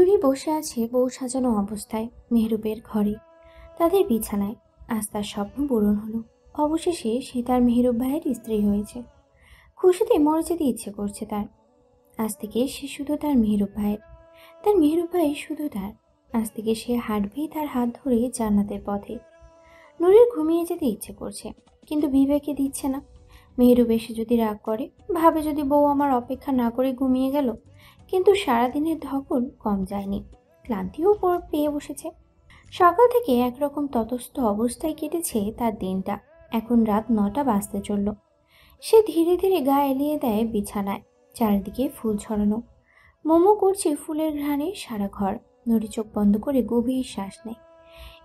তুলি বসে আছে বউ সাজানো অবস্থায় মেহরুবের ঘরে, তাদের বিছানায়। আজ তার স্বপ্ন পূরণ হলো। অবশেষে সে তার মেহরুব ভাইয়ের স্ত্রী হয়েছে। খুশিতে মরে যেতে ইচ্ছে করছে তার। আজ থেকে সে শুধু তার মেহরুব ভাইয়ের, তার মেহরুব ভাই শুধু তার। আজ থেকে সে হাঁটবেই তার হাত ধরে জান্নাতের পথে। নুরির ঘুমিয়ে যেতে ইচ্ছে করছে, কিন্তু বিবেকে দিচ্ছে না। মেহরুব এসে যদি রাগ করে, ভাবে যদি বউ আমার অপেক্ষা না করে ঘুমিয়ে গেল। কিন্তু সারাদিনের ধকল কম যায়নি, ক্লান্তিও পেয়ে বসেছে। সকাল থেকে একরকম তটস্থ অবস্থায় কেটেছে তার দিনটা। এখন রাত 9টা বাজতে চলল। সে ধীরে ধীরে গা এলিয়ে দেয় বিছানায়। চারিদিকে ফুল ছড়ানো, মোমো করছে ফুলের ঘ্রাণে সারা ঘর। নড়ি চোখ বন্ধ করে গভীর শ্বাস নেয়।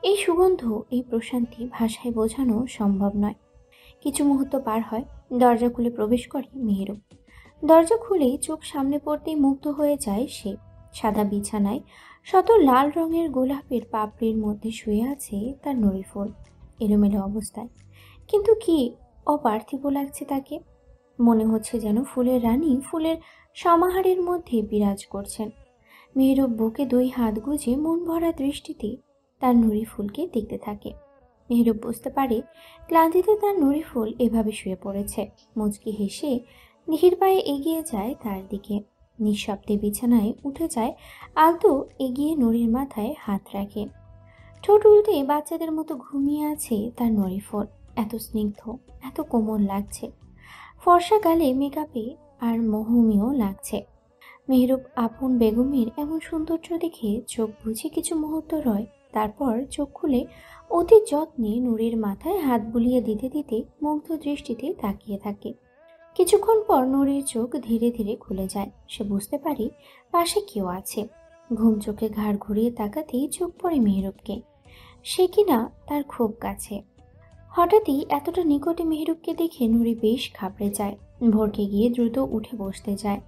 এই সুগন্ধ, এই প্রশান্তি ভাষায় বোঝানো সম্ভব নয়। কিছু মুহূর্ত পার হয়, দরজা খুলে প্রবেশ করে মেহেরুব। দরজা খুলেই চোখ সামনে পড়তেই মুগ্ধ হয়ে যায় সে। সাদা বিছানায় শত লাল রঙের গোলাপের পাপড়ির মধ্যে শুয়ে আছে তার নুরি ফুল, এলোমেলো অবস্থায়। কিন্তু কি অপার্থিব লাগছে তাকে। মনে হচ্ছে যেন ফুলের রানী ফুলের সমাহারের মধ্যে বিরাজ করছেন। মেহরুব বুকে 2 হাত গুজে মন ভরা দৃষ্টিতে তার নুরি ফুলকে দেখতে থাকে। মেহরুব বুঝতে পারে ক্লান্তিতে তার নুরি ফুল এভাবে শুয়ে পড়েছে। মুচকি হেসে ধীর পায়ে এগিয়ে যায় তার দিকে। নিঃশব্দে বিছানায় উঠে যায়, আলতো এগিয়ে নুরির মাথায় হাত রাখে। ঠোঁট উল্টে বাচ্চাদের মতো ঘুমিয়ে আছে তার নুরি ফুল। এত স্নিগ্ধ, এত কোমল লাগছে। ফর্সা গালে মেকআপে আর মোহমীয় লাগছে। মেহরুব আপন বেগমের এমন সৌন্দর্য দেখে চোখ বুজে কিছু মুহূর্ত রয়। তারপর চোখ খুলে অতি যত্নে নুরির মাথায় হাত বুলিয়ে দিতে দিতে মুগ্ধ দৃষ্টিতে তাকিয়ে থাকে। কিছুক্ষণ পর নুরির চোখ ধীরে ধীরে খুলে যায়। সে বুঝতে পারে পাশে কেউ আছে। ঘুম চোখে ঘাড় ঘুরিয়ে তাকাতেই চোখ পড়ে মেহরুবকে। সে কিনা তার খুব কাছে। হঠাৎই এতটা নিকটে মেহরুবকে দেখে নুরি বেশ ঘাবড়ে যায়। ভরকে গিয়ে দ্রুত উঠে বসতে যায়।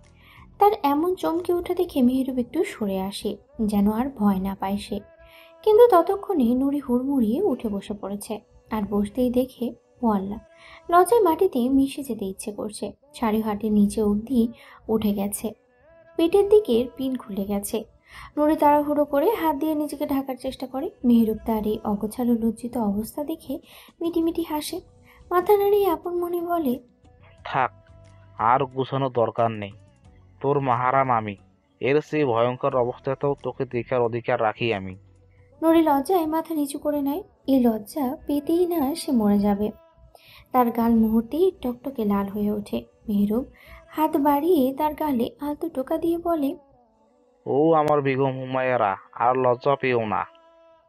তার এমন চমকে ওঠা দেখে মেহরুব একটু সরে আসে, যেন আর ভয় না পায় সে। কিন্তু ততক্ষণে নুরি হুড়মুড়িয়ে উঠে বসে পড়েছে। আর বসতেই দেখে, ও আল্লাহ, লজ্জায় মাটিতে মিশে যেতে ইচ্ছে করছে। শাড়ি হাটের নিচে অবধি উঠে গেছে, পেটের দিকের পিন খুলে গেছে। নুরি তাড়াহুড়ো করে হাত দিয়ে নিজেকে ঢাকার চেষ্টা করে। মেহরুব তার এই অগোছালো লজ্জিত অবস্থা দেখে মিটিমিটি হাসে। মাথা নাড়িয়ে আপন মনে বলে, থাক, আর গুছানোর দরকার নেই। তোর মাহারাম আমি। এর চেয়ে ভয়ঙ্কর অবস্থাতেও তোকে দেখার অধিকার রাখি আমি। নুরি লজ্জায় মাথা নিচু করে নেয়। এই লজ্জা পেতেই না সে মরে যাবে। তার গাল মুহূর্তেই টকটকে লাল হয়ে ওঠে। মেহরুব হাত বাড়িয়ে তার গালে আলতো টোকা দিয়ে বলে, ও আমার বেগম হুমায়রা, আর লজ্জা পেও না।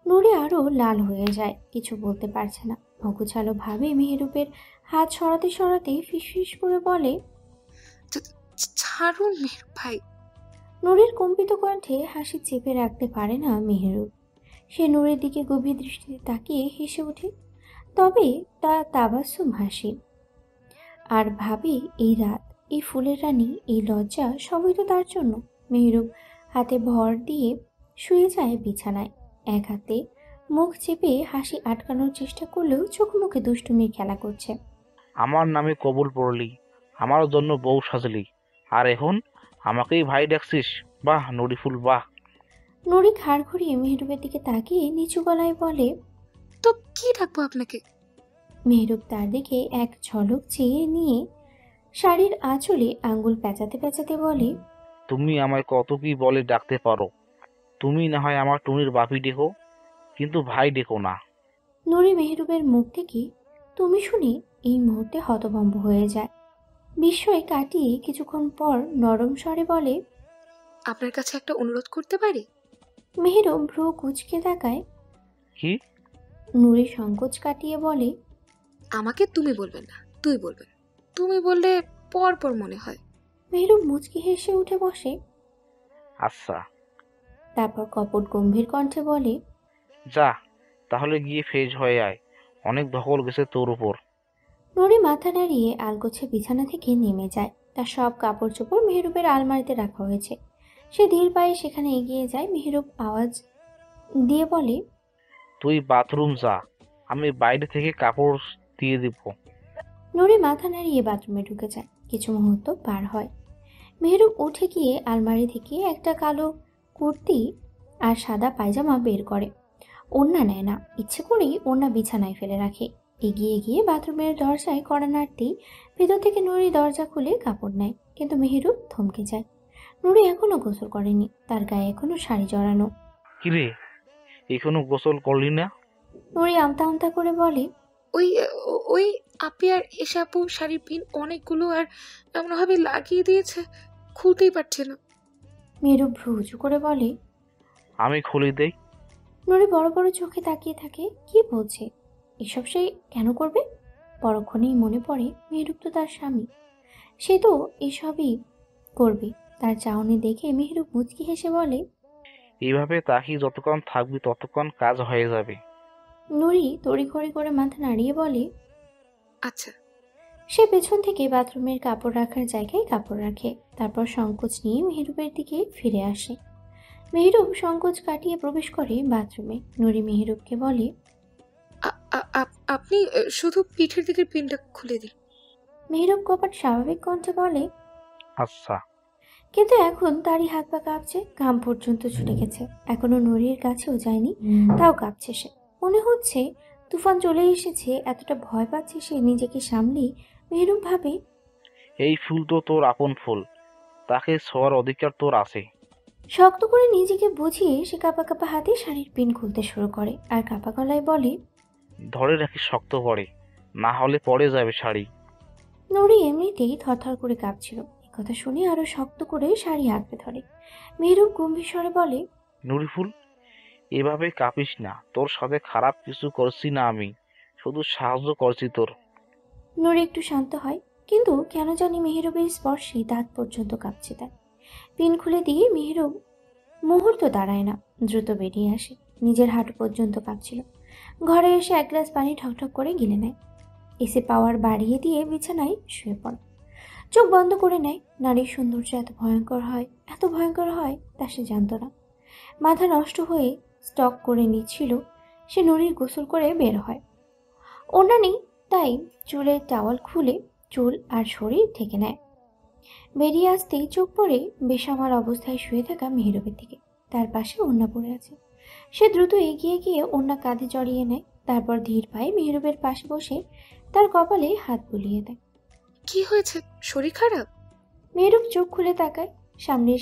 নুরি আরো লাল হয়ে যায়, কিছু বলতে পারছে না। অগোছালো ভাবে মেহরুবের হাত সরাতে সরাতে ফিসফিস করে বলে, ছাড়ুন মেহের ভাই। নুরির কম্পিত কণ্ঠে হাসি চেপে রাখতে পারে না মেহরুব। সে নুরির দিকে গভীর দৃষ্টিতে তাকিয়ে হেসে ওঠে, তবে তা তাবাসসুম হাসি। আর ভাবে এই রাত, এই ফুলের রানী, এই লজ্জা সবই তো তার জন্য। মেহরুব হাতে ভর দিয়ে শুয়ে যায় বিছানায়। এক হাতে মুখ চেপে হাসি আটকানোর চেষ্টা করলেও চোখ মুখে দুষ্টুমির খেলা করছে। আমার নামে কবুল পড়লি, আমার জন্য বউ সাজলি, আর এখন আমাকেই ভাই ডাকছিস? বাহ নুরিফুল, বাহ। নুরি ঘাড় ঘুরিয়ে মেহরুবের দিকে তাকিয়ে নিচু গলায় বলে। তো কি ডাকবো আপনাকে? মেহরুব তার দিকে এক ঝলক চেয়ে নিয়ে শাড়ির আঁচলে আঙ্গুল পেঁচাতে পেঁচাতে বলে, তুমি আমায় কত কি বলে ডাকতে পারো। তুমি না হয় আমার টুনির বাপি ডেকো, কিন্তু ভাই ডেকো না। নুরি মেহরুবের মুখ থেকে তুমি শুনে এই মুহূর্তে হতভম্ব হয়ে যায়। বিস্ময় কাটিয়ে কিছুক্ষণ পর নরম স্বরে বলে, আপনার কাছে একটা অনুরোধ করতে পারি? মেহরুব ভ্রু কুঁচকে তাকায়। কি? নুরি সংকোচ কাটিয়ে বলে, আমাকে তুমি বলবেন না, তুই বলবেন। তুমি বললে পর পর মনে হয়। মেহরুব মুচকি হেসে উঠে বসে। আচ্ছা, তারপর কপট গম্ভীর কণ্ঠে বলে, যা তাহলে গিয়ে ফ্রেশ হয়ে আয়, অনেক ধকল গেছে তোর উপর। নুরি মাথা নাড়িয়ে আলগোছে বিছানা থেকে নেমে যায়। তার সব কাপড় চোপড় মেহরুবের আলমারিতে রাখা হয়েছে। সে ধীর পায়ে সেখানে এগিয়ে যায়। মেহরুব আওয়াজ দিয়ে বলে, তুই বাথরুম যা, আমি বাইরে থেকে কাপড় দিয়ে দিব। নুরি মাথা নাড়িয়ে বাথরুমে ঢুকে যায়। কিছু মুহূর্ত পার হয়। মেহরুব উঠে গিয়ে আলমারি থেকে একটা কালো কুর্তি আর সাদা পায়জামা বের করে। ওড়না নেয় না, ইচ্ছে করেই ওড়না বিছানায় ফেলে রাখে। এগিয়ে গিয়ে বাথরুমের দরজায় কড়া নাড়তেই ভেতর থেকে নুরি দরজা খুলে কাপড় নেয়, কিন্তু মেহেরুব থমকে যায়। নুরি এখনো গোসল করেনি, তার গায়ে এখনো শাড়ি জড়ানো। কিরে, এখনো গোসল করলি না? নুরি আমতা আমতা করে বলে, ওই ওই আপি আর এসে আপু শাড়ির পিন অনেকগুলো আর এমনভাবে লাগিয়ে দিয়েছে, খুলতেই পারছে না। মেহেরুব ভ্রু উঁচু করে বলে। আমি খুলে দেই। নুরি বড় বড় চোখে তাকিয়ে থাকে, কি বলছে এসব, সে কেন করবে? পরক্ষণেই মনে পড়ে মেহেরুব তো তার স্বামী, সে তো এসবই করবে। তার চাহনি দেখে মেহেরুব মুচকি হেসে বলে। এইভাবে তাকিয়ে যতক্ষণ থাকবি ততক্ষণ কাজ হয়ে যাবে। নুরি তড়িঘড়ি করে মাথা নাড়িয়ে বলে। আচ্ছা। সে পেছন থেকে বাথরুমের কাপড় রাখার জায়গায় কাপড় রাখে, তারপর সংকোচ নিয়ে মেহেরুবের দিকে ফিরে আসে। মেহেরুব সংকোচ কাটিয়ে প্রবেশ করে বাথরুমে। নুরি মেহেরুবকে বলে। আপনি শুধু পিঠের দিকের পিনটা খুলে দিন। মেহেরুব কপাট স্বাভাবিক কণ্ঠে বলে। আচ্ছা। কিন্তু এখন তারই হাত পা কাঁপছে, ঘাম পর্যন্ত ছুটে গেছে, এখনো নুরির কাছেও যায়নি, তাও কাঁপছে সে। মনে হচ্ছে তুফান চলে এসেছে, এতটা ভয় পাচ্ছে সে নিজেকে সামলেই। মেহেরুব ভাবে, এই ফুল তো তোর আপন ফুল, তাকে ছোঁয়ার অধিকার তোর আছে। শক্ত করে নিজেকে বুঝিয়ে সে কাঁপা কাঁপা হাতে শাড়ির পিন খুলতে শুরু করে, আর কাঁপা গলায় বলে। ধরে রাখি শক্ত করে, না হলে পড়ে যাবে শাড়ি। নুরি এমনিতেই থরথর করে কাঁপছিল, এই কথা শুনে আরো শক্ত করে শাড়ি আঁকড়ে ধরে। মেহেরুব গম্ভীর স্বরে বলে। নুরিফুল, এভাবে কাঁপিস না, তোর সাথে খারাপ কিছু করছি না আমি, শুধু সাহায্য করছি তোর। নুরি একটু শান্ত হয়, কিন্তু কেন জানি মেহেরুবের স্পর্শে দাঁত পর্যন্ত কাঁপছে তার। পিন খুলে দিয়ে মেহেরুব মুহূর্ত দাঁড়ায় না, দ্রুত বেরিয়ে আসে। নিজের হাঁটু পর্যন্ত কাঁপছিল। ঘরে এসে এক গ্লাস পানি ঠকঠক করে গিলে নেয়। এসে পাওয়ার বাড়িয়ে দিয়ে বিছানায় শুয়ে পড়ে। চোখ বন্ধ করে নেয়। নারীর সৌন্দর্য এত ভয়ঙ্কর হয় তা সে জানত না। মাথা নষ্ট হয়ে স্টক করে নিচ্ছিল সে। নুরির গোসল করে বের হয়, ওড়না নেই, তাই চুলের টাওয়াল খুলে চুল আর শরীর ঢেকে নেয়। বেরিয়ে আসতেই চোখ পড়ে বেসামাল অবস্থায় শুয়ে থাকা মেহেরুবের দিকে। তার পাশে ওড়না পড়ে আছে। সে দ্রুত এগিয়ে গিয়ে ওড়না কাঁধে জড়িয়ে নেয়, তারপর ধীর পায়ে মেহেরুবের পাশে বসে তার কপালে হাত বুলিয়ে দেয়। কি হয়েছে, শরীর খারাপ? মেহেরুব চোখ খুলে তাকায়। সামনের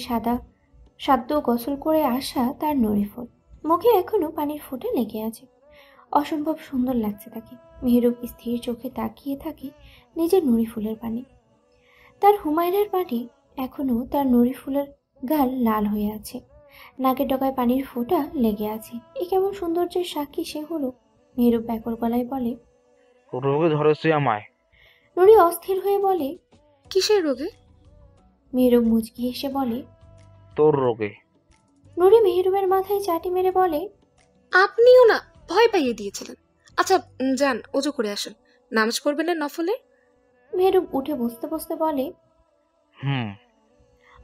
সাদ্য গোসল করে আসা তার নুরিফুল, মুখে এখনো পানির ফোঁটা লেগে আছে। অসম্ভব সুন্দর লাগছে তাকে। মেহেরুব স্থির চোখে তাকিয়ে থাকে নিজের নুরিফুলের পানে। তার হুমায়রার পানি এখনো তার নুরিফুলের গাল লাল হয়ে আছে, নাকের ডগায় পানির ফোঁটা লেগে আছে। এ কেমন সৌন্দর্যের সাক্ষী সে হলো। মেহেরুব ব্যাকুল গলায় বলে। রোগে ধরেছে আমায়। নুরি অস্থির হয়ে বলে। কিসের রোগে? মেহেরুব মুচকি হেসে বলে। তোর রোগে। নুরি মেহেরুবের মাথায় চাটি মেরে বলে। আপনিও না ভয় পাইয়ে দিয়েছিলেন। আচ্ছা, যান ওজু করে আসুন, নামাজ পড়বেন না নফলে? মেহেরুব উঠে বসতে বসতে বলে। হুম।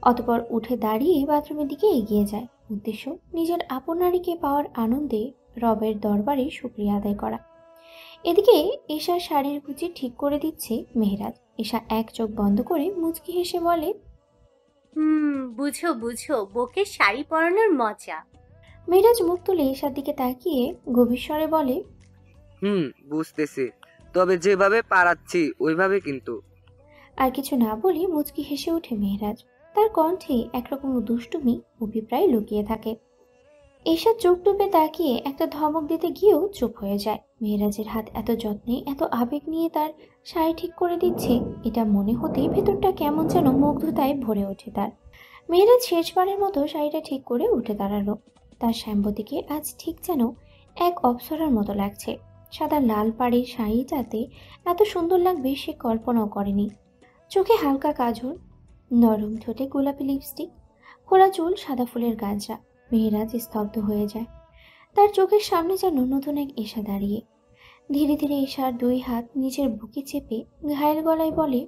অতপর উঠে দাঁড়িয়ে বাথরুমের দিকে এগিয়ে যায়। উদ্দেশ্য নিজের আপন নারীকে পাওয়ার আনন্দে রবের দরবারে শুকরিয়া আদায় করা। এদিকে এশার শাড়ির কুচি ঠিক করে দিচ্ছে মেহেরাজ। এশা এক চোখ বন্ধ করে মুচকি হেসে বলে। বুঝো বুঝো, বউকে শাড়ি পরানোর মজা। মেহেরাজ মুখ তুলে এশার দিকে তাকিয়ে গভীর স্বরে বলে। বুঝতেছি, তবে যেভাবে পারাচ্ছি ওইভাবে কিন্তু। আর কিছু না বলে মুচকি হেসে ওঠে মেহেরাজ। তার কণ্ঠে একরকম দুষ্টুমি অভিপ্রায় লুকিয়ে থাকে। এশা চোখ টুপে তাকিয়ে একটা ধমক দিতে গিয়েও চুপ হয়ে যায়। মেহেরাজের হাত এত যত্নে এত আবেগ নিয়ে তার শাড়ি ঠিক করে দিচ্ছে, এটা মনে হতেই ভেতরটা কেমন যেন মুগ্ধতায় ভরে ওঠে তার। মেহেরাজ শেষবারের মতো শাড়িটা ঠিক করে উঠে দাঁড়ালো। তার শ্যাম্বতীকে আজ ঠিক যেন এক অপ্সরার মতো লাগছে। সাদা লাল পাড়ের শাড়িটাতে এত সুন্দর লাগবে সে কল্পনাও করেনি। চোখে হালকা কাজল, নরম ঠোঁটে গোলাপি লিপস্টিক, খোলা চুল, সাদা ফুলের গাজরা। মেহেরাজ স্তব্ধ হয়ে যায়। তার চোখের সামনে যেন নতুন এক এশা দাঁড়িয়ে। ধীরে ধীরে এশার দুই হাত নিজের বুকে চেপে ঘায়েল গলায় বলে।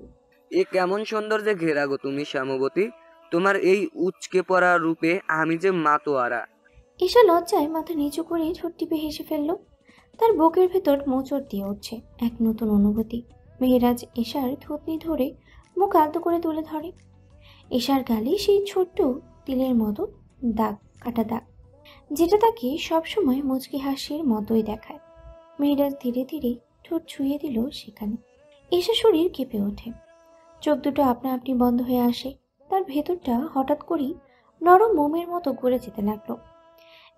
এ কেমন সৌন্দর্যে ঘেরা গো তুমি শ্যামবতী, তোমার এই উচকে পড়া রূপে আমি যে মাতোয়ারা। এশা লজ্জায় মাথা নিচু করে ঠোঁট টিপে হেসে ফেলল। তার বুকের ভেতর মোচড় দিয়ে উঠছে এক নতুন অনুভূতি। মেহেরাজ এশার থুতনি ধরে মুখ আলতো করে তুলে ধরে। এশার গালে সেই ছোট্ট তিলের মতো দাগ কাটা দাগ, যেটা তাকে সবসময় মুচকি হাসির মতোই দেখায়। মেহেরাজ ধীরে ধীরে ঠোঁট ছুঁয়ে দিল সেখানে। এসে শরীর কেঁপে ওঠে, চোখ দুটো আপনা আপনি বন্ধ হয়ে আসে। তার ভেতরটা হঠাৎ করেই নরম মোমের মতো গড়ে যেতে লাগলো।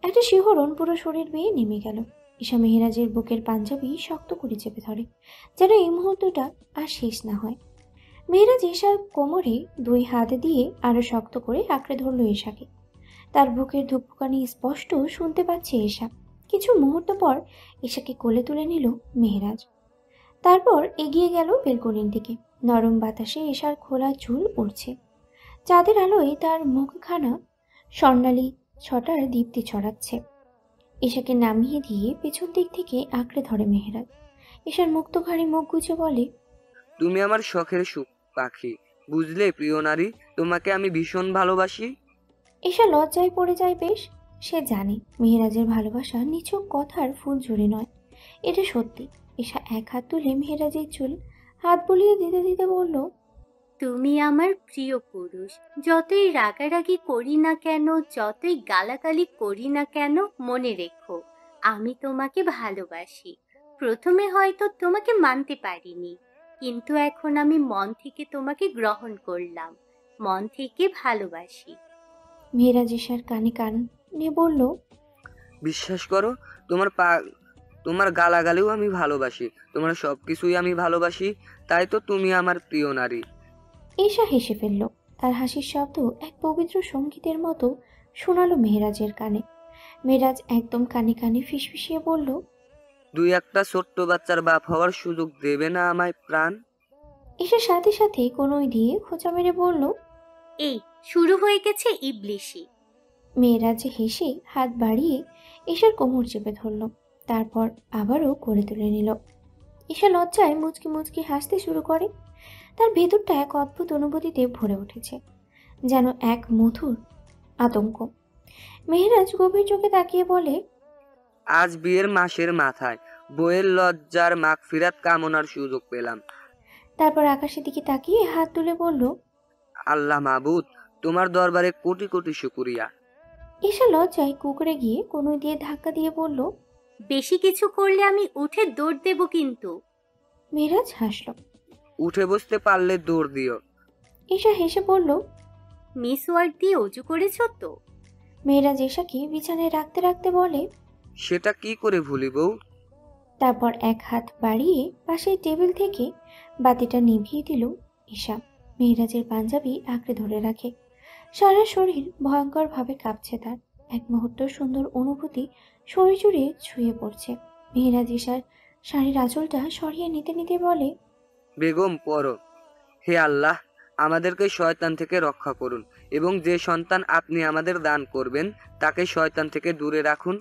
একটা শিহরণ পুরো শরীর বেয়ে নেমে গেল। ঈশা মেহেরাজের বুকের পাঞ্জাবি শক্ত করে চেপে ধরে, যেন এই মুহূর্তটা আর শেষ না হয়। মেহেরাজ ঈশার কোমরে দুই হাত দিয়ে আরো শক্ত করে আঁকড়ে ধরল ঈশাকে। তার বুকের ধুকপুকানি স্পষ্ট শুনতে পাচ্ছে ঈশা। কিছু মুহূর্ত পর ঈশাকে কোলে তুলে নিল মেহেরাজ। তারপর এগিয়ে গেল বেলকনির দিকে। নরম বাতাসে ঈশার খোলা চুল উড়ছে, চাঁদের আলোয় তার মুখখানা স্বর্ণালী ছটার দীপ্তি ছড়াচ্ছে। ঈশাকে নামিয়ে দিয়ে পেছন দিক থেকে আঁকড়ে ধরে মেহেরাজ। ঈশার মুক্ত ঘাড়ে মুখ গুজে বলে, তুমি আমার শখের সুখ পাখি, বুঝলে প্রিয় নারী, তোমাকে আমি ভীষণ ভালোবাসি। ঈশা লজ্জায় পড়ে যায় বেশ। সে জানে মেহেরাজের ভালোবাসা নিছক কথার ফুল জুড়ে নয়, এটা সত্যি। ঈশা এক হাত তুলে মেহেরাজের চুল হাত বুলিয়ে দিতে দিতে বলল, তুমি আমার প্রিয় পুরুষ। যতই রাগারাগি করি না কেন, যতই গালাগালি করি না কেন, মনে রেখো আমি তোমাকে ভালোবাসি। প্রথমে হয়তো তোমাকে মানতে পারিনি, কিন্তু এখন আমি মন থেকে তোমাকে গ্রহণ করলাম, মন থেকে ভালোবাসি। মেহেরাজ ঈশার কানে কান নিয়ে বলল, বিশ্বাস করো, তোমার গালাগালিও আমি ভালোবাসি, তোমার সবকিছুই আমি ভালোবাসি। তাই তো তুমি আমার প্রিয় নারী। ঈশা হেসে ফেলল। তার হাসির শব্দ এক পবিত্র সঙ্গীতের মতো শোনালো মেহেরাজের কানে। মেহেরাজ একদম কানে কানে ফিসফিসিয়ে বলল, দুই একটা ছোট্ট বাচ্চার বাপ হওয়ার সুযোগ দেবে না আমায় প্রাণ? ঈশার সাথে সাথে কোনোই দিয়ে খোঁচা মেরে বলল। এই শুরু হয়ে গেছে ইবলিশি। মেয়েরাজ হেসে হাত বাড়িয়ে ঈশার কোমর চেপে ধরল, তারপর আবারও কোলে তুলে নিল। ঈশা লজ্জায় মুচকি মুচকি হাসতে শুরু করে। তার ভেতরটা এক অদ্ভুত অনুভূতিতে ভরে উঠেছে, যেন এক মধুর আতঙ্ক। মেহেরাজ গভীর চোখে তাকিয়ে বলে, আজ বিয়ের মাসের মাথায় বইয়ের লজ্জার মাগফিরাত কামনার সুযোগ পেলাম। তারপর আকাশের দিকে তাকিয়ে হাত তুলে বলল, আল্লাহ মাবুদ, তোমার দরবারে কোটি কোটি শুকরিয়া। ঈশা লজ্জায় কুকড়ে গিয়ে কোনো দিয়ে ধাক্কা দিয়ে বলল। বেশি কিছু করলে আমি উঠে দৌড় দেব কিন্তু। মেহেরাজ হাসল। উঠে বসতে পারলে দৌড় দিও। ঈশা হেসে বলল। মিস ওয়ার্ড দিয়ে অজু করেছ তো? মেহেরাজ ঈশাকে বিছানায় রাখতে রাখতে বলে। সেটা কি করে ভুলি বউ? তারপর এক হাত বাড়িয়ে পাশের টেবিল থেকে বাতিটা নিভিয়ে দিল ঈশা। মেহেরাজের পাঞ্জাবি আঁকড়ে ধরে রাখে। সারা শরীর ভয়ঙ্করভাবে কাঁপছে তার। এক মুহূর্ত সুন্দর অনুভূতি শরীর জুড়ে ছুঁয়ে পড়ছে। মেহেরাজ ঈশার শাড়ির আঁচলটা সরিয়ে নিতে নিতে বলে, বেগম পড়ো, হে আল্লাহ, আমাদেরকে শয়তান থেকে রক্ষা করুন এবং যে সন্তান আপনি আমাদের দান করবেন তাকে শয়তান থেকে দূরে রাখুন।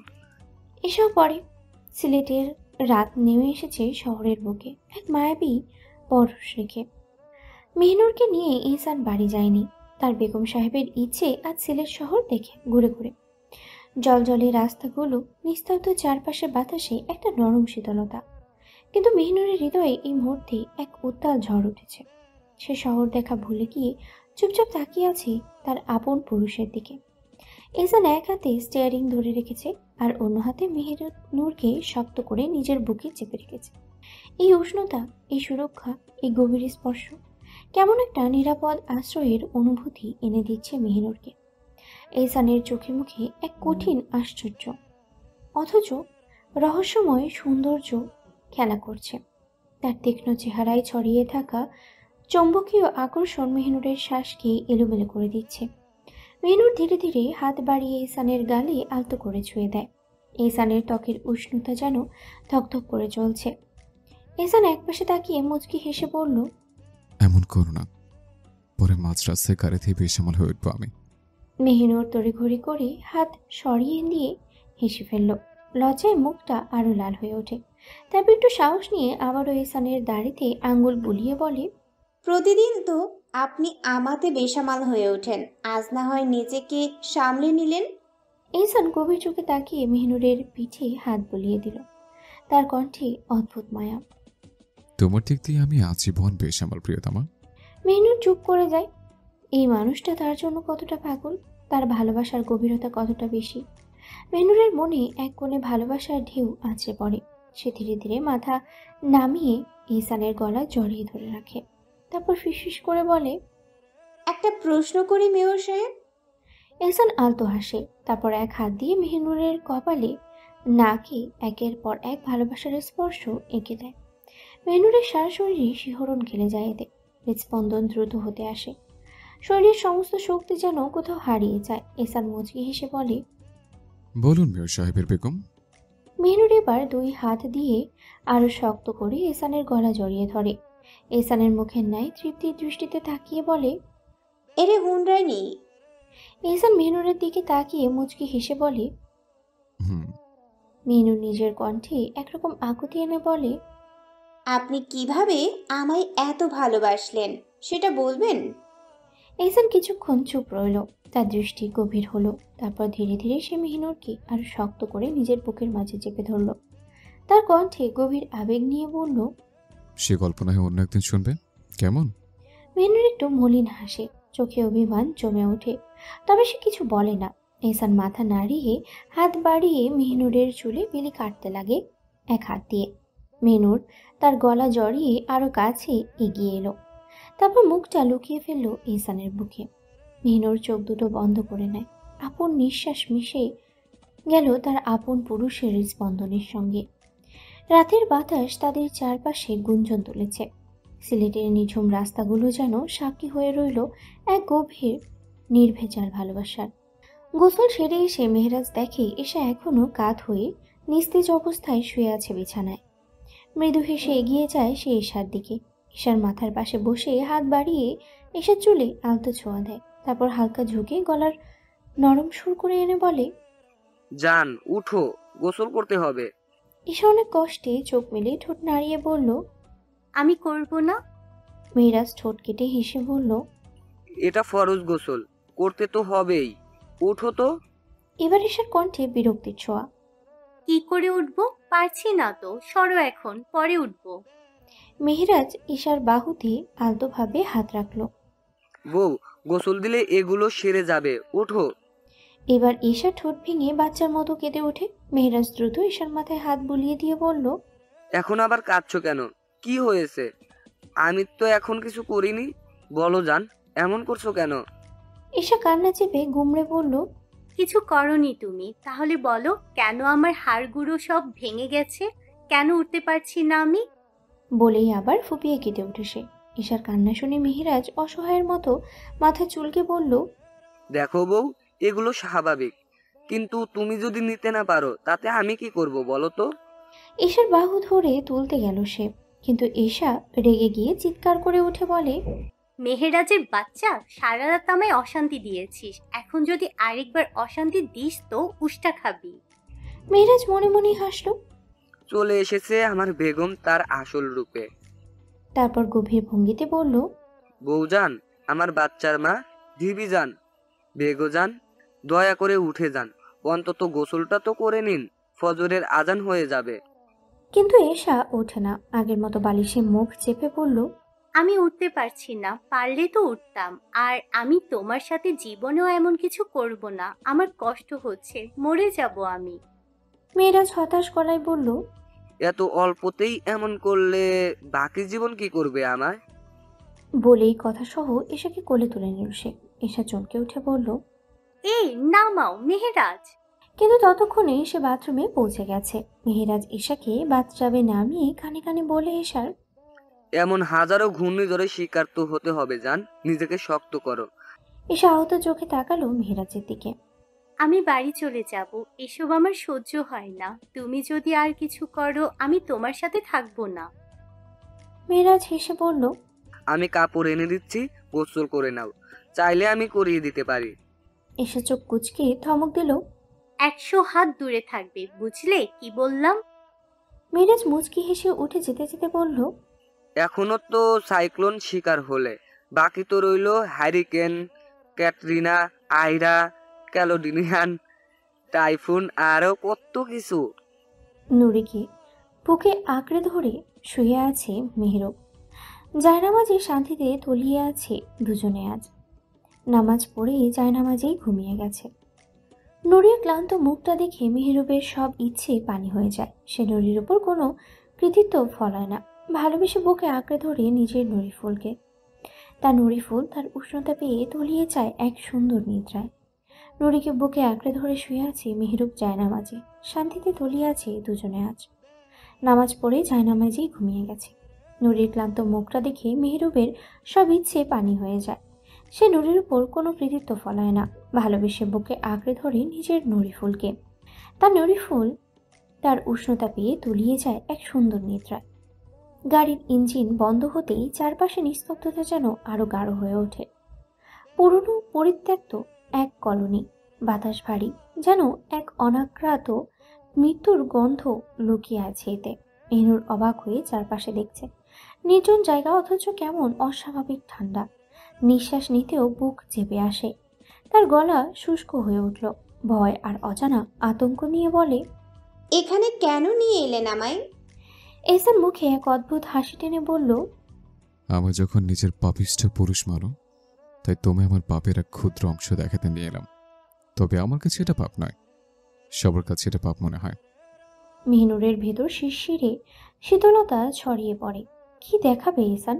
এসব পরে সিলেটের রাত নেমে এসেছে শহরের বুকে এক মায়াবী পরশ রেখে। মেহনুরকে নিয়ে ইহসান বাড়ি যায়নি। তার বেগম সাহেবের ইচ্ছে আজ সিলেট শহর দেখে ঘুরে ঘুরে। জলজলে রাস্তাগুলো, নিস্তব্ধ চারপাশে বাতাসে একটা নরম শীতলতা। কিন্তু মেহনুরের হৃদয়ে এই মুহূর্তে এক উত্তাল ঝড় উঠেছে। সে শহর দেখা ভুলে গিয়ে চুপচাপ তাকিয়ে আছে তার আপন পুরুষের দিকে। ইহসান এক হাতে স্টিয়ারিং ধরে রেখেছে আর অন্য হাতে মেহনুরকে শক্ত করে নিজের বুকে চেপে রেখেছে। এই উষ্ণতা, এই সুরক্ষা, এই গভীর স্পর্শ কেমন একটা নিরাপদ আশ্রয়ের অনুভূতি এনে দিচ্ছে মেহনুরকে। ইহসানের চোখে মুখে এক কঠিন আশ্চর্য, অথচ রহস্যময় সৌন্দর্য খেলা করছে। তার তীক্ষ্ণ চেহারায় ছড়িয়ে থাকা চৌম্বকীয় আকর্ষণ মেহনুরের শ্বাসকে এলোমেলো করে দিচ্ছে। মেহনুর ধীরে ধীরে হাত বাড়িয়ে ইহসানের গালে আলতো করে ছুঁয়ে দেয়। ইহসানের ত্বকের উষ্ণতা যেন ধকধক করে চলছে। ইহসান একপাশে তাকিয়ে মুচকি হেসে বলল, এমন করো না, পরে মাঝ রাস্তায় গাড়ি থেকে বেসামাল হয়ে উঠবো আমি। মেহনুর তড়িঘড়ি করে হাত সরিয়ে দিয়ে হেসে ফেলল। লজ্জায় মুখটা আরো লাল হয়ে ওঠে। তারপর একটু সাহস নিয়ে আবারও ইহসানের দাড়িতে আঙ্গুল বুলিয়ে বলে, প্রতিদিন তো আপনি আমাতে বেসামাল হয়ে ওঠেন, আজ না হয় নিজেকে সামলে নিলেন। ইহসান গভীর চোখে তাকিয়ে মেহনুরের পিঠে হাত বুলিয়ে দিল। তার কণ্ঠে অদ্ভুত মায়া। তোমার দিক দিয়ে আমি আজীবন বেসামাল প্রিয়তমা। মেহনুর চুপ করে যায়। এই মানুষটা তার জন্য কতটা পাগল। তার ভালোবাসার গভীরতা কতটা বেশি। মেহনুরের মনে এক কোণে ভালোবাসার ঢেউ আছড়ে পড়ে। সে ধীরে ধীরে মাথা নামিয়ে ইহসানের গলা জড়িয়ে ধরে রাখে। তারপর ফিসফিস করে বলে, একটা প্রশ্ন করি মেয়র সাহেব। ইহসান আলতো হাসে। তারপর এক হাত দিয়ে মেহনুরের কপালে নাকে একের পর এক ভালোবাসার স্পর্শ এঁকে দেয়। মেহনুরের সারা শরীরে শিহরণ খেলে যায় এতে। হৃদস্পন্দন দ্রুত হতে আসে। শরীরের সমস্ত শক্তি যেন কোথাও হারিয়ে যায়। ইহসান মুচকি হেসে বলে, বলুন মেয়র সাহেবের বেগম। মেহনুর এবার দুই হাত দিয়ে আরো শক্ত করে এহসানের গলা জড়িয়ে ধরে। এহসানের মুখের ন্যায় তৃপ্তির দৃষ্টিতে তাকিয়ে বলে, এরে হুনরাইনি। এহসান মেহনুরের দিকে তাকিয়ে মুচকি হেসে বলে। হুম। মেহনুর নিজের কণ্ঠে একরকম আকুতি এনে বলে, আপনি কিভাবে আমায় এত ভালোবাসলেন সেটা বলবেন? এহসান কিছুক্ষণ চুপ রইল। তার দৃষ্টি গভীর হলো। তারপর ধীরে ধীরে সে মেহনুরকে আরো শক্ত করে নিজের বুকের মাঝে চেপে ধরল। তার কণ্ঠে গভীর আবেগ নিয়ে বলল, সে গল্প না হয় অন্য একদিন শুনবেন, কেমন? মেহনুর একটু মলিন হাসে। চোখে অভিমান জমে ওঠে। তবে সে কিছু বলে না। এহসান মাথা নাড়িয়ে হাত বাড়িয়ে মেহনুরের চুলে বিলি কাটতে লাগে এক হাত দিয়ে। মেহনুর তার গলা জড়িয়ে আরো কাছে এগিয়ে এলো। তারপর মুখটা লুকিয়ে ফেললো এহসানের বুকে। মেহনুর চোখ দুটো বন্ধ করে নেয়। আপন নিঃশ্বাস মিশে গেল তার আপন পুরুষের স্পন্দনের সঙ্গে। রাতের বাতাস তাদের চারপাশে গুঞ্জন তুলেছে। সিলেটের নিঝুম রাস্তাগুলো যেন সাক্ষী হয়ে রইল এক গভীর নির্ভেজাল ভালোবাসার। গোসল সেরে এসে মেহরাজ দেখে এসা এখনো কাত হয়ে নিস্তেজ অবস্থায় শুয়ে আছে বিছানায়। মৃদু হেসে এগিয়ে যায় সে এশার দিকে। এশার মাথার পাশে বসে হাত বাড়িয়ে এশার চুলে আলতো ছোঁয়া দেয়। তারপর হালকা ঝুঁকে গলার নরম সুর করে এনে বলে, যান, উঠো, গোসল করতে হবে। এশা অনেক কষ্টে চোখ মেলে ঠোঁট নাড়িয়ে বলল। আমি করব না। মেহরাজ ঠোঁট কেটে হেসে বলল, এটা ফরজ গোসল, করতে তো হবেই। উঠো তো। এবার এশার কণ্ঠে বিরক্তির ছোঁয়া। কি করে উঠবো? পারছি না তো, সরো এখন, পরে উঠবো। মেহরাজ এশার বাহুতে আলতোভাবে হাত রাখল। বউ, গোসল দিলে এগুলো সেরে যাবে, উঠো। এবার এশা ঠোঁট ভেঙে বাচ্চার মতো কেঁদে ওঠে। মেহরাজ দ্রুত এশার মাথায় হাত বুলিয়ে দিয়ে বলল, এখন আবার কাঁদছো কেন? কি হয়েছে? আমি তো এখন কিছু করিনি। বলো জান, এমন করছো কেন? এশা কান্না চেপে গুমড়ে বলল, কিছু করনি তুমি, তাহলে বলো কেন আমার হাড়গুলো সব ভেঙে গেছে, কেন উঠতে পারছি না আমি? বলেই আবার ফুপিয়ে কেঁদে ওঠে সে। এশার কান্না শুনে মেহরাজ অসহায়ের মতো মাথা চুলকে বলল, দেখো বউ, এগুলো স্বাভাবিক, কিন্তু তুমি যদি নিতে না পারো তাতে আমি কি করব বলো তো? এশার বাহু ধরে তুলতে গেল সে, কিন্তু এশা রেগে গিয়ে চিৎকার করে উঠে বলে, মেহেরাজের বাচ্চা, সারা রাত আমায় অশান্তি দিয়েছিস, এখন যদি আরেকবার অশান্তি দিস তো উষ্টা খাবি। মেহরাজ মনে মনে হাসল। চলে এসেছে আমার বেগম তার আসল রূপে। তারপর গভীর ভঙ্গিতে বলল, বউজান, আমার বাচ্চার মা, ধিবি যান, বেগো যান, দয়া করে উঠে যান, অন্তত গোসলটা তো করে নিন, ফজরের আজান হয়ে যাবে। কিন্তু এশা ওঠে না। আগের মতো বালিশে মুখ চেপে বলল, আমি উঠতে পারছি না, পারলে তো উঠতাম। আর আমি তোমার সাথে জীবনেও এমন কিছু করব না, আমার কষ্ট হচ্ছে, মরে যাব আমি। মেয়েরাজ হতাশ গলায় বলল, এত অল্পতেই এমন করলে বাকি জীবন কি করবে আমায়? বলেই কথা সহ এশাকে কোলে তুলে নিল সে। এশা চমকে উঠে বলল, এই নামাও মেহেরাজ। কিন্তু ততক্ষণে সে বাথরুমে পৌঁছে গেছে। মেহেরাজ এশাকে বাথটাবে নামিয়ে কানে কানে বলে, এশার এমন হাজারো ঘূর্ণিঝড়ের শিকার তো হতে হবে জান, নিজেকে শক্ত করো। এশা আহত চোখে তাকালো মেহেরাজের দিকে। আমি বাড়ি চলে যাব, এসব আমার সহ্য হয় না। তুমি যদি আর কিছু করো আমি তোমার সাথে থাকবো না। মেহেরাজ হেসে বলল, আমি কাপড় এনে দিচ্ছি, গোসল করে নাও, চাইলে আমি করিয়ে দিতে পারি। এশা চোখ কুচকে ধমক দিল। 100 হাত দূরে থাকবে, বুঝলে কি বললাম? মেহেরাজ মুচকি হেসে উঠে যেতে যেতে বলল, এখনো তো সাইক্লোন শিকার হলে, বাকি তো রইল হ্যারিকেন, ক্যাটরিনা, আইরা, ক্যালোডিনিয়ান, টাইফুন, আরো কত কিছু। নুরিকে বুকে আঁকড়ে ধরে শুয়ে আছে মেহেরব। জায়নামাজে শান্তিতে তলিয়ে আছে দুজনে আজ। নামাজ পড়ে জায়নামাজেই ঘুমিয়ে গেছে। নুরির ক্লান্ত মুখটা দেখে মেহরুবের সব ইচ্ছে পানি হয়ে যায়। সে নুরির উপর কোনো কৃতিত্ব ফলায় না, ভালোবেসে বুকে আঁকড়ে ধরে নিজের নুরি ফুলকে। তার নুরি ফুল তার উষ্ণতা পেয়ে তলিয়ে যায় এক সুন্দর নিদ্রায়। নুরিকে বুকে আঁকড়ে ধরে শুয়ে আছে মেহরুব জায়নামাজে, শান্তিতে তলিয়ে আছে দুজনে আজ। নামাজ পড়ে জায়নামাজেই ঘুমিয়ে গেছে। নুরির ক্লান্ত মুখটা দেখে মেহরুবের সব ইচ্ছে পানি হয়ে যায়। সে নুরির উপর কোনো কৃতিত্ব ফলায় না, ভালোবেসে বুকে আঁকড়ে ধরে নিজের নুরি ফুলকে। তার নুরি ফুল তার উষ্ণতা পেয়ে তলিয়ে যায় এক সুন্দর নিদ্রায়। গাড়ির ইঞ্জিন বন্ধ হতেই চারপাশে নিস্তব্ধতা যেন আরো গাঢ় হয়ে ওঠে। পুরনো পরিত্যক্ত এক কলোনি, বাতাস ভারী, যেন এক অনাক্রান্ত মৃত্যুর গন্ধ লুকিয়ে আছে এতে। মেহনুর অবাক হয়ে চারপাশে দেখছে। নির্জন জায়গা, অথচ কেমন অস্বাভাবিক ঠান্ডা। নিঃশ্বাস নিতেও বুক চেপে আসে। তার গলা শুষ্ক হয়ে উঠল। ভয় আর অজানা আতঙ্ক নিয়ে বলে, এখানে কেন নিয়ে এলেন আমায়? এহসান মুখে এক অদ্ভুত হাসি টেনে বলল, আমার যখন নিজের পাপিষ্ঠ পুরুষ মানো, তাই তুমি আমার পাপের এক ক্ষুদ্র অংশ দেখাতে নিয়ে এলাম। তবে আমার কাছে এটা পাপ নয়, সবার কাছে এটা পাপ মনে হয়। মেহনুরের ভেতর শিরশিরে শীতলতা ছড়িয়ে পড়ে। কি দেখাবে এহসান?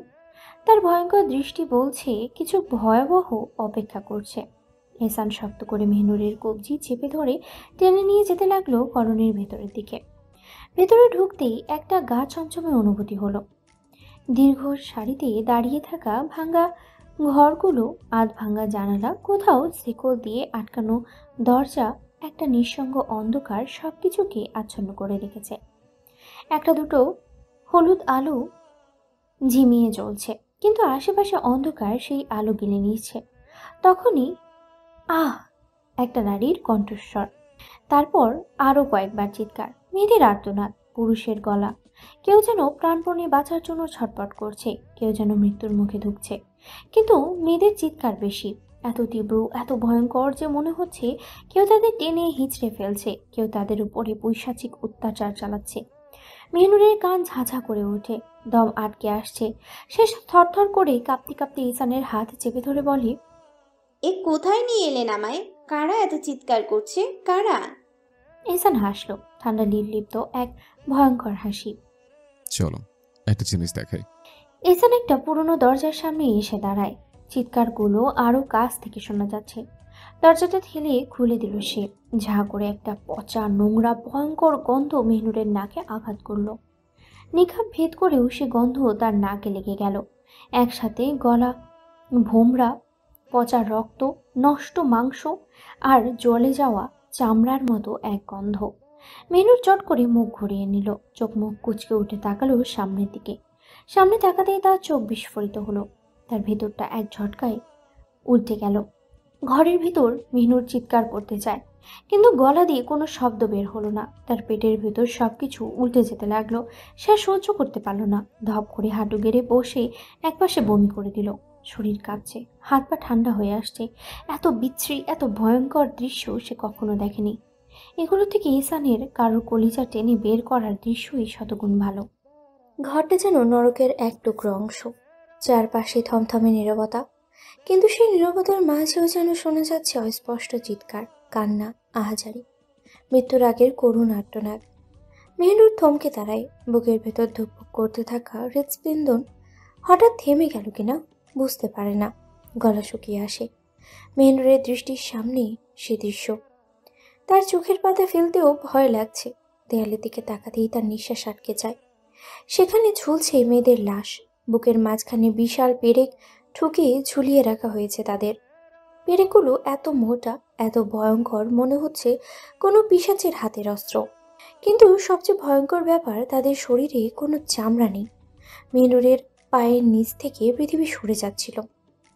তার ভয়ঙ্কর দৃষ্টি বলছে কিছু ভয়াবহ অপেক্ষা করছে। এহসান শক্ত করে মেহনুরের কবজি চেপে ধরে টেনে নিয়ে যেতে লাগলো কলোনির ভেতরের দিকে। ভেতরে ঢুকতেই একটা গা ছমছমে অনুভূতি হলো। দীর্ঘ সারিতে দাঁড়িয়ে থাকা ভাঙা ঘরগুলো, আধ ভাঙা জানালা, কোথাও শিকল দিয়ে আটকানো দরজা, একটা নিঃসঙ্গ অন্ধকার সবকিছুকে আচ্ছন্ন করে রেখেছে। একটা দুটো হলুদ আলো ঝিমিয়ে জ্বলছে, কিন্তু আশেপাশে অন্ধকার সেই আলো গিলে নিচ্ছে। তখনই আহ, একটা নারীর কণ্ঠস্বর, তারপর আরো কয়েকবার চিৎকার, মেয়েদের আর্তনাদ, পুরুষের গলা। কেউ যেন প্রাণপণে বাঁচার জন্য ছটপট করছে, কেউ যেন মৃত্যুর মুখে ঢুকছে। কিন্তু মেয়েদের চিৎকার বেশি, এত তীব্র, এত ভয়ঙ্কর যে মনে হচ্ছে কেউ তাদের টেনে হিঁচড়ে ফেলছে, কেউ তাদের উপরে পৈশাচিক অত্যাচার চালাচ্ছে। মেহনুরের কান ঝাঁঝা করে ওঠে, দম আটকে আসছে। সে থরথর করে কাঁপতে কাঁপতে ইসানের হাত চেপে ধরে বলে, এ কোথায় নিয়ে এলেন আমায়? কারা এত চিৎকার করছে? কারা? ইসান হাসলো, ঠান্ডা নির্লিপ্ত এক ভয়ঙ্কর হাসি। চলো একটা জিনিস দেখাই। ইসান একটা পুরনো দরজার সামনে এসে দাঁড়ায়। চিৎকারগুলো আরো কাছ থেকে শোনা যাচ্ছে। দরজাটা ঠেলে খুলে দিল সে। ঝা করে একটা পচা, নোংরা, ভয়ঙ্কর গন্ধ মেহনুরের নাকে আঘাত করলো। নিখাপ ভেদ করেও সে গন্ধ তার নাকে লেগে গেল। একসাথে গলা ভোমরা, পচা রক্ত, নষ্ট মাংস আর জ্বলে যাওয়া চামড়ার মতো এক গন্ধ। মেহনুর চট করে মুখ ঘুরিয়ে নিল, চোখ মুখ কুঁচকে উঠে তাকালো সামনের দিকে। সামনে তাকাতেই তার চোখ বিস্ফোরিত হলো। তার ভেতরটা এক ঝটকায় উল্টে গেল। ঘরের ভিতর মেহনুর চিৎকার করতে চায়, কিন্তু গলা দিয়ে কোনো শব্দ বের হলো না। তার পেটের ভেতর সবকিছু উল্টে যেতে লাগলো। সে আর সহ্য করতে পারল না। ধপ করে হাঁটু গেড়ে বসে একপাশে বমি করে দিল। শরীর কাঁপছে, হাত পা ঠান্ডা হয়ে আসছে। এত বিশ্রী, এত ভয়ঙ্কর দৃশ্য সে কখনো দেখেনি। এগুলো থেকে ইসানের কারোর কলিজা টেনে বের করার দৃশ্যই শতগুণ ভালো। ঘরটা যেন নরকের এক টুকরো অংশ। চারপাশে থমথমে নীরবতা, কিন্তু সেই নীরবতার মাঝেও যেন শোনা যাচ্ছে অস্পষ্ট চিৎকার, কান্না, আহাজারি, মৃত্যুর আগের করুণ আর্তনাদ। মেহনুর থমকে দাঁড়ায়। বুকের ভেতর ধুকপুক করতে থাকা হৃৎস্পন্দন হঠাৎ থেমে গেল কিনা বুঝতে পারে না। গলা শুকিয়ে আসে। মেহনুরের দৃষ্টির সামনে সে দৃশ্য। তার চোখের পাতা ফেলতেও ভয় লাগছে। দেয়ালের দিকে তাকাতেই তার নিঃশ্বাস আটকে যায়। সেখানে ঝুলছে মেয়েদের লাশ। বুকের মাঝখানে বিশাল পেরেক ঠুকে ঝুলিয়ে রাখা হয়েছে তাদের। পেরেকগুলো এত মোটা, এত ভয়ঙ্কর, মনে হচ্ছে কোনো পিশাচের হাতের অস্ত্র। কিন্তু সবচেয়ে ভয়ঙ্কর ব্যাপার, তাদের শরীরে কোনো চামড়া নেই। মেহনুরের পায়ের নিচ থেকে পৃথিবী সরে যাচ্ছিল।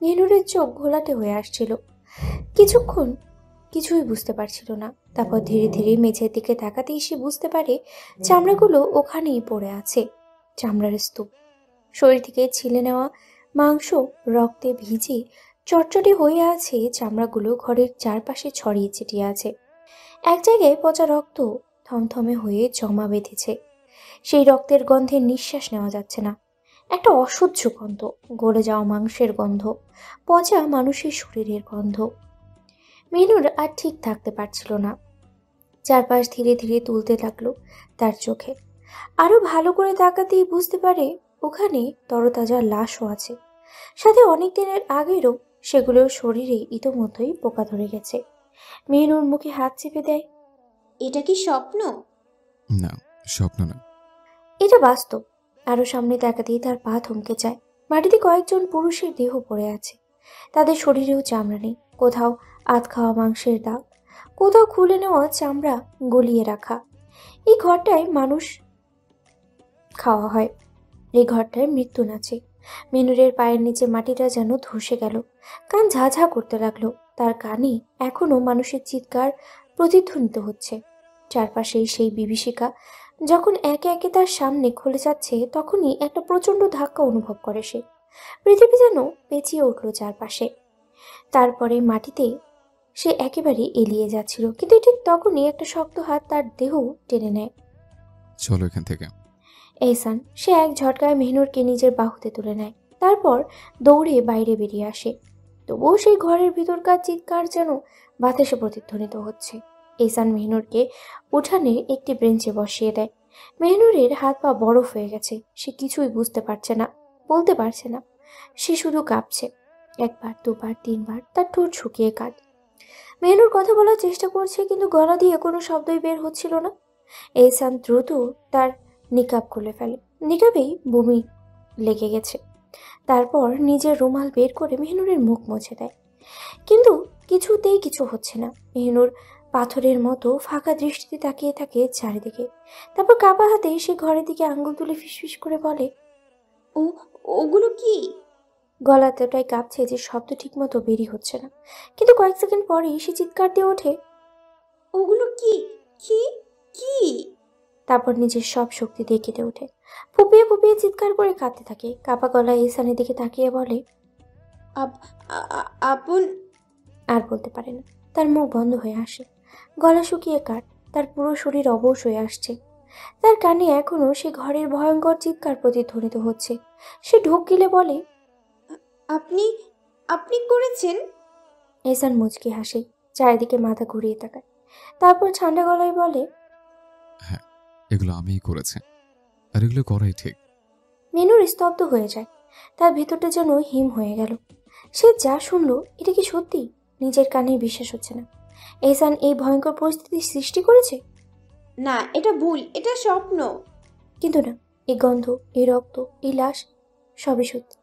মেহনুরের চোখ ঘোলাটে হয়ে আসছিল। কিছুক্ষণ কিছুই বুঝতে পারছিল না। তারপর ধীরে ধীরে মেঝের দিকে তাকাতেই সে বুঝতে পারে চামড়াগুলো ওখানেই পড়ে আছে। চামড়ার স্তূপ। শরীর থেকে ছিলে নেওয়া মাংস রক্তে ভিজে চটচটে হয়ে আছে। চামড়াগুলো ঘরের চারপাশে ছড়িয়ে ছিটিয়ে আছে। এক জায়গায় পচা রক্ত থমথমে হয়ে জমা বেঁধেছে। সেই রক্তের গন্ধে নিঃশ্বাস নেওয়া যাচ্ছে না। একটা অসহ্য গন্ধ, গলে যাওয়া মাংসের গন্ধ, পচা মানুষের শরীরের গন্ধ। মেনুর আর ঠিক থাকতে পারছিল না। চারপাশ ধীরে ধীরে তুলতে লাগলো তার চোখে। আরো ভালো করে তাকাতেই বুঝতে পারে ওখানে তরতাজা লাশও আছে, সাথে অনেক দিনের আগেরও। সেগুলোর শরীরে ইতোমধ্যেই পোকা ধরে গেছে। মেহনুর মুখে হাত চেপে দেয়। এটা কি স্বপ্ন? না, স্বপ্ন না। এটা বাস্তব। আরো সামনে তাকাতেই তার পা থমকে যায়। মাটিতে কয়েকজন পুরুষের দেহ পড়ে আছে। তাদের শরীরেও চামড়া নেই, কোথাও আধ খাওয়া মাংসের দাগ, কোথাও খুলে নেওয়া চামড়া গলিয়ে রাখা। এই ঘরটায় মানুষ খাওয়া হয়, এই ঘরটায় মৃত্যু নাচে। মেনুরের পায়ের নিচে মাটিটা যেন ধসে গেল। কান ঝাঝা করতে লাগলো। তার কানে এখনো মানুষের চিৎকার প্রতিধ্বনিত হচ্ছে। চারপাশেই সেই বিভীষিকা। যখন একে একে তার সামনে খুলে যাচ্ছে, তখনই একটা প্রচণ্ড ধাক্কা অনুভব করে সে। পৃথিবী যেন পেঁচিয়ে উঠল চারপাশে। তারপরে মাটিতে সে একেবারে এলিয়ে যাচ্ছিল, কিন্তু ঠিক তখনই একটা শক্ত হাত তার দেহ টেনে নেয়। চলো এখান থেকে। এহসান সে এক ঝটকায় মেহনুরকে নিজের বাহুতে তুলে নেয়। তারপর দৌড়ে বাইরে বেরিয়ে আসে। তবুও সেই ঘরের ভিতরকার চিৎকার যেন বাতাসে প্রতিধ্বনিত হচ্ছে। এহসান মেহনুরকে উঠানে একটি বেঞ্চে বসিয়ে দেয়। মেহনুরের হাত পা বরফ হয়ে গেছে। সে কিছুই বুঝতে পারছে না, বলতে পারছে না। সে শুধু কাঁপছে। একবার, দুবার, তিনবার তার ঠোঁট শুকিয়ে কাট। মেহনুর কথা বলার চেষ্টা করছে, কিন্তু গলা দিয়ে কোনো শব্দই বের হচ্ছিল না। এহসান দ্রুত তার নিকাব খুলে ফেলে। নিকাবেই বমি লেগে গেছে। তারপর নিজের রুমাল বের করে মেহনুরের মুখ মুছে দেয়। কিন্তু কিছুতেই কিছু হচ্ছে না। মেহনুর পাথরের মতো ফাঁকা দৃষ্টিতে তাকিয়ে থাকে চারিদিকে। তারপর কাপা হাতে সে ঘরের দিকে আঙ্গুল তুলে ফিসফিস করে বলে, ও ওগুলো কি? গলা এতটাই কাঁপছে যে শব্দ ঠিক মতো বেরই হচ্ছে না। কিন্তু কয়েক সেকেন্ড পরেই সে চিৎকার দিয়ে ওঠে। ওগুলো কি? কি? কি? তারপর নিজের সব শক্তি দিয়ে কেঁদে ওঠে। ফুপিয়ে ফুপিয়ে চিৎকার করে কাঁদতে থাকে। কাপা গলায় এহসানের দিকে তাকিয়ে বলে, আপ- আপন আর বলতে পারে না। তার মুখ বন্ধ হয়ে আসে। গলা শুকিয়ে কাট। তার পুরো শরীর অবশ হয়ে আসছে। তার কানে এখনো সে ঘরের ভয়ঙ্কর চিৎকার প্রতিধ্বনিত হচ্ছে। সে ঢোক গিলে বলে, আপনি আপনি করেছেন? এহসান মুচকি হাসে, চারিদিকে মাথা ঘুরিয়ে তাকায়। তারপর ঠান্ডা গলায় বলে, হ্যাঁ, এগুলো আমিই করেছি, আর এগুলো করাই ঠিক। মেনুর স্তব্ধ হয়ে যায়। তার ভেতরটা যেন হিম হয়ে গেল। সে যা শুনলো, এটা কি সত্যি? নিজের কানে বিশ্বাস হচ্ছে না। এহসান এই ভয়ঙ্কর পরিস্থিতি সৃষ্টি করেছে? না, এটা ভুল, এটা স্বপ্ন। কিন্তু না, এই গন্ধ, এই রক্ত, এই লাশ, সবই সত্যি।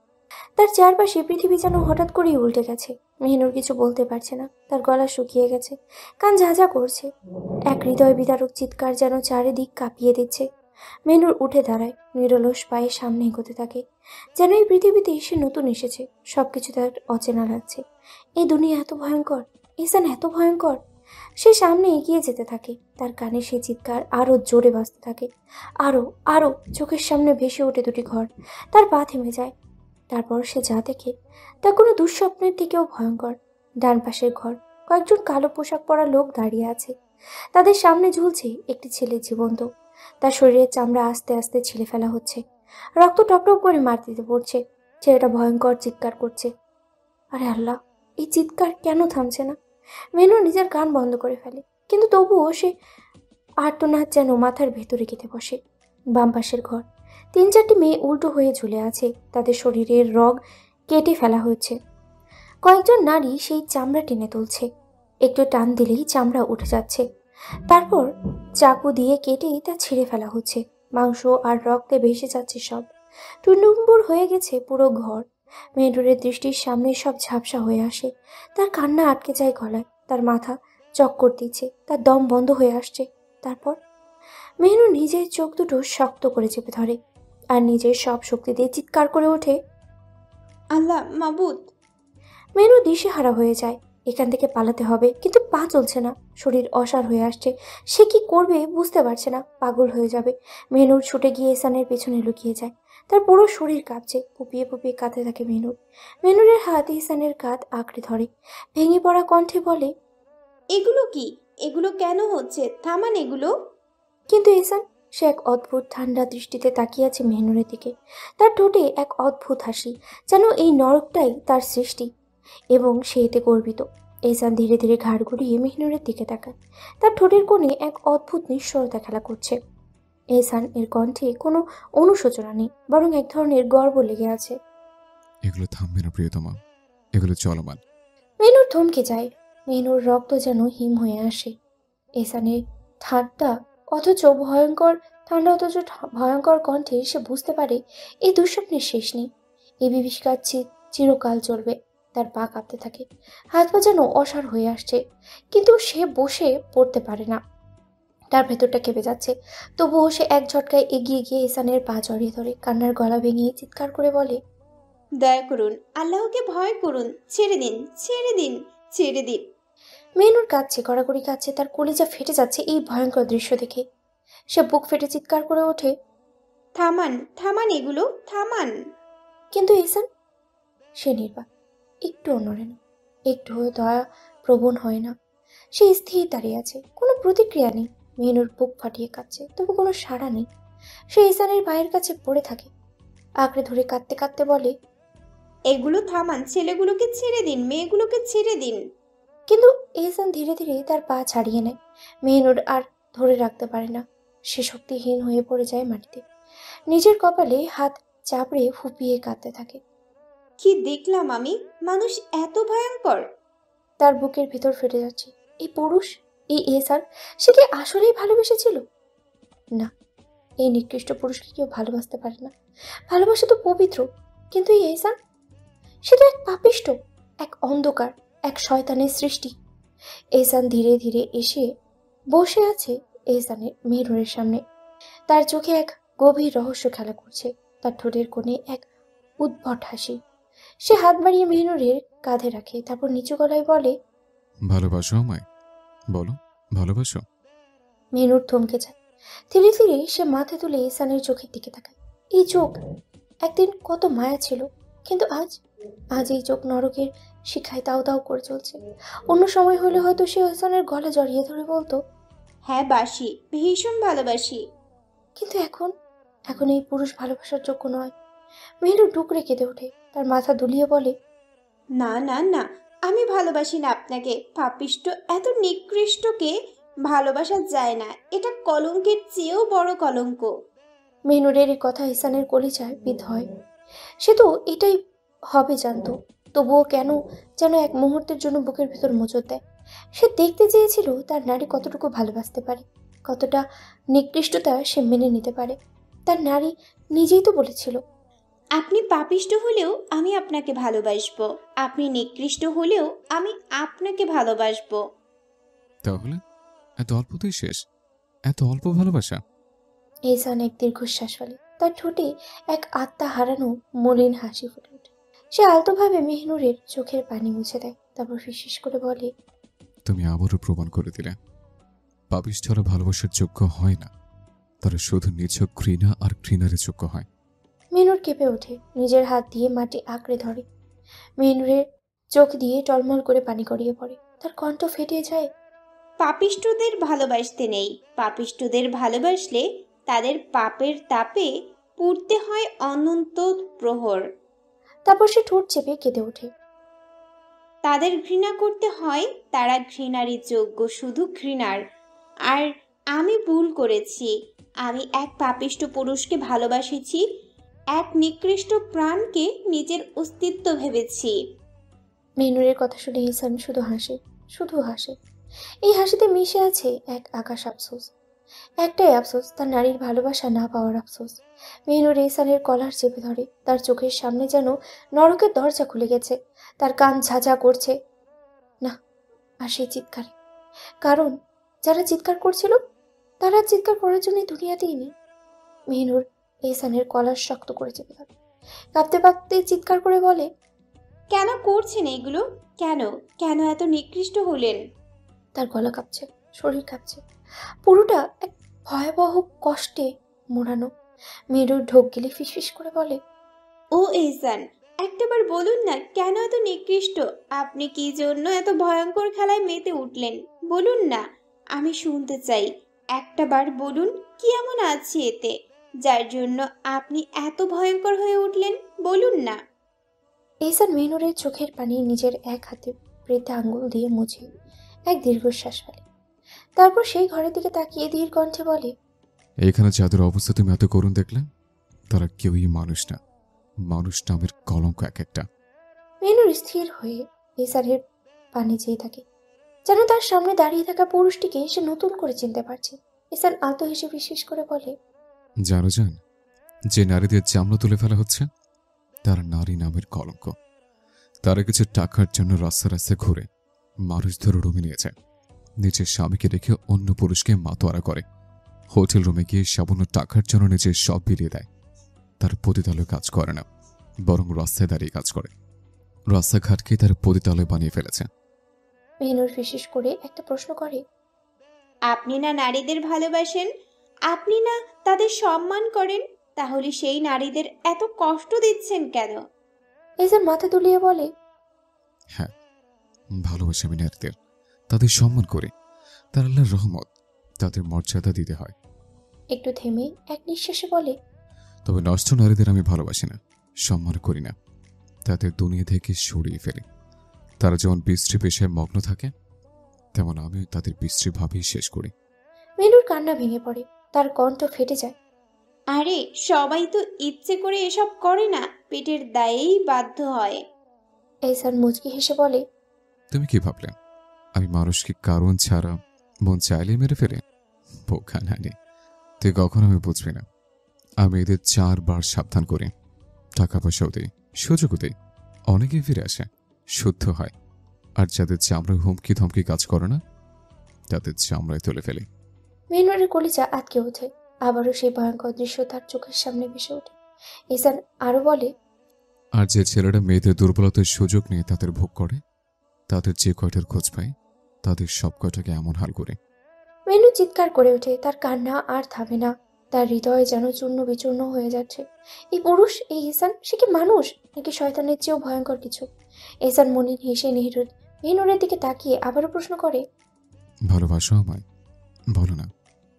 তার চারপাশে পৃথিবী যেন হঠাৎ করেই উল্টে গেছে। মেহনুর কিছু বলতে পারছে না। তার গলা শুকিয়ে গেছে, কান ঝাঁঝা করছে। এক হৃদয় বিদারক চিৎকার যেন চারিদিক কাঁপিয়ে দিচ্ছে। মেহনুর উঠে দাঁড়ায়, নিরলস পায়ে সামনে এগোতে থাকে। যেন এই পৃথিবীতে সে নতুন এসেছে। সবকিছু তার অচেনা লাগছে। এই দুনিয়া এত ভয়ঙ্কর, ইহসান এত ভয়ঙ্কর। সে সামনে এগিয়ে যেতে থাকে। তার কানে সে চিৎকার আরো জোরে বাজতে থাকে। আরো আরো চোখের সামনে ভেসে ওঠে দুটি ঘর। তার পা থেমে যায়। তারপর সে যা দেখে তা কোনো দুঃস্বপ্নের থেকেও ভয়ঙ্কর। ডান পাশের ঘর, কয়েকজন কালো পোশাক পরা লোক দাঁড়িয়ে আছে। তাদের সামনে ঝুলছে একটি ছেলে জীবন্ত। তার শরীরের চামড়া আস্তে আস্তে ছিলে ফেলা হচ্ছে। রক্ত টপটপ করে মাটিতে পড়ছে। ছেলেটা ভয়ঙ্কর চিৎকার করছে। আরে আল্লাহ, এই চিৎকার কেন থামছে না? মেনু নিজের কান বন্ধ করে ফেলে, কিন্তু তবুও সে আর্তনাদ যেন মাথার ভেতরে গেঁথে বসে। বাম পাশের ঘর, 3-4টি মেয়ে উল্টো হয়ে ঝুলে আছে। তাদের শরীরের রগ কেটে ফেলা হচ্ছে। কয়েকজন নারী সেই চামড়া টেনে তুলছে। একটু টান দিলেই চামড়া উঠে যাচ্ছে। তারপর চাকু দিয়ে কেটে তা ছিঁড়ে ফেলা হচ্ছে। মাংস আর রক্তে ভেসে যাচ্ছে সব। টুন্ডুম্বুর হয়ে গেছে পুরো ঘর। মেহনুরের দৃষ্টির সামনে সব ঝাপসা হয়ে আসে। তার কান্না আটকে যায় গলায়। তার মাথা চক্কর দিচ্ছে। তার দম বন্ধ হয়ে আসছে। তারপর মেহনুর নিজের চোখ দুটো শক্ত করে চেপে ধরে আর নিজের সব শক্তি দিয়ে চিৎকার করে ওঠে। আল্লাহ মাবুদ! মেহনুর দিশেহারা হয়ে যায়। এখান থেকে পালাতে হবে, কিন্তু পা চলছে না। শরীর অসাড় হয়ে আসছে। সে কি করবে বুঝতে পারছে না। পাগল হয়ে যাবে। মেহনুর ছুটে গিয়ে এহসানের পেছনে লুকিয়ে যায়। তার পুরো শরীর কাঁপছে। পুপিয়ে পুপিয়ে কাঁদতে থাকে মেহনুর। মেহনুরের হাত এহসানের কাঁধ আঁকড়ে ধরে। ভেঙে পড়া কণ্ঠে বলে, এগুলো কি? এগুলো কেন হচ্ছে? থামান এগুলো। কিন্তু এহসান সে এক অদ্ভুত ঠান্ডা দৃষ্টিতে তাকিয়ে আছে মেহনুরের দিকে। তার ঠোঁটে এক অদ্ভুত হাসি, যেন এই নরকটাই তার সৃষ্টি, এবং সে এতে গর্বিত। এহসান ধীরে ধীরে ঘাড় ঘুরিয়ে মেহনুরের দিকে তাকায়। তার ঠোঁটের কোণে এক অদ্ভুত নিশ্চয়তা খেলা করছে। এহসান এর কণ্ঠে কোনো অনুশোচনা নেই, বরং এক ধরনের গর্ব লেগে আছে। এগুলো থামবে না প্রিয়তমা, এগুলো চলমান। মেহনুর থমকে যায়। মেহনুর রক্ত যেন হিম হয়ে আসে। এহসানের ঠান্ডা অথচ ভয়ঙ্কর ঠান্ডা অথচ ভয়ঙ্কর কণ্ঠে সে বুঝতে পারে এই দুঃস্বপ্নের শেষ নেই। এই বিভীষিকার চিরকাল চলবে। তার পা কাঁপতে থাকে, হাত পা যেন অসাড় হয়ে আসছে, কিন্তু সে বসে পড়তে পারে না। তার ভেতরটা কেঁপে যাচ্ছে। তবুও সে এক ঝটকায় এগিয়ে গিয়ে এহসানের পা জড়িয়ে ধরে কান্নার গলা ভেঙে চিৎকার করে বলে, দয়া করুন, আল্লাহকে ভয় করুন, ছেড়ে দিন, ছেড়ে দিন, ছেড়ে দিন। মেহনুর কাঁদছে, কড়াকড়ি কাঁদছে, তার কলিজা ফেটে যাচ্ছে এই ভয়ঙ্কর দৃশ্য দেখে। সে বুক ফেটে চিৎকার করে ওঠে, থামান, থামান, এগুলো থামান। কিন্তু এহসান, সে নির্বাক, একটুও নড়ে না, একটুও দয়া প্রবণ হয় না। সে স্থির দাঁড়িয়ে আছে, কোনো প্রতিক্রিয়া নেই। মেহনুর বুক ফাটিয়ে কাঁদছে, তবু কোনো সাড়া নেই। সে এহসানের ভাইয়ের কাছে পড়ে থাকে, আঁকড়ে ধরে কাঁদতে কাঁদতে বলে, এগুলো থামান, ছেলেগুলোকে ছেড়ে দিন, মেয়েগুলোকে ছেড়ে দিন। কিন্তু এহসান ধীরে ধীরে তার পা ছাড়িয়ে নেয়। মেহনুর আর ধরে রাখতে পারে না। সে শক্তিহীন হয়ে পড়ে যায় মাটিতে, নিজের কপালে হাত চাপড়ে ফুপিয়ে কাঁদতে থাকে। কি দেখলাম আমি? মানুষ এত ভয়ঙ্কর! তার বুকের ভিতর ফেটে যাচ্ছে। এই পুরুষ, এই এহসান, সে কি আসলেই ভালোবেসেছিল? না, এই নিকৃষ্ট পুরুষকে কেউ ভালোবাসতে পারে না। ভালোবাসা তো পবিত্র, কিন্তু এই এহসান, সে তো এক পাপিষ্ট, এক অন্ধকার, এক শয়তানের সৃষ্টি। এহসান ধীরে ধীরে এসে বসে আছে এহসানের মেহনুরের সামনে। তার চোখে এক গভীর রহস্য খেলা করছে, তার ঠোঁটের কোণে এক উদ্ভট হাসি। সে হাত বাড়িয়ে মেহনুরের কাঁধে রাখে, তারপর নিচু গলায় বলে, ভালোবাসো আমায়? বলো, ভালোবাসো? মেহনুর থমকে যায়। ধীরে ধীরে সে মাথা তুলে এহসানের চোখের দিকে তাকায়। এই চোখ একদিন কত মায়া ছিল, কিন্তু আজ আজ এই চোখ নরকের শিখায় তাও তাও করে চলছে। অন্য সময় হলে হয়তো সে এহসানের গলা জড়িয়ে ধরে বলতো, হ্যাঁ, বাসি, ভীষণ ভালোবাসি। কিন্তু এখন এখন এই পুরুষ ভালোবাসার যোগ্য নয়। মেহনুর ডুকরে কেঁদে ওঠে, তার মাথা দুলিয়ে বলে, না না না, আমি ভালোবাসি না আপনাকে। পাপিষ্ট, এত নিকৃষ্টকে ভালোবাসা যায় না। এটা কলঙ্কের চেয়েও বড় কলঙ্ক। মেহনুরের এই কথা এহসানের কলিজায় বিদ্ধ হয়। সে তো এটাই হবে জানতো, তবুও কেন যেন এক মুহূর্তের জন্য বুকের ভিতর মোচড় দেয়। সে দেখতে চেয়েছিল তার নারী কতটুকু ভালোবাসতে পারে, কতটা নিকৃষ্টতা সে মেনে নিতে পারে। তার নারী নিজেই তো বলেছিল, আপনি পাপিষ্ট হলেও আমি আপনাকে ভালোবাসবো। আপনি নিকৃষ্ট হলেও আমি আপনাকে ভালোবাসবো। তাহলে এত অল্পতেই শেষ? এত অল্প ভালোবাসা? এহসান এক দীর্ঘশ্বাস ফেলে, তার ঠোঁটে এক আত্মা হারানো মলিন হাসি ফুটে ওঠে। সে আলতোভাবে মেহনুরের চোখের পানি মুছে দেয়, তারপর ফিসফিস করে বলে, তুমি আবারও প্রমাণ করে দিলে পাপিষ্ঠরা ভালোবাসার যোগ্য হয় না, তারা শুধু নিছক ঘৃণা আর ঘৃণারে যোগ্য হয়। মেহনুর কেঁপে ওঠে, নিজের হাত দিয়ে মাটি আঁকড়ে ধরে। মেহনুরের চোখ দিয়ে টলমল করে পানি গড়িয়ে পড়ে, তার কণ্ঠ ফেটে যায়। পাপিষ্টদের ভালোবাসতে নেই। পাপিষ্টদের ভালোবাসলে তাদের পাপের তাপে পুড়তে হয় অনন্ত প্রহর। তারপর সে ঠোঁট চেপে কেঁদে ওঠে। তাদের ঘৃণা করতে হয়, তারা ঘৃণারই যোগ্য, শুধু ঘৃণার। আর আমি ভুল করেছি। আমি এক পাপিষ্ট পুরুষকে ভালোবাসেছি, এক নিকৃষ্ট প্রাণকে নিজের অস্তিত্ব ভেবেছি। মেহনুরের কথা শুনে ইহসান শুধু হাসে, শুধু হাসে। এই হাসিতে মিশে আছে এক আকাশ আফসোস। একটাই আফসোস, তার নারীর ভালোবাসা না পাওয়ার আফসোস। মেহনুর ইহসানের কলার চেপে ধরে, তার চোখের সামনে যেন নরকের দরজা খুলে গেছে। তার কান ঝাঁঝা করছে না, আর সেই চিৎকারে। কারণ যারা চিৎকার করছিল তারা চিৎকার করার জন্য দুনিয়াতেই নেই। মেহনুর এহসানের কলার শক্ত করে চেপে ধরে, কাঁপতে কাঁপতে চিৎকার করে বলে, কেন করছেন এগুলো? কেন কেন এত নিকৃষ্ট হলেন? তার গলা কাঁপছে, শরীর কাঁপছে, পুরোটা এক ভয়াবহ কষ্টে মোড়ানো। মেহনুর ঢোক গেলে ফিসফিস করে বলে, ও এহসান, একটাবার বলুন না, কেন এত নিকৃষ্ট? আপনি কি জন্য এত ভয়ঙ্কর খেলায় মেতে উঠলেন? বলুন না, আমি শুনতে চাই। একটা বার বলুন কি এমন আছে এতে যার জন্য আপনি এত ভয়ঙ্কর হয়ে উঠলেন? বলুন না। এহসান মেহনুরের চোখের পানি নিজের এক হাতে বৃদ্ধা আঙ্গুল দিয়ে মুছে এক দীর্ঘশ্বাস ফেলে। তারপর সেই ঘরের দিকে তাকিয়ে ধীর কণ্ঠে বলে, এখানে যাদের অবস্থা তুমি এত করুণ দেখলে, তারা কেউই মানুষ না। মানুষ নামের কলঙ্ক এক একটা। মেহনুর স্থির হয়ে এহসানের পানে চেয়ে থাকে, যেন তার সামনে দাঁড়িয়ে থাকা পুরুষটিকে সে নতুন করে চিনতে পারছে। এহসান আলতো হেসে ফিসফিস করে বলে, জানো জান, যে নারীদের চামড়া তুলে ফেলা হচ্ছে তারা নারী নামের কলঙ্ক। তারা কিছু টাকার জন্য রাস্তা রাস্তায় ঘুরে মানুষ ধরে রুমে নিয়েছে, নিজের স্বামীকে রেখে অন্য পুরুষকে মাতোয়ারা করে, হোটেল রুমে গিয়ে সামান্য টাকার জন্য নিজের সব বিলিয়ে দেয়। তার পতিতালয় কাজ করে না, বরং রাস্তায় দাঁড়িয়ে কাজ করে। রাস্তাঘাটকে তার পতিতালয় বানিয়ে ফেলেছে। মেহনুর ফিসফিস করে একটা প্রশ্ন করে, আপনি না নারীদের ভালোবাসেন, আপনি না তাদের সম্মান করেন, তাহলে সেই নারীদের এত কষ্ট দিচ্ছেন কেন? এহসান মাথা দুলিয়ে বলে, হ্যাঁ, ভালোবাসি আমি নারীদের, তাদের সম্মান করি। তার আল্লাহর রহমত, তাদের মর্যাদা দিতে হয়। একটু থেমে এক নিঃশ্বাসে বলে, তবে নষ্ট নারীদের আমি ভালোবাসি না, সম্মান করি না, তাদের দুনিয়া থেকে সরিয়ে ফেলি। তারা যেমন বিশ্রী পেশায় মগ্ন থাকে, তেমন আমিও তাদের বিশ্রী ভাবেই শেষ করি। মেহনুর কান্না ভেঙে পড়ে, তার কণ্ঠ ফেটে যায়। আরে সবাই তো ইচ্ছে করে এসব করে না, পেটের দায়েই বাধ্য হয়। এহসান মুচকি হেসে বলে, তুমি কি ভাবলে আমি মানুষকে কারণ ছাড়া মন চাইলে মেরে ফেলে? বোকা নানি, তুই কখন আমি বুঝবি না। আমি এদের 4 বার সাবধান করি, টাকা পয়সাও দিই, সুযোগও দিই, অনেকেই ফিরে আসে, শুদ্ধ হয়। আর যাদের চামড়ায় হুমকি ধমকি কাজ করে না, তাদের চামড়ায় তুলে ফেলি। মেহনুরের কলিজা আটকে ওঠে। আবারও সেই ভয়ঙ্কর দৃশ্য তার চোখের সামনে ভেসে ওঠে। এহসান আরো বলে, আর যে ছেলেরা মেয়েদের দুর্বলতার সুযোগ নিয়ে তাদের ভোগ করে, তাদের যে কয়টার খোঁজ পায়, তাদের সব কয়টাকে এমন হাল করে। মেহনুর চিৎকার করে ওঠে, তার কান্না আর থামে না। তার হৃদয় যেন চূর্ণ বিচূর্ণ হয়ে যাচ্ছে। এই পুরুষ, এই এহসান, সে কি মানুষ নাকি শয়তানের চেয়েও ভয়ঙ্কর কিছু? এহসান মনে হেসে মেহনুরের দিকে তাকিয়ে আবারও প্রশ্ন করে, ভালোবাসো আমায়? বলো না,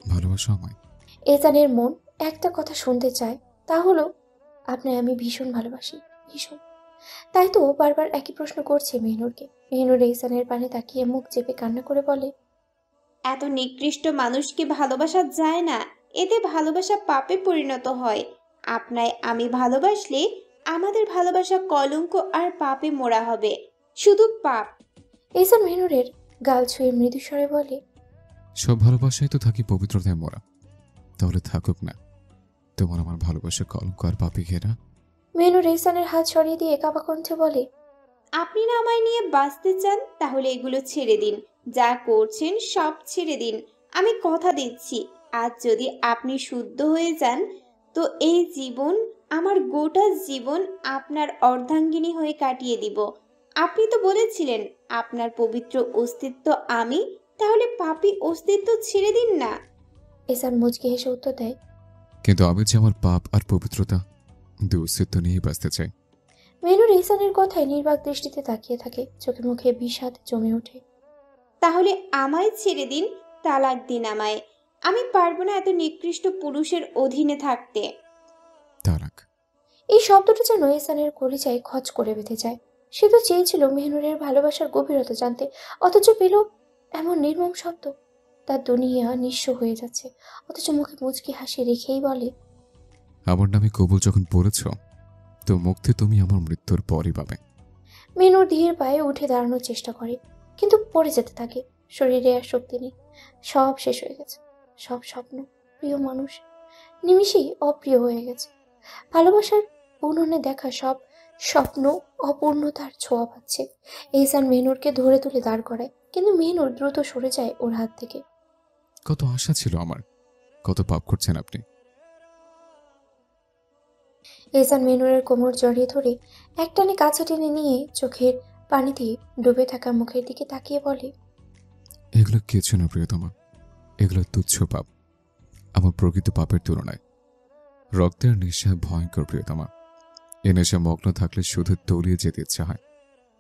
ভালোবাসো আমায়? এহসানের মন একটা কথা শুনতে চায়, তা হলো, আপনার আমি ভীষণ ভালোবাসি, ভীষণ। তাই তো বারবার একই প্রশ্ন করছে মেহনুরকে। মেহনুর এহসানের পানে তাকিয়ে মুখ চেপে কান্না করে বলে, এত নিকৃষ্ট মানুষকে ভালোবাসা যায় না, এতে ভালোবাসা পাপে পরিণত হয়। আপনায় আমি ভালোবাসলে আমাদের ভালোবাসা কলঙ্ক আর পাপে মোড়া হবে, শুধু পাপ। এহসান মেহনুরের গাল ছুঁয়ে মৃদুস্বরে বলে, সব ভালোবাসায় তো থাকি পবিত্রতায় মোরা, তাহলে থাকুক না তোমার আমার ভালোবাসা কলঙ্ক আর পাপি ঘেরা। মেহনুর এহসানের হাত সরিয়ে দিয়ে কাপা কণ্ঠে বলে, আপনি না আমায় নিয়ে বাঁচতে চান, তাহলে এগুলো ছেড়ে দিন, যা করছেন সব ছেড়ে দিন। আমি কথা দিচ্ছি, আজ যদি আপনি শুদ্ধ হয়ে যান, তো এই জীবন, আমার গোটা জীবন আপনার অর্ধাঙ্গিনী হয়ে কাটিয়ে দিব। আপনি তো বলেছিলেন আপনার পবিত্র অস্তিত্ব আমি, তাহলে পাপী অস্তিত্ব ছেড়ে দিন না। এহসান মুচকি হেসে উত্তর দেয়, কিন্তু আমি যে আমার পাপ আর পবিত্রতা দুই অস্তিত্ব নিয়ে বাঁচতে চাই। মেহনুর এহসানের কথায় নির্বাক দৃষ্টিতে তাকিয়ে থাকে, চোখে মুখে বিষাদ জমে ওঠে। তাহলে আমায় ছেড়ে দিন, তালাক দিন আমায়। আমি পারবো না এত নিকৃষ্ট পুরুষের অধীনে থাকতে। তালাক? এই শব্দটা যেন এহসানের কলিজায় খচ করে বেঁধে যায়। সে তো চেয়েছিল মেহনুরের ভালোবাসার গভীরতা জানতে, অথচ পেল এমন নির্মম শব্দ। তার দুনিয়া নিঃস্ব হয়ে যাচ্ছে, অথচ মুখে মুচকি হাসি রেখেই বলে, আমার নামে কবুল যখন পড়েছ, তো মুক্তি তুমি আমার মৃত্যুর পরই পাবে। মেহনুর ধীর পায়ে উঠে দাঁড়ানোর চেষ্টা করে, কিন্তু পড়ে যেতে থাকে। শরীরে আর শক্তি নেই, সব শেষ হয়ে গেছে। সব স্বপ্ন, প্রিয় মানুষ নিমিষেই অপ্রিয় হয়ে গেছে। ভালোবাসার উনুনে দেখা সব স্বপ্ন অপূর্ণতার ছোঁয়া পাচ্ছে। এহসান মেহনুরকে ধরে তুলে দাঁড় করায়, কিন্তু মেহনুর দ্রুত সরে যায় ওর হাত থেকে। কত আশা ছিল আমার, কত পাপ করছেন আপনি। এহসান মেহনুরের কোমর জড়িয়ে ধরে একটানে কাছে টেনে নিয়ে চোখের পানিতে ডুবে থাকা মুখের দিকে তাকিয়ে বলে, এগুলো কিছু না প্রিয়তমা, এগুলো তুচ্ছ পাপ আমার প্রকৃত পাপের তুলনায়। রক্তের নেশা ভয়ঙ্কর প্রিয়তমা, এ নেশা মগ্ন থাকলে শুধু তলিয়ে যেতে ইচ্ছা হয়।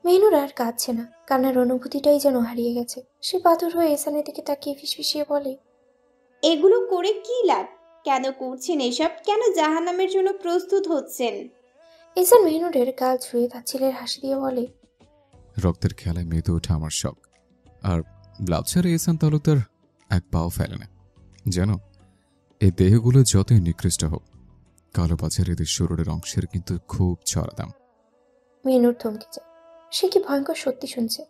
মেহনুর আর কাঁদছে না, কান্নার অনুভূতিটাই যেন হারিয়ে গেছে। সে পাথর হয়ে এহসানের দিকে তাকিয়ে ফিসফিসিয়ে বলে, এগুলো করে কি লাভ? কেন করছেন এসব? কেন জাহান্নামের জন্য প্রস্তুত হচ্ছেন? এহসান মেহনুরের গাল ছুঁয়ে তাচ্ছিলের হাসি দিয়ে বলে, রক্তের খেলায় মেতে ওঠে আমার শখ। আর ব্লাউজ ছাড়া এহসান তালুকদার এক পাও ফেলে না। জানো, এই দেহগুলো যতই নিকৃষ্ট হোক, কালোবাজার এদের শরীরের অংশের কিন্তু খুব চড়া দাম। মেহনুর থমকে যায়। সে কি ভয়ঙ্কর সত্যি শুনছে।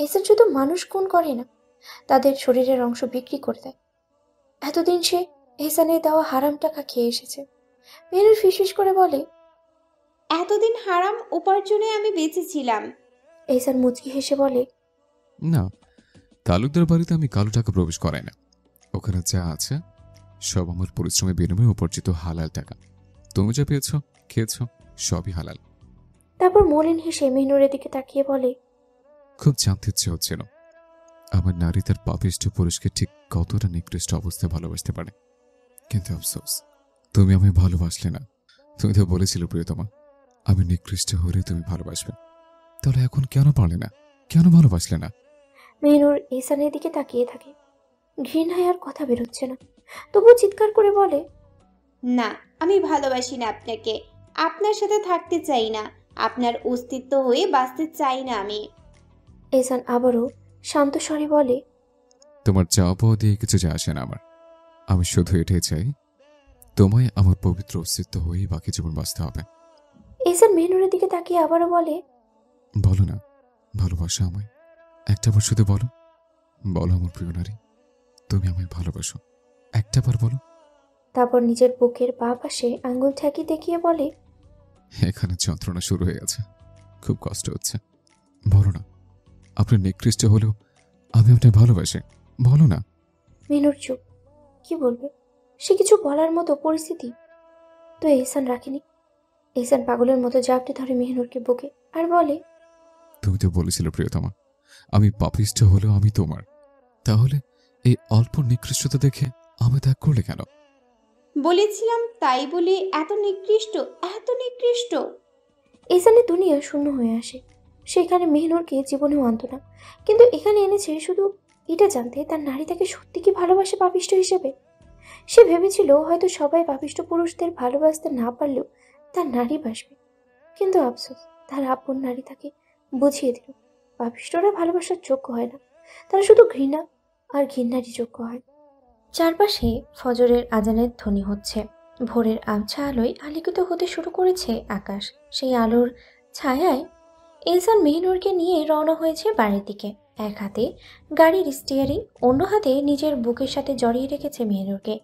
এহসান শুধু মানুষ খুন করে না, তাদের শরীরের অংশ বিক্রি করে দেয়। এতদিন সে এহসানের দেওয়া হারাম টাকা খেয়ে এসেছে। মেহনুর ফিসফিস করে বলে, এতদিন হারাম উপার্জনে আমি বেঁচেছিলাম। এহসান মুচকি হেসে বলে, না, তালুকদার বাড়িতে আমি কালো টাকা প্রবেশ করাই না। ওখানে যা আছে সব আমার পরিশ্রমের বিনিময়ে উপার্জিত হালাল টাকা। তুমি যা পেয়েছ, খেয়েছ, সবই হালাল। তারপর মলিন হেসে মেহনুরের দিকে তাকিয়ে বলে, খুব জানতে ইচ্ছে হচ্ছিল আমার নারী তার পাপিষ্ঠ পুরুষকে ঠিক কতটা নিকৃষ্ট অবস্থায় ভালোবাসতে পারে। কিন্তু আফসোস, তুমি আমায় ভালোবাসলে না। তুমি তো বলেছিলে প্রিয়তমা, আমি নিকৃষ্ট হলে তুমি ভালোবাসবে। তাহলে এখন কেন পারলে না? কেন ভালোবাসলে না? মেহনুর এহসানের দিকে তাকিয়ে থাকে। ঘৃণায় আর কথা বেরোচ্ছে না, তবুও চিৎকার করে বলে, না, আমি ভালোবাসি না আপনাকে। আপনার সাথে থাকতে চাই না। আপনার অস্তিত্ব হয়ে বাঁচতে চাই না আমি। এহসান আবারও শান্ত স্বরে বলে, তোমার চাওয়া পাওয়া দিয়ে কিছু যায় আসে না আমার। আমি শুধু এটাই চাই, তোমায় আমার পবিত্র অস্তিত্ব হয়েই বাকি জীবন বাঁচতে হবে। এহসান মেহনুরের দিকে তাকিয়ে আবারও বলে, বলো না, ভালোবাসো আমায়। একটাবার শুধু বলো, বলো আমার প্রিয় নারী, তুমি আমায় ভালোবাসো। একটাবার বলো। তারপর নিজের বুকের বাঁ পাশে আঙ্গুল ঠেকিয়ে দেখিয়ে বলে, এখানে যন্ত্রণা শুরু হয়ে গেছে, খুব কষ্ট হচ্ছে। বলো না, আপনি নিকৃষ্ট হলেও আমি আপনার ভালোবাসি। বলো না। মেহনুর চুপ। কি বলবে? সে কিছু বলার মতো পরিস্থিতি তো এহসান রাখেনি। এহসান পাগলের মতো জাপটে ধরে মেহনুরকে বুকে আর বলে, তুমি তো বলেছিলে প্রিয়তমা, আমি পাপিষ্ঠ হলেও আমি তোমার। তাহলে এই অল্প নিকৃষ্টতা দেখে আমি ত্যাগ করলে কেন? বলেছিলাম তাই বলে এত নিকৃষ্ট, এত নিকৃষ্ট? এহসানের দুনিয়া শূন্য হয়ে আসে। সেখানে মেহনুরকে জীবনেও আনত না, কিন্তু এখানে এনেছে শুধু এটা জানতে তার নারী তাকে সত্যি কি ভালোবাসে পাপিষ্ঠ হিসেবে। সে ভেবেছিল হয়তো সবাই পাপিষ্ঠ পুরুষদের ভালোবাসতে না পারলেও তার নারী বাসবে। কিন্তু আফসোস, তার আপন নারী তাকে বুঝিয়ে দিল পাপিষ্ঠরা ভালোবাসার যোগ্য হয় না, তারা শুধু ঘৃণা আর ঘৃণারই যোগ্য হয়। চারপাশে ফজরের আজানের ধ্বনি হচ্ছে। ভোরের আবছা আলোয় আলোকিত হতে শুরু করেছে আকাশ। সেই আলোর ছায়ায় এহসান মেহনুরকে নিয়ে রওনা হয়েছে বাড়ির দিকে। এক হাতে গাড়ির স্টিয়ারিং, অন্য হাতে নিজের বুকের সাথে জড়িয়ে রেখেছে মেহনুরকে।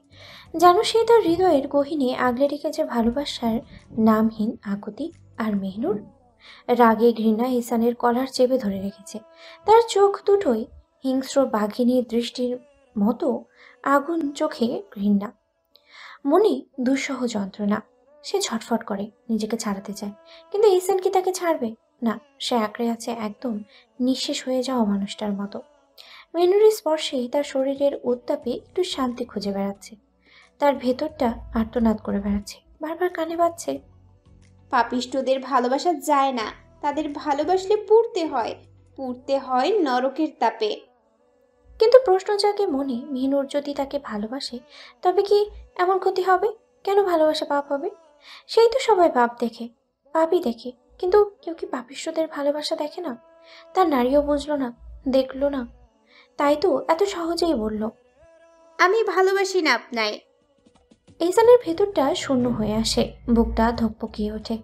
যেন সে তার হৃদয়ের গহীনে আগলে রেখেছে ভালোবাসার নামহীন আকুতি। আর মেহনুর রাগে ঘৃণা এহসানের কলার চেপে ধরে রেখেছে। তার চোখ দুটোই হিংস্র বাঘিনীর দৃষ্টির মতো আগুন চোখে ঘৃণা, মনে দুঃসহ যন্ত্রণা। সে ছটফট করে, নিজেকে ছাড়াতে চায়, কিন্তু এহসান কি তাকে ছাড়বে? না, সে আঁকড়ে আছে একদম নিঃশেষ হয়ে যাওয়া মানুষটার মতো। মেনুরের স্পর্শে তার শরীরের উত্তাপে একটু শান্তি খুঁজে বেড়াচ্ছে। তার ভেতরটা আর্তনাদ করে বেড়াচ্ছে, বারবার কানে বাজছে, পাপিষ্ঠদের ভালোবাসা যায় না, তাদের ভালোবাসলে পুড়তে হয়, পুড়তে হয় নরকের তাপে। কিন্তু প্রশ্ন জাগে মনে, মেহনুর যদি তাকে ভালোবাসে তবে কি এমন ক্ষতি হবে? কেন ভালোবাসা পাপ হবে? সেই তো সবাই পাপ দেখে, পাপই দেখে, কিন্তু কেউ কি পাপিষ্ঠদের ভালোবাসা দেখে না? তার নারীও বুঝলো না, দেখলো না, তাই তো এত সহজেই বলল, আমি ভালোবাসি না আপনায়। এহসানের ভেতরটা শূন্য হয়ে আসে, বুকটা ধকপকিয়ে ওঠে।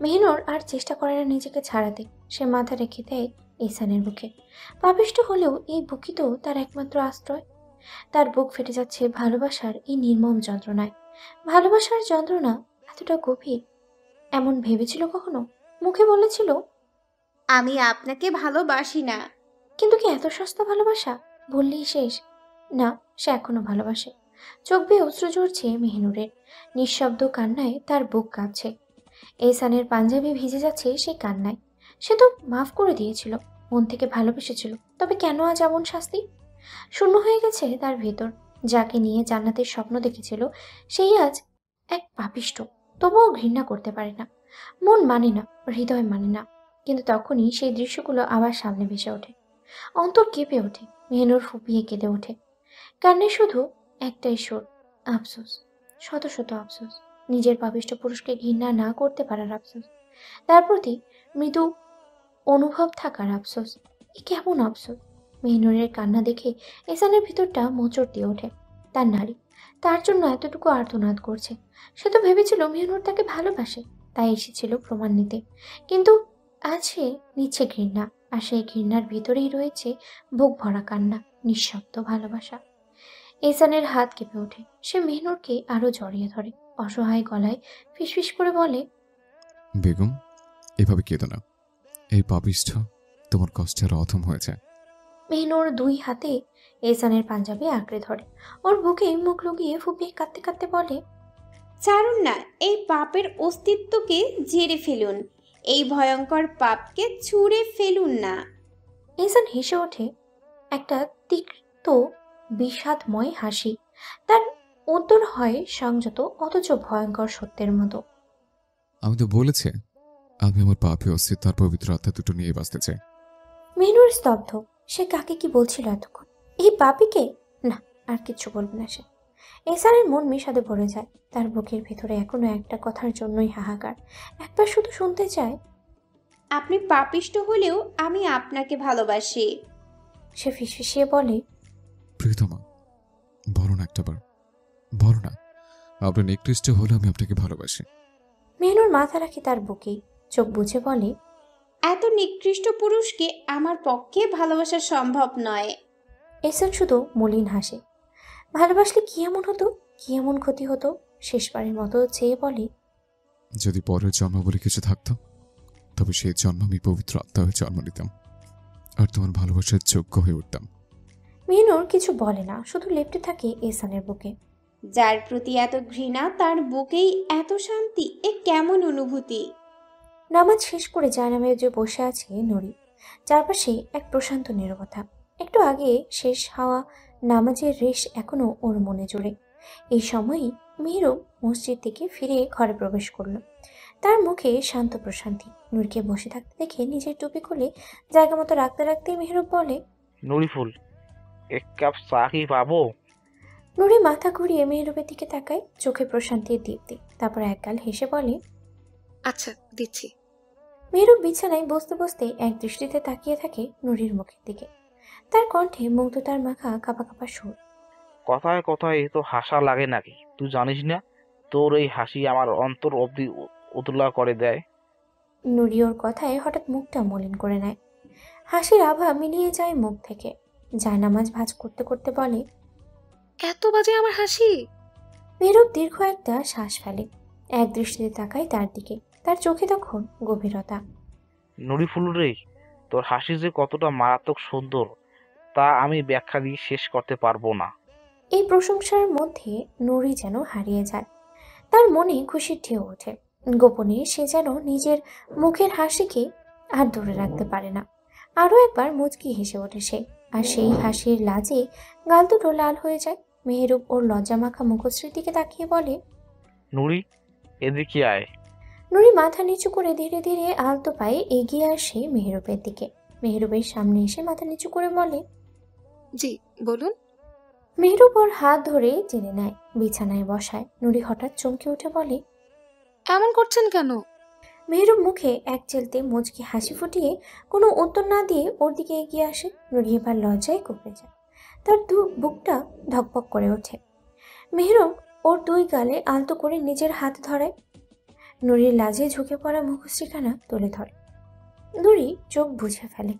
মেহনুর আর চেষ্টা করে না নিজেকে ছাড়াতে, সে মাথা রেখে দেয় এহসানের বুকে। পাপিষ্ঠ হলেও এই বুকই তো তার একমাত্র আশ্রয়। তার বুক ফেটে যাচ্ছে ভালোবাসার এই নির্মম যন্ত্রণায়। ভালোবাসার যন্ত্রণা এতটা গভীর, এমন ভেবেছিল কখনো? মুখে বলেছিল, আমি আপনাকে ভালোবাসি না। কিন্তু কি এত সস্তা ভালোবাসা? বললেই শেষ? না, সে এখনো ভালোবাসে। চোখ বেয়ে অশ্রু ঝরছে মেহনুরের। নিঃশব্দ কান্নায় তার বুক কাঁপছে। এহসানের পাঞ্জাবি ভিজে যাচ্ছে সেই কান্নায়। সে তো মাফ করে দিয়েছিল, মন থেকে ভালোবেসেছিল, তবে কেন আজ এমন শাস্তি? শূন্য হয়ে গেছে তার ভেতর। যাকে নিয়ে জান্নাতের স্বপ্ন দেখেছিল সেই আজ এক পাপিষ্ঠ। তবুও ঘৃণা করতে পারে না, মন মানে না, হৃদয় মানে না। কিন্তু তখনই সেই দৃশ্যগুলো আবার সামনে ভেসে ওঠে। অন্তর কেঁপে ওঠে, মেহনুর ফুপিয়ে কেঁদে ওঠে। কান্নে শুধু একটাই সুর, আফসোস, শত শত আফসোস। নিজের পাপিষ্ঠ পুরুষকে ঘৃণা না করতে পারার আফসোস, তার প্রতি মৃদু অনুভব থাকার আফসোস। এ কেমন আফসোস! মেহনুরের কান্না দেখে এসানের ভিতরটা মোচড় দিয়ে ওঠে। তার নারী তার জন্য এতটুকু আর্তনাদ করছে। সে তো ভেবেছিল মেহনুর তাকে ভালোবাসে, তাই এসেছিল প্রমাণ নিতে। কিন্তু আজ সে নিচ্ছে ঘৃণা, আর সেই ঘৃণার ভিতরেই রয়েছে বুক ভরা কান্না, নিঃশব্দ ভালোবাসা। এসানের হাত কেঁপে ওঠে। সে মেহনুরকে আরো জড়িয়ে ধরে, অসহায় গলায় ফিসফিস করে বলে, বেগম, এভাবে কেঁদো না। এই পাপিষ্ঠ তোমার কষ্টের অথম হয়েছে। মেহনুর দুই হাতে এসানের পাঞ্জাবি আঁকড়ে ধরে, ওর বুকে মুখ লুকিয়ে ফুপিয়ে কাঁদতে কাঁদতে বলে, ছাড়ুন না, এই পাপের অস্তিত্বকে ঝেড়ে ফেলুন, এই ভয়ঙ্কর পাপকে ছুঁড়ে ফেলুন না। এসান হেসে ওঠে, একটা তিক্ত বিষাদময় হাসি। তার উত্তর হয় সংযত অথচ ভয়ঙ্কর সত্যের মতো। আমি তো বলেছি আমি আমার পাপে অস্তিত্ব আর পবিত্র আত্মা দুটো নিয়ে বাঁচতে চাই। মেহনুর স্তব্ধ। সে কাকে কি বলছিল এতক্ষণ? এই পাপিকে? না, আর কিচ্ছু বলবে না সে। এসানের মন বিষাদে ভরে যায়। তার বুকের ভেতরে এখনো একটা কথার জন্যই হাহাকার। একবার শুধু শুনতে চায়, আপনি পাপিষ্ট হলেও আমি আপনাকে ভালোবাসি। সে ফিসফিসিয়ে বলে, প্রিয়তমা, বলো না একটাবার, বলো না আপনার নিকৃষ্ট হলে আমি আপনাকে ভালোবাসি। মেহনুর মাথা রাখে তার বুকেই, চোখ বুঝে বলে, এত নিকৃষ্ট পুরুষকে আমার পক্ষে ভালোবাসা সম্ভব নয়। এসান শুধু মলিন হাসে। ভালোবাসলে কি এমন হতো, কি এমন ক্ষতি হতো? শেষবারের মতো চেয়ে বলে, যদি পরের জন্ম বলে কিছু থাকতো, তবে সেই জন্ম আমি পবিত্র আত্মা হয়ে জন্ম নিতাম আর তোমার ভালোবাসার যোগ্য হয়ে উঠতাম। মেহনুর কিছু বলে না, শুধু লেপ্টে থাকে এসানের বুকে। যার প্রতি এত ঘৃণা তার বুকেই এত শান্তি, এ কেমন অনুভূতি! নামাজ শেষ করে জায়নামে যে বসে আছে নুরি। চারপাশে এক প্রশান্ত নীরবতা। একটু আগে শেষ হওয়া নামাজের রেশ এখনো ওর মনে জুড়ে। এই সময়ই মেহরুব মসজিদ থেকে ফিরে ঘরে প্রবেশ করলো। তার মুখে শান্ত প্রশান্তি। নূরকে বসে থাকতে দেখে নিজের টুপি খুলে জায়গা মতো রাখতে রাখতে মেহরুব বলে, নুরিফুল, এক কাপ চা কি পাবো? নুরি মাথা ঘুরিয়ে মেহরুবের দিকে তাকায়, চোখে প্রশান্তির দীপ্তি। তারপর একগাল হেসে বলে, আচ্ছা, দিচ্ছি। মেহরুব বিছানায় বসতে বসতে এক দৃষ্টিতে তাকিয়ে থাকে নুরির মুখের দিকে। তার কণ্ঠে মুগ্ধতার মাখা কাঁপা কাঁপা সুর। কথায় কথায় তো হাসা লাগে নাকি? তুই জানিস না তোর এই হাসি আমার অন্তর অবধি উতলা করে দেয়। নুরি ওর কথায় হঠাৎ মুখটা মলিন করে নেয়। হাসির আভা মিলিয়ে যায় মুখ থেকে। জায়নামাজ ভাঁজ করতে করতে বলে, এত বাজে আমার হাসি? মেহরুব দীর্ঘ একটা শ্বাস ফেলে, এক দৃষ্টিতে তাকায় তার দিকে। তার চোখে তখন গভীরতা। নুরিফুল রে, তোর হাসি যে কতটা মারাত্মক সুন্দর তা আমি ব্যাখ্যা দিয়ে শেষ করতে পারবো না। এই প্রশংসার মধ্যে নুরি যেন হারিয়ে যায়। তার মনে খুশির ঢেউ ওঠে। গোপনে সে যেন নিজের মুখের হাসিকে আর ধরে রাখতে পারে না। আরও একবার মুচকি হেসে ওঠে সে, আর সেই হাসির লাজে গাল দুটো লাল হয়ে যায়। মেহরুব ওর লজ্জামাখা মুখশ্রীর দিকে তাকিয়ে বলে, নুরি, এদিকে আয়। নুরি মাথা নিচু করে ধীরে ধীরে আলতো পায়ে এগিয়ে আসে মেহরুবের দিকে। মেহরুবের সামনে এসে মাথা নিচু করে বলে, জি, বলুন। মেহরুব ওর হাত ধরে টেনে নেয়, বিছানায় বসায়। নুরি হঠাৎ চমকে উঠে বলে, এমন করছেন কেন? মেহরুব মুখে এক চেলতে মুচকি হাসি ফুটিয়ে কোনো উত্তর না দিয়ে ওর দিকে এগিয়ে আসে। নুরি এবার লজ্জায় কুঁকড়ে যায়। তার বুকটা ধকপক করে ওঠে। মেহরুব ওর দুই গালে আলতো করে নিজের হাত ধরায়। নুরির লাজে ঝুঁকে পড়া মুখশ্রীখানা তুলে ধরে। নুরি চোখ বুঝে ফেলে।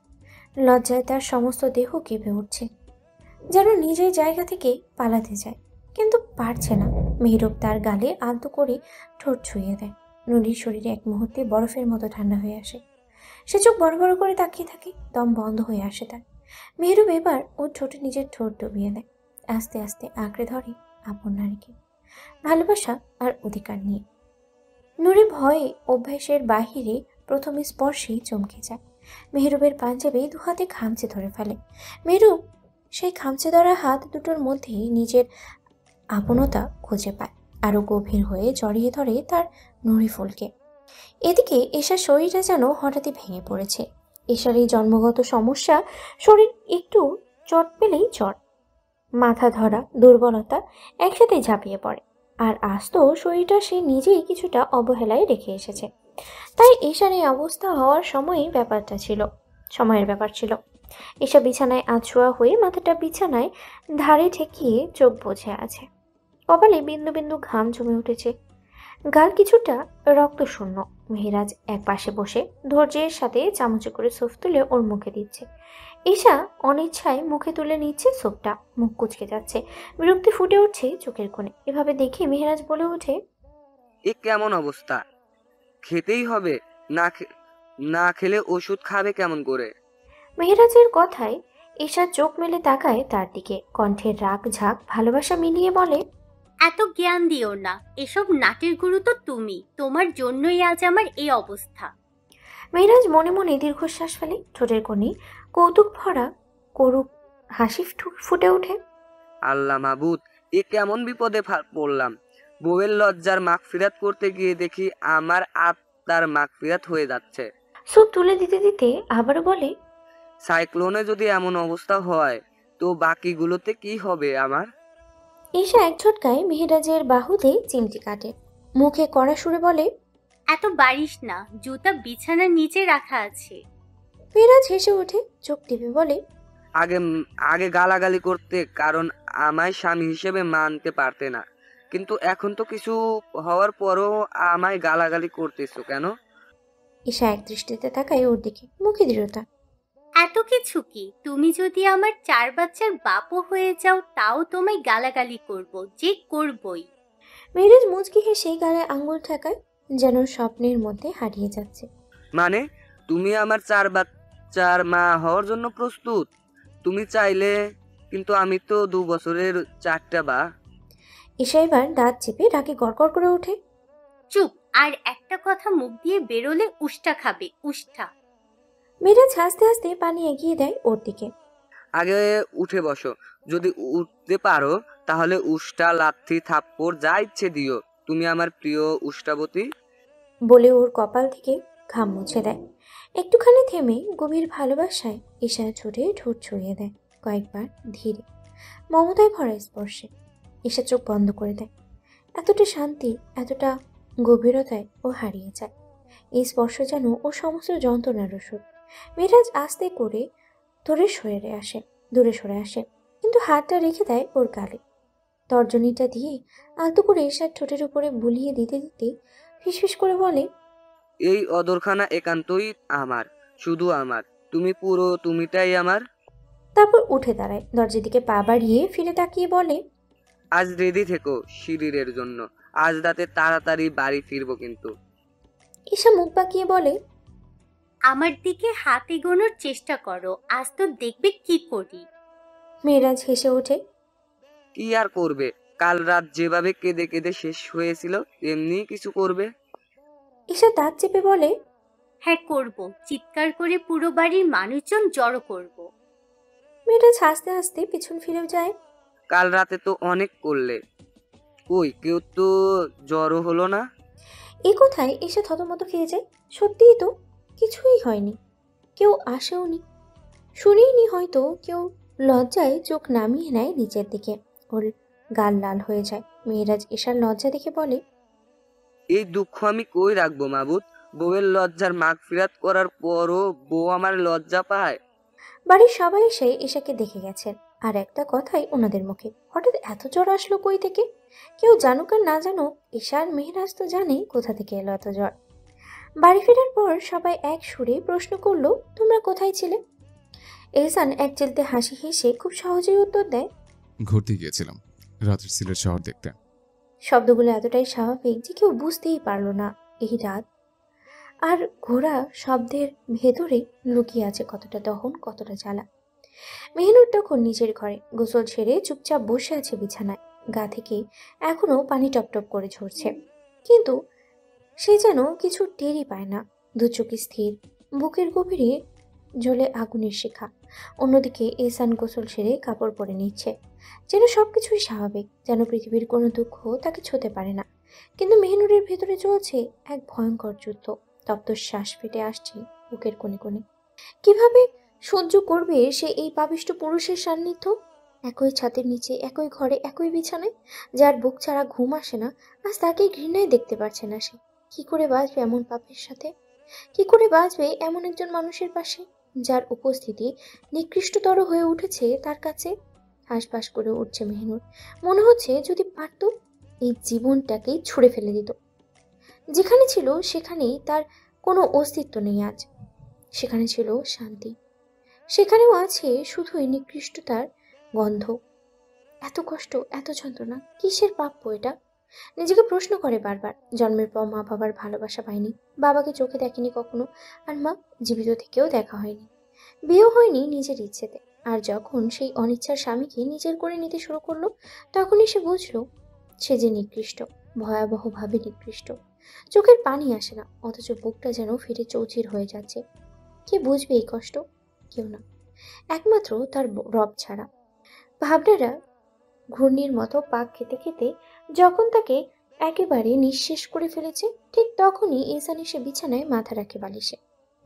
লজ্জায় তার সমস্ত দেহ কেঁপে উঠছে, যেন নিজের জায়গা থেকে পালাতে যায়, কিন্তু পারছে না। মেহরুব তার গালে আলতো করে ঠোঁট ছুঁয়ে দেয়। নুরির শরীরে এক মুহূর্তে বরফের মতো ঠান্ডা হয়ে আসে। সে চোখ বড় বড় করে তাকিয়ে থাকে, দম বন্ধ হয়ে আসে তার। মেহরুব এবার ওর ঠোঁটে নিজের ঠোঁট ডুবিয়ে দেয়, আস্তে আস্তে আঁকড়ে ধরে আপন নারীকে, ভালোবাসা আর অধিকার নিয়ে। নুরি ভয়ে অভ্যাসের বাহিরে প্রথম স্পর্শেই চমকে যায়। মেহরুবের পাঞ্জাবি দু হাতে খামচে ধরে ফেলে। মেহরুব সেই খামচে ধরা হাত দুটোর মধ্যেই নিজের আপনতা খুঁজে পায়, আরো গভীর হয়ে জড়িয়ে ধরে তার নুরিফুলকে। এদিকে এশার শরীরটা যেন হঠাৎই ভেঙে পড়েছে। এশার এই জন্মগত সমস্যা, শরীর একটু চট পেলেই চট। মাথা ধরা, দুর্বলতা একসাথে ঝাঁপিয়ে পড়ে। আর আস্ত শরীরটা সে নিজেই কিছুটা অবহেলায় রেখে এসেছে। তাই ঈশার এই অবস্থা হওয়ার সময়ের ব্যাপার ছিল। ঈশা বিছানায় আছোয়া হয়ে মাথাটা বিছানায় ধারে ঠেকিয়ে চোখ বুজে আছে। কপালে বিন্দু বিন্দু ঘাম জমে উঠেছে, গাল কিছুটা রক্তশূন্য। মেহেরাজ এক পাশে বসে ধৈর্যের সাথে চামচে করে স্যুপ তুলে ওর মুখে দিচ্ছে। ঈশা অনিচ্ছায় মুখে তুলে নিচ্ছে স্যুপটা, মুখ কুচকে যাচ্ছে, বিরক্তি ফুটে উঠছে চোখের কোণে। এভাবে দেখে মেহেরাজ বলে ওঠে, এ কেমন অবস্থা? খেতেই হবে, না খেলে ওষুধ খাবে কেমন করে? মেহেরাজের কথায় ঈশা চোখ মেলে তাকায় তার দিকে, কণ্ঠের রাগ ঝাঁক ভালোবাসা মিলিয়ে বলে, এত জ্ঞান দিও না, এসব নাটের গুরু তো তুমি, তোমার জন্যই আজ আমার এই অবস্থা। মেহেরাজ মনে মনে দীর্ঘশ্বাস ফেলে, ঠোঁটের কোণে কৌতুক ভরা করুক হাসি ফুটে ওঠে। আল্লাহ মাবুদ, এ কেমন বিপদে পড়লাম। বউয়ের লজ্জার মাগফিরাত করতে গিয়ে দেখি আমার আত্মার মাগফিরাত হয়ে যাচ্ছে। স্যুপ তুলে দিতে দিতে আবারও বলে, সাইক্লোনে যদি এমন অবস্থা হয় তো বাকিগুলোতে কি হবে আমার? ঈশা এক ঝটকায় মেহেরাজের বাহুতে চিমটি কাটে, মুখে কড়া সুরে বলে, এত বাড়িস না, জুতা বিছানার নিচে রাখা আছে। মেহেরাজ হেসে ওঠে, চোখ টিপে বলে, আগে আগে গালাগালি করতে, কারণ আমায় স্বামী হিসেবে মানতে পারতে না, কিন্তু এখন তো কিছু হওয়ার পরও আমায় গালাগালি করতেছো কেন? ঈশা এক দৃষ্টিতে তাকায় ওর দিকে, মুখে দৃঢ়তা। এত কিছু কি, তুমি যদি আমার 4 বাচ্চার বাপও হয়ে যাও তাও তোমায় গালাগালি করব, যে করবই। মেহেরাজ মুচকি হেসে গালে আঙ্গুল ঠেকায়, যেন স্বপ্নের মধ্যে হারিয়ে যাচ্ছে। মানে তুমি আমার 4 বাচ্চার মা হওয়ার জন্য প্রস্তুত? তুমি চাইলে, কিন্তু আমি তো 2 বছরের 4টা বা। ঈশা এবার দাঁত চেপে রাগে গড়গড় করে ওঠে। চুপ, আর একটা কথা মুখ দিয়ে বেরোলে উষ্টা খাবে, উষ্টা। মেয়েরাজ হাসতে হাসতে পানি এগিয়ে দেয় ওর দিকে। আগে উঠে বসো, যদি উঠতে পারো তাহলে উষ্টা, লাথি, থাপ্পড় যা ইচ্ছে দিও। তুমি আমার প্রিয় উষ্টাবতী। বলে ওর কপাল থেকে ঘাম মুছে দেয়। একটুখানি থেমে গভীর ভালোবাসায় ঈশা ঠোঁটে ঠোঁট ছুঁয়ে দেয়, কয়েকবার ধীরে, মমতায় ভরা স্পর্শে। ঈশা চোখ বন্ধ করে দেয়। এতটা শান্তি, এতটা গভীরতায় ও হারিয়ে যায়। এই স্পর্শ যেন ও সমস্ত যন্ত্রণার ওষুধ। মেয়েরাজ আস্তে করে দূরে সরে আসে, কিন্তু হাতটা রেখে দেয় ওর গালে। তর্জনীটা দিয়ে আলতো করে ঈশার ঠোঁটের উপরে বুলিয়ে দিতে দিতে ফিসফিস করে বলে, এই অদরখানা একান্তই আমার, শুধু আমার। তুমি পুরো তুমিটাই আমার। তারপর উঠে দাঁড়ায়, দরজার দিকে পা বাড়িয়ে ফিরে তাকিয়ে বলে, আজ রেডি থেকো শিরিরের জন্য, আজ রাতে তাড়াতাড়ি বাড়ি ফিরবো কিন্তু। ঈশা মুখ বাঁকিয়ে বলে, আমার দিকে হাত এগোনোর চেষ্টা করো, আজ তো দেখবে কি করি। মেয়েরাজ হেসে ওঠে। কি আর করবে, কাল রাত যেভাবে কেঁদে কেঁদে শেষ হয়েছিল তেমনি কিছু করবে। ঈশা দাঁত চেপে বলে, হ্যাঁ করব, চিৎকার করে পুরো বাড়ির মানুষজন জড়ো করব। মেয়েরাজ হাসতে হাসতে পিছন ফিরেও যায়। কাল রাতে তো অনেক করলে, কই কেউ তো জড়ো হলো না। এই কথায় এসে থতমত খেয়ে যায়। সত্যিই তো কিছুই হয়নি, কেউ আসেওনি, শুনিনি। হয়তো কেউ লজ্জায় চোখ নামিয়ে নেয় নিচের দিকে। ওর গাল লাল হয়ে যায়। মেয়েরাজ এশার লজ্জা দেখে বলে, এই দুঃখ আমি কই রাখবো মাবুদ? বউয়ের লজ্জার মাগফিরাত করার পরও বউ আমার লজ্জা পায়। বাড়ির সবাই এসে এশাকে দেখে গেছেন। আর একটা কথাই ওনাদের মুখে, হঠাৎ এত জ্বর আসলো কই থেকে? কেউ জানুক আর না জানুক, এশা আর মেহেরাজ তো জানে কোথা থেকে এলো এত জ্বর। বাড়ি ফেরার পর সবাই এক সুরে প্রশ্ন করলো, তোমরা কোথায় ছিলে? এহসান এক চেলতে হাসি হেসে খুব সহজেই উত্তর দেয়, ঘুরতে গিয়েছিলাম রাতের সিলেট শহর দেখতে। শব্দগুলো এতটাই স্বাভাবিক যে কেউ বুঝতেই পারল না এই রাত আর ঘোড়া শব্দের ভেতরে লুকিয়ে আছে কতটা দহন, কতটা জ্বালা। মেহনুর তখন নিজের ঘরে গোসল ছেড়ে চুপচাপ বসে আছে বিছানায়। গা থেকে এখনো পানি টপটপ করে ঝরছে, কিন্তু সে যেন কিছু টেরই পায় না। দু চোখে স্থির, বুকের গভীরে জ্বলে আগুনের শিখা। অন্যদিকে এহসান গোসল সেরে কাপড় পরে নিচ্ছে, যেন সবকিছুই স্বাভাবিক, যেন পৃথিবীর কোনো দুঃখ তাকে ছুঁতে পারে না। কিন্তু মেহনুরের ভেতরে চলছে এক ভয়ঙ্কর যুদ্ধ। তপ্ত শ্বাস ফেটে আসছে বুকের কোণে কোণে। কিভাবে সহ্য করবে সে এই পাপিষ্ঠ পুরুষের সান্নিধ্য? একই ছাদের নিচে, একই ঘরে, একই বিছানায়, যার বুক ছাড়া ঘুম আসে না, আজ তাকে ঘৃণায় দেখতে পারছে না সে। কি করে বাঁচবে এমন পাপের সাথে? কি করে বাঁচবে এমন একজন মানুষের পাশে, যার উপস্থিতি নিকৃষ্টতর হয়ে উঠেছে তার কাছে? হাঁসফাঁস করে উঠছে মেহনুর। মনে হচ্ছে যদি পারত এই জীবনটাকেই ছুঁড়ে ফেলে দিত। যেখানে ছিল সেখানেই তার কোনো অস্তিত্ব নেই আজ। সেখানে ছিল শান্তি, সেখানেও আছে শুধুই নিকৃষ্টতার গন্ধ। এত কষ্ট, এত যন্ত্রণা, কিসের প্রাপ্য এটা? নিজেকে প্রশ্ন করে বারবার। জন্মের পর মা বাবার ভালোবাসা পায়নি, বাবাকে চোখে দেখেনি কখনো, আর মা জীবিত থেকেও দেখা হয়নি, বিয়েও হয়নি নিজের ইচ্ছেতে। আর যখন সেই অনিচ্ছার স্বামীকে নিজের করে নিতে শুরু করলো, তখনই সে বুঝলো সে যে নিকৃষ্ট, ভয়াবহভাবে নিকৃষ্ট। চোখের পানি আসে না, অথচ বুকটা যেন ফেটে চৌচির হয়ে যাচ্ছে। কে বুঝবে এই কষ্ট? কেউ না, একমাত্র তার রব ছাড়া। ভাবনারা ঘূর্ণির মতো পাক খেতে খেতে যখন তাকে একেবারে নিঃশেষ করে ফেলেছে, ঠিক তখনই ইহসান এসে বিছানায় মাথা রাখে বালিশে।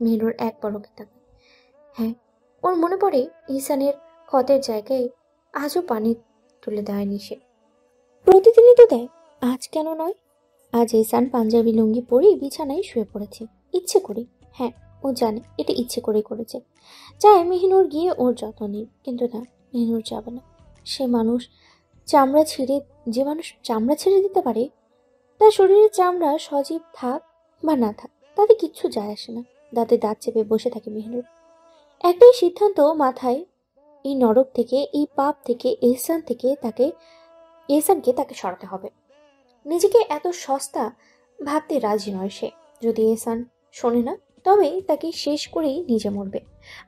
মেহনুর এক পলকে তাকায়। হ্যাঁ, ওর মনে পড়ে ইহসানের ক্ষতের জায়গায় আজও পানি তুলে দেয়নি সে। প্রতিদিনই তো দেয়, আজ কেন নয়? আজ ইহসান পাঞ্জাবি লুঙ্গি পরে বিছানায় শুয়ে পড়েছে, ইচ্ছে করে। হ্যাঁ, ও জানে এটা ইচ্ছে করে করেছে, চায় মেহনুর গিয়ে ওর যত্ন নিক, কিন্তু না, মেহনুর যাবে না। সে মানুষ চামড়া ছিঁড়ে যে মানুষ চামড়া ছেড়ে দিতে পারে, তার শরীরের চামড়া সজীব থাক বা না থাক তাতে কিচ্ছু যায় আসে না। দাঁতে দাঁত চেপে বসে থাকে মেহনুর। একটাই সিদ্ধান্ত মাথায়, এই নরক থেকে, এই পাপ থেকে, এহসানকে তাকে সরাতে হবে। নিজেকে এত সস্তা ভাবতে রাজি নয় সে। যদি এহসান শোনে না, তবে তাকে শেষ করেই নিজে মরবে।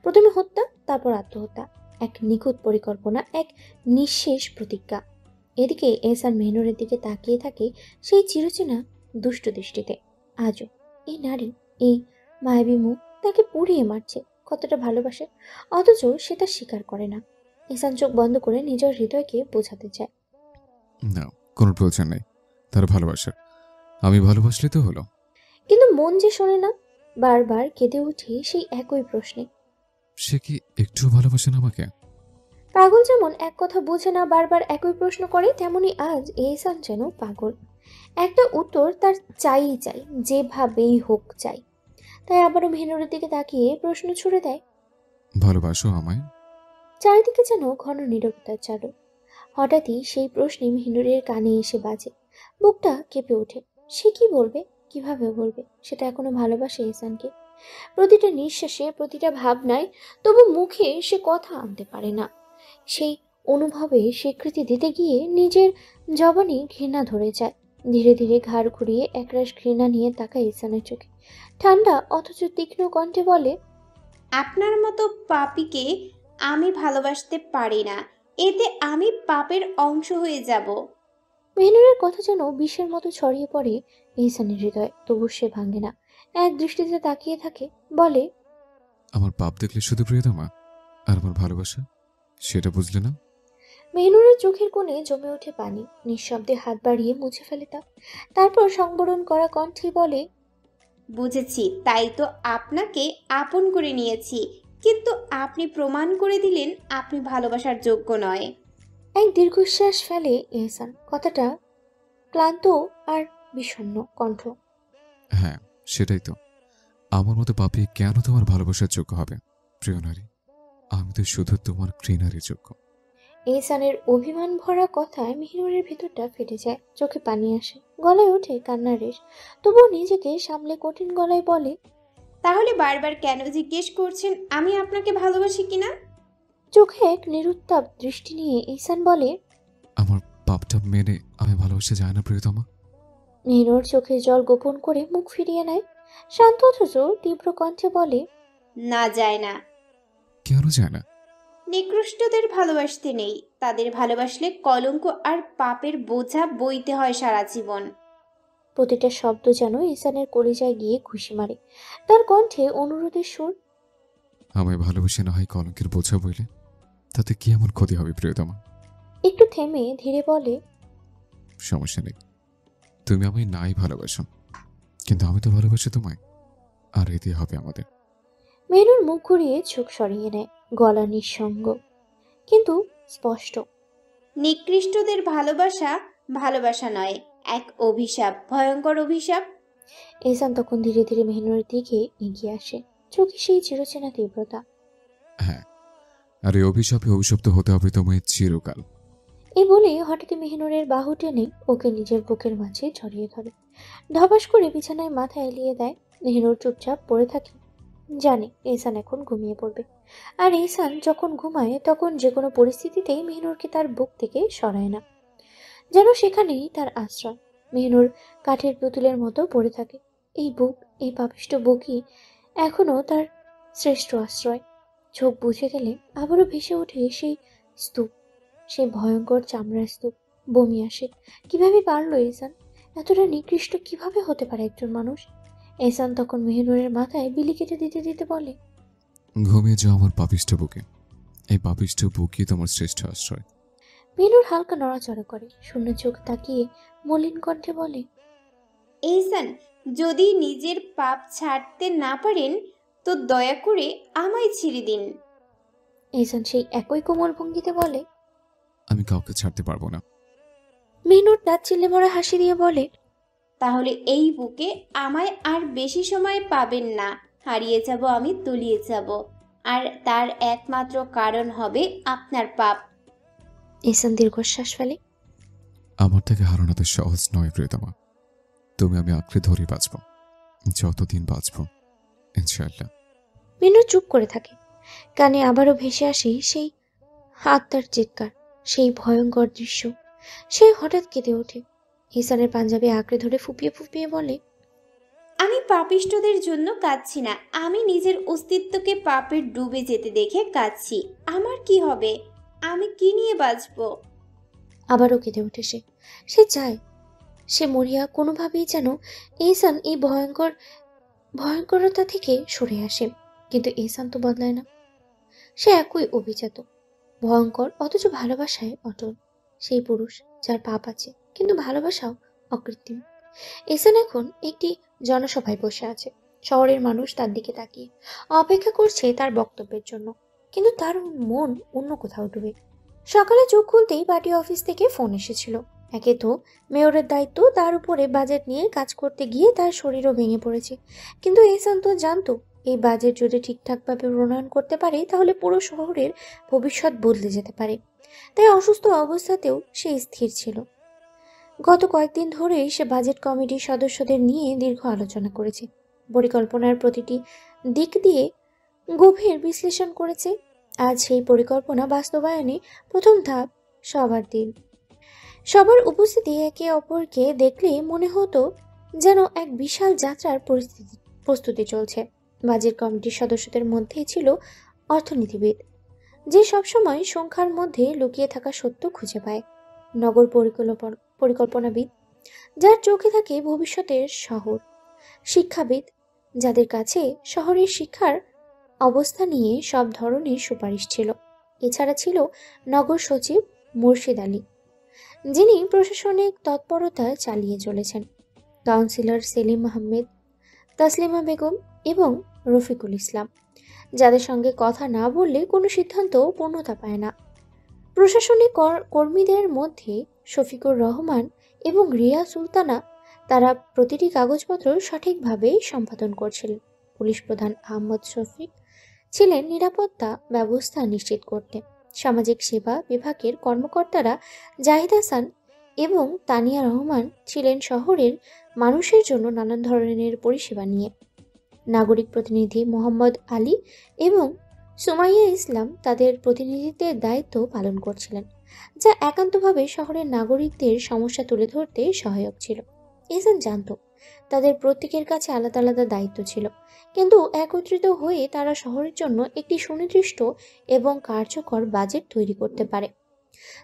প্রথমে হত্যা, তারপর আত্মহত্যা। এক নিখুঁত পরিকল্পনা, এক নিঃশেষ প্রতিজ্ঞা। এদিকে এহসান মেহনুরের দিকে তাকিয়ে থাকে সেই চিরচেনা দুষ্ট দৃষ্টিতে। আজও এই নারী, এই মায়াবী মুখ তাকে পুড়িয়ে মারছে। কতটা ভালোবাসে, অথচ সে তা স্বীকার করে না। এহসান চোখ বন্ধ করে নিজের হৃদয়কে বোঝাতে চায়। না, কোনো প্রয়োজন নেই তার ভালোবাসার। আমি ভালোবাসলে তো হলো। কিন্তু মন যে শোনে না, বারবার কেঁদে উঠে সেই একই প্রশ্নে। সে কি একটু ভালোবাসে না আমাকে? পাগল যেমন এক কথা বোঝে না, বারবার একই প্রশ্ন করে, তেমনি আজ এহসান যেন পাগল। একটা উত্তর তার চাই, যেভাবেই হোক চাই। তাই আবারও মেহনুরের দিকে তাকিয়ে প্রশ্ন ছুড়ে দেয়। ভালোবাসো আমায়? চারিদিকে যেন ঘন নীরবতার চাদর। হঠাৎই সেই প্রশ্নে মেহনুরের কানে এসে বাজে। বুকটা কেঁপে ওঠে। সে কি বলবে, কিভাবে বলবে? সেটা এখনো ভালোবাসে এহসানকে। প্রতিটা নিঃশ্বাসে, প্রতিটা ভাবনায়, তবু মুখে সে কথা আনতে পারে না। সেই অনুভবে স্বীকৃতি দিতে গিয়ে নিজের জবানে ঘৃণা ধরে যায়। ধীরে ধীরে ঘাড় ঘুরিয়ে একরাশ ঘৃণা নিয়ে তাকায় এহসানের চোখে। ঠান্ডা অথচ তীক্ষ্ণ কণ্ঠে বলে, আপনার মতো পাপীকে আমি ভালোবাসতে পারি না। এতে আমি পাপের অংশ হয়ে যাব। মেহনুরের কথা যেন বিষের মতো ছড়িয়ে পড়ে এহসানের হৃদয়, তবু সে ভাঙে না। এক দৃষ্টিতে তাকিয়ে থাকে, বলে, আমার পাপ দেখলে শুধু প্রিয়তমা, আর আমার ভালোবাসা সেটা বুঝলে না? মেহনুরের চোখের কোণে জমে ওঠে পানি। নিঃশব্দে হাত বাড়িয়ে মুছে ফেলে তা। তারপর সংবরণ করা কণ্ঠে বলে, বুঝেছি, তাই তো আপনাকে আপন করে নিয়েছি। কিন্তু আপনি প্রমাণ করে দিলেন আপনি ভালোবাসার যোগ্য নয়। এক দীর্ঘশ্বাস ফেলে এহসান, কথাটা ক্লান্ত আর বিষণ্ণ কণ্ঠ। হ্যাঁ, সেটাই তো। আমার মতো পাপী কেন তোমার ভালোবাসার যোগ্য হবে? প্রিয় নারী, আমি তো শুধু তোমার ঘৃণারই যোগ্য। এহসানের অভিমান ভরা কথায় মেহনুরের ভেতরটা ফেটে যায়, চোখে পানি আসে, গলায় ওঠে কান্নার রেশ। তবুও নিজেকে সামলে কঠিন গলায় বলে, তাহলে বারবার কেন জিজ্ঞেস করছেন আমি আপনাকে ভালোবাসি কিনা? চোখে এক নিরুত্তাপ দৃষ্টি নিয়ে এহসান বলে, আমার পাপটা মেনে আমি ভালোবাসা যায় না প্রিয়তমা? মেহনুর চোখে জল গোপন করে মুখ ফিরিয়ে নেয়, শান্ত অথচ তীব্র কণ্ঠে বলে, না, যায় না। কেন যায় না? নিকৃষ্টদের ভালোবাসতে নেই, তাদের ভালোবাসলে কলঙ্ক আর পাপের বোঝা বইতে হয় সারা জীবন। প্রতিটা শব্দ যেন এহসানের কলিজায় গিয়ে ঘুষি মারে। তার কণ্ঠে অনুরোধের সুর। আমায় ভালোবেসে না হয় কলঙ্কের বোঝা বইলে, তাতে কি এমন ক্ষতি হবে প্রিয়তমা? একটু থেমে ধীরে বলে, সমস্যা নেই, তুমি আমায় নাই ভালোবাসো, কিন্তু আমি তো ভালোবাসি তোমায়, আর এতে হবে আমাদের। মেহনুর মুখ ঘুরিয়ে চোখ সরিয়ে নেয়, গলা নিঃসঙ্গ। কিন্তু স্পষ্ট। নিকৃষ্টদের ভালোবাসা ভালোবাসা নয়, এক অভিশাপ, ভয়ঙ্কর অভিশাপ। এহসান তখন ধীরে ধীরে মেহনুরের দিকে এগিয়ে আসে, চোখে সেই চিরচেনা তীব্রতা। হ্যাঁ, আর এই অভিশাপে অভিশপ্ত হতে হবে তোমায় চিরকাল। এই বলে হঠাৎ মেহনুরের বাহু টেনে ওকে নিজের বুকের মাঝে জড়িয়ে ধরে, ধপাস করে বিছানায় মাথা এলিয়ে দেয়। মেহনুর চুপচাপ পড়ে থাকে, জানে এহসান এখন ঘুমিয়ে পড়বে। আর এহসান যখন ঘুমায় তখন যে কোনো পরিস্থিতিতেই মেহনুরকে তার বুক থেকে সরায় না, যেন সেখানেই তার আশ্রয়। মেহনুর কাঠের পুতুলের মতো পড়ে থাকে। এই বুক, এই পাপিষ্ঠ বুকই এখনো তার শ্রেষ্ঠ আশ্রয়। চোখ বুঝে গেলে আবারও ভেসে ওঠে সেই স্তূপ, সেই ভয়ঙ্কর চামড়ার স্তূপ। বমি আসে। কিভাবে পারলো এহসান? এতটা নিকৃষ্ট কিভাবে হতে পারে একজন মানুষ? এহসান তখন মেহনুরের মাথায় বিলি কেটে দিতে দিতে বলে, ঘুমিয়ে যাও আমার পাপিষ্ঠ বুকে। এই পাপিষ্ঠ বুকই তোমার শ্রেষ্ঠ আশ্রয়। মেহনুর হালকা নড়াচড়া করে, শূন্য চোখ তাকিয়ে মলিন কণ্ঠে বলে, এহসান, যদি নিজের পাপ ছাড়তে না পারেন তো দয়া করে আমায় ছেড়ে দিন। এহসান সেই একই কোমল ভঙ্গিতে বলে। আমি কাউকে ছাড়তে পারবো না। মেহনুর দাঁত চিল্লে ভরা হাসি দিয়ে বলে, তাহলে এই বুকে আমায় আর বেশি সময় পাবেন না। হারিয়ে যাব আমি, তলিয়ে যাব, আর তার একমাত্র কারণ হবে আপনার পাপ। এহসান দীর্ঘশ্বাস ফেলে। আমার থেকে হারানো তো সহজ নয় প্রিয়তমা। তুমি আমি আঁকড়ে ধরে বাঁচব, যতদিন বাঁচব ইনশাআল্লাহ। মেহনুর চুপ করে থাকে। কানে আবারও ভেসে আসে সেই আত্মার চিৎকার, সেই ভয়ঙ্কর দৃশ্য। সে হঠাৎ কেঁদে ওঠে। এহসানের পাঞ্জাবি আঁকড়ে ধরে ফুপিয়ে ফুপিয়ে বলে, আমি পাপিষ্ঠদের জন্য কাঁদছি না, আমি নিজের অস্তিত্বকে পাপের ডুবে যেতে দেখে কাঁদছি। আমার কি হবে? আমি কি নিয়ে বাঁচব? আবারও কেঁদে ওঠে সে। সে চায় সে মরিয়া কোনোভাবেই যেন এহসান এই ভয়ঙ্করতা থেকে সরে আসে। কিন্তু এহসান তো বদলায় না। সে একই অভিজাত, ভয়ঙ্কর, অথচ ভালোবাসায় অটল। সেই পুরুষ যার পাপ আছে কিন্তু ভালোবাসাও অকৃত্রিম। এহসান এখন একটি জনসভায় বসে আছে। শহরের মানুষ তার দিকে তাকিয়ে অপেক্ষা করছে তার বক্তব্যের জন্য, কিন্তু তার মন অন্য কোথাও ডুবে। সকালে চোখ খুলতেই পার্টি অফিস থেকে ফোন এসেছিল। একে তো মেয়রের দায়িত্ব, তার উপরে বাজেট নিয়ে কাজ করতে গিয়ে তার শরীরও ভেঙে পড়েছে। কিন্তু এহসান তো জানতো এই বাজেট যদি ঠিকঠাকভাবে প্রণয়ন করতে পারে তাহলে পুরো শহরের ভবিষ্যৎ বদলে যেতে পারে। তাই অসুস্থ অবস্থাতেও সে স্থির ছিল। গত কয়েকদিন ধরেই সে বাজেট কমিটির সদস্যদের নিয়ে দীর্ঘ আলোচনা করেছে, পরিকল্পনার প্রতিটি দিক দিয়ে গভীর বিশ্লেষণ করেছে। আজ সেই পরিকল্পনা বাস্তবায়নে প্রথম ধাপ সবার দিন। সবার উপস্থিতি একে অপরকে দেখলে মনে হতো যেন এক বিশাল যাত্রার প্রস্তুতি চলছে। বাজেট কমিটির সদস্যদের মধ্যে ছিল অর্থনীতিবিদ, যে সবসময় সংখ্যার মধ্যে লুকিয়ে থাকা সত্য খুঁজে পায়। নগর পরিকল্পনাবিদ, যার চোখে থাকে ভবিষ্যতের শহর। শিক্ষাবিদ, যাদের কাছে শহরের শিক্ষার অবস্থা নিয়ে সব ধরনের সুপারিশ ছিল। এছাড়া ছিল নগর সচিব মুর্শিদ আলী, যিনি প্রশাসনিক তৎপরতা চালিয়ে চলেছেন। কাউন্সিলর সেলিম আহমেদ, তাসলিমা বেগম এবং রফিকুল ইসলাম, যাদের সঙ্গে কথা না বললে কোনো সিদ্ধান্ত পূর্ণতা পায় না। প্রশাসনিক কর্মীদের মধ্যে শফিকুর রহমান এবং রিয়া সুলতানা, তারা প্রতিটি কাগজপত্র সঠিকভাবে সম্পাদন করছিলেন। পুলিশ প্রধান আহমদ শফিক ছিলেন নিরাপত্তা ব্যবস্থা নিশ্চিত করতে। সামাজিক সেবা বিভাগের কর্মকর্তারা জাহিদ হাসান এবং তানিয়া রহমান ছিলেন শহরের মানুষের জন্য নানান ধরনের পরিষেবা নিয়ে। নাগরিক প্রতিনিধি মোহাম্মদ আলী এবং সুমাইয়া ইসলাম তাদের প্রতিনিধিত্বের দায়িত্ব পালন করছিলেন, যা একান্তভাবে শহরের নাগরিকদের সমস্যা তুলে ধরতে সহায়ক ছিল। এহসান জানত তাদের প্রত্যেকের কাছে আলাদা আলাদা দায়িত্ব ছিল, কিন্তু একত্রিত হয়ে তারা শহরের জন্য একটি সুনির্দিষ্ট এবং কার্যকর বাজেট তৈরি করতে পারে।